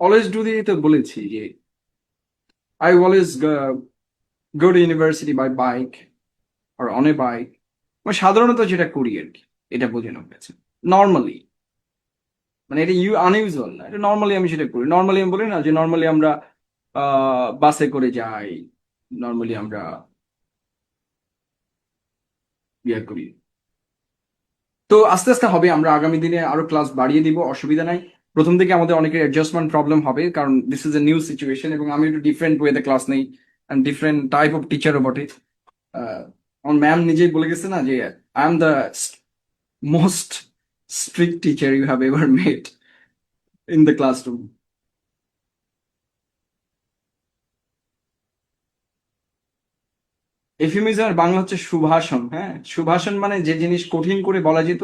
Always do দিয়ে তো বলেছি যে I always go to university by bike or on a bike. মানে সাধারণত যেটা করি আর কি, এটা বোঝানো হয়েছে নর্মালি। মানে এটা আনইউজুয়াল না, এটা নর্মালি আমি সেটা করি। নর্মালি আমি বলি না যে নর্মালি আমরা বাসে করে যাই, নর্মালি আমরা ইয়ে করি। তো আস্তে আস্তে হবে, আমরা আগামী দিনে আরো ক্লাস বাড়িয়ে দিব, অসুবিধা নাই। প্রথম দিকে আমাদের অনেকের অ্যাডজাস্টমেন্ট প্রবলেম হবে, কারণ this is a new situation, এবং আমি একটু ডিফারেন্ট ওয়েতে ক্লাস নেই, ডিফারেন্ট টাইপ অফ টিচারও বটে। আমার ম্যাম নিজেই বলে গেছে না যে I am the most strict teacher you have ever met in the classroom. এফিমিজমের বাংলা হচ্ছে সুভাষণ। হ্যাঁ, সুভাষণ মানে যে জিনিস কঠিন করে বলা যেত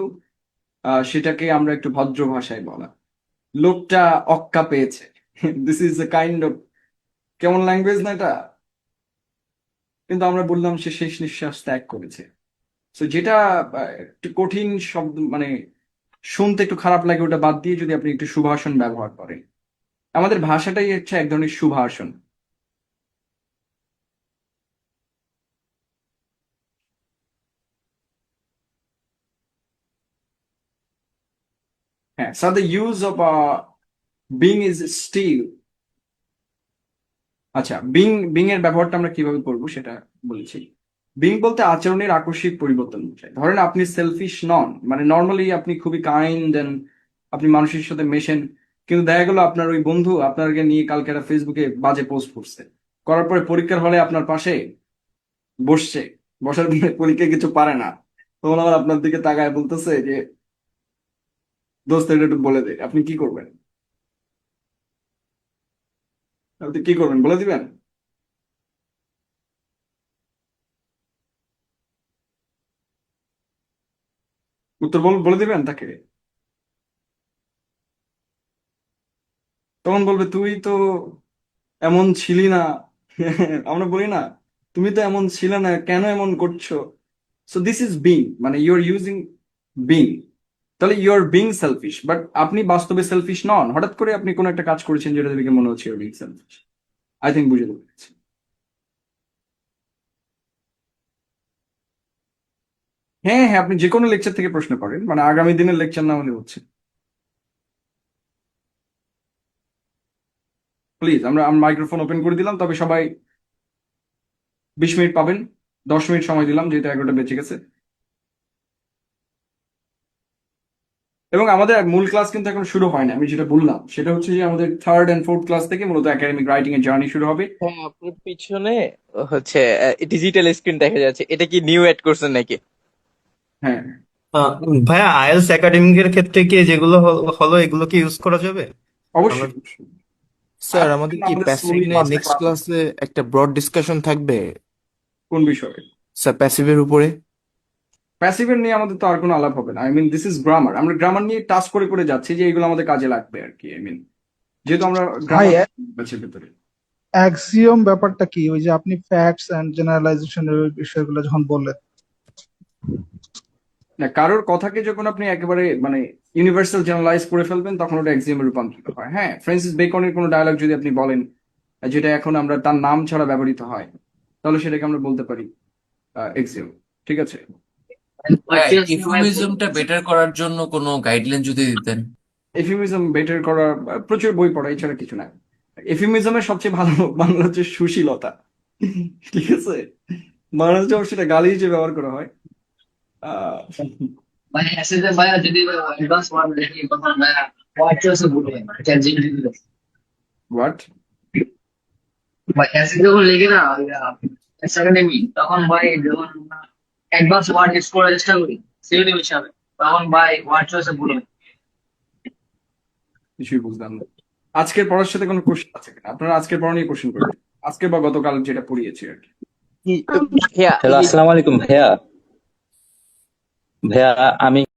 সেটাকে আমরা একটু ভদ্র ভাষায় বলা। লোকটা অক্কা পেয়েছে, this is a kind of, কেমন ল্যাঙ্গুয়েজ না এটা? কিন্তু আমরা বললাম সে শেষ নিঃশ্বাস ত্যাগ করেছে। তো যেটা একটু কঠিন শব্দ, মানে শুনতে একটু খারাপ লাগে, ওটা বাদ দিয়ে যদি আপনি একটু সুভাষণ ব্যবহার করেন, আমাদের ভাষাটাই হচ্ছে এক ধরনের সুভাষণ। হ্যাঁ, so the use of being is still, আচ্ছা, বিং এর ব্যবহারটা আমরা কিভাবে করবো সেটা বলেছি। বিং বলতে আচরণের আকস্মিক পরিবর্তন বোঝায়। ধরেন আপনি সেলফিশ নন, মানে নর্মালি আপনি খুবই কাইন্ড এন্ড আপনি মানুষের সাথে মেশেন, কিন্তু দেখা গেল আপনার ওই বন্ধু আপনাকে নিয়ে কালকে একটা ফেসবুকে বাজে পোস্ট করছে, করার পরে পরীক্ষার হলে আপনার পাশে বসছে, বসার পরে পরীক্ষায় কিছু পারে না, তখন আবার আপনার দিকে তাকায় বলতেছে যে দোস্ত এটা একটু বলে দে, আপনি কি করবেন? আপনি কি করবেন বলে দিবেন? উত্তর বলে দিবেন তাকে? তখন বলবে তুই তো এমন ছিলি না। আমরা বলি না, তুমি তো এমন ছিলে না, কেন এমন করছো? সো দিস ইজ বিং, মানে ইউ আর ইউজিং বিং। তাহলে you are being selfish, but আপনি বাস্তবে সেলফিশ নন। হঠাৎ করে আপনি কোনো একটা কাজ করেছেন যেটা দেখে মনে হচ্ছে you being selfish. I think বুঝে পেরেছি। হ্যাঁ হ্যাঁ, আপনি যে কোনো লেকচার থেকে প্রশ্ন করেন, মানে আগামী দিনের লেকচার না হলে হচ্ছে। প্লিজ, আমরা মাইক্রোফোন ওপেন করে দিলাম, তবে সবাই 20 মিনিট পাবেন। 10 মিনিট সময় দিলাম যেহেতু 11টা বেঁচে গেছে। এবং আমাদের মূল ক্লাস কিন্তু এখন শুরু হয় না, আমি যেটা বললাম সেটা হচ্ছে যে আমাদের থার্ড এন্ড ফোর্থ ক্লাস থেকে মূলত একাডেমিক রাইটিং এর জার্নি শুরু হবে। হ্যাঁ, আপনার পিছনে হচ্ছে ডিজিটাল স্ক্রিন দেখা যাচ্ছে, এটা কি নিউ অ্যাড করছেন নাকি? হ্যাঁ, আহ, ভাইয়া আইএলটিএস একাডেমিকের ক্ষেত্রে কি যেগুলো হলো এগুলো কি ইউজ করা যাবে? আমরা অবশ্যই অবশ্যই। স্যার আর আমাদের কি আমাদের প্যাসিভ স্লোলি নিয়ে 5টা নেক্সট ক্লাস আছে। ক্লাসে একটা ব্রড ডিসকাশন থাকবে কোন বিষয়ে? স্যার প্যাসিভের উপরে? প্যাসিভের নিয়ে আমাদের তো আর কোনো আলাপ হবে না। I mean this is grammar, আমরা গ্রামার নিয়ে টাচ করে করে যাচ্ছি যে এগুলো আমাদের কাজে লাগবে আর কি। আই মিন যেহেতু আমরা ভাই, গ্রামার আছে ভেতরে। অ্যাক্সিওম ব্যাপারটা কি? ওই যে আপনি ফ্যাক্টস এন্ড জেনারেলাইজেশনের বিষয়গুলো যখন বললেন, না, কারোর কথাকে যখন আপনি একেবারে মানে ইউনিভার্সাল জেনারেলাইজ করে ফেলবেন তখন ওটা এক্সিওমে রূপান্তরিত হয়। হ্যাঁ, ফ্রান্সিস বেকনের কোনো ডায়লগ যদি আপনি বলেন যেটা এখন আমরা তার নাম ছাড়া ব্যবহৃত হয়, তাহলে সেটাকে আমরা বলতে পারি এক্সিওম। ঠিক আছে। ভাইয়া ইউফেমিজমটা বেটার করার জন্য কোনো গাইডলাইন যদি দিতেন। এফিমিজম বেটার করার প্রচুর বই পড়া, এছাড়া কিছু না। এফিমিজমের সবচেয়ে ভালো বাংলা হচ্ছে সুশীলতা। ঠিক আছে, বাংলাদেশে অবশ্যই সেটা গালি হিসেবে ব্যবহার করা হয়। আহ, भाई ऐसे तो भाई যদি অ্যাডভান্স ওয়ার্ড দেখি তখন ভাই হোয়াইট চয়েস ভুলে চ্যাট জিপিটি দিলে what? ভাই এসে যখন লিখি না একাডেমি তখন ভাই যখন অ্যাডভান্স ওয়ার্ড ইউজ করার চেষ্টা করি সিনোনিম হিসাবে তখন ভাই হোয়াইট চয়েস ভুলে কিছুই বুঝলাম না। আজকের পড়ার সাথে কোনো কোশ্চেন আছে কিনা? আপনারা আজকের পড়া নিয়ে কোশ্চেন করবেন, আজকে বা গতকাল যেটা পড়িয়েছি আর কি। ভাইয়া হ্যালো, আসসালামু আলাইকুম ভাইয়া। ভাইয়া আমি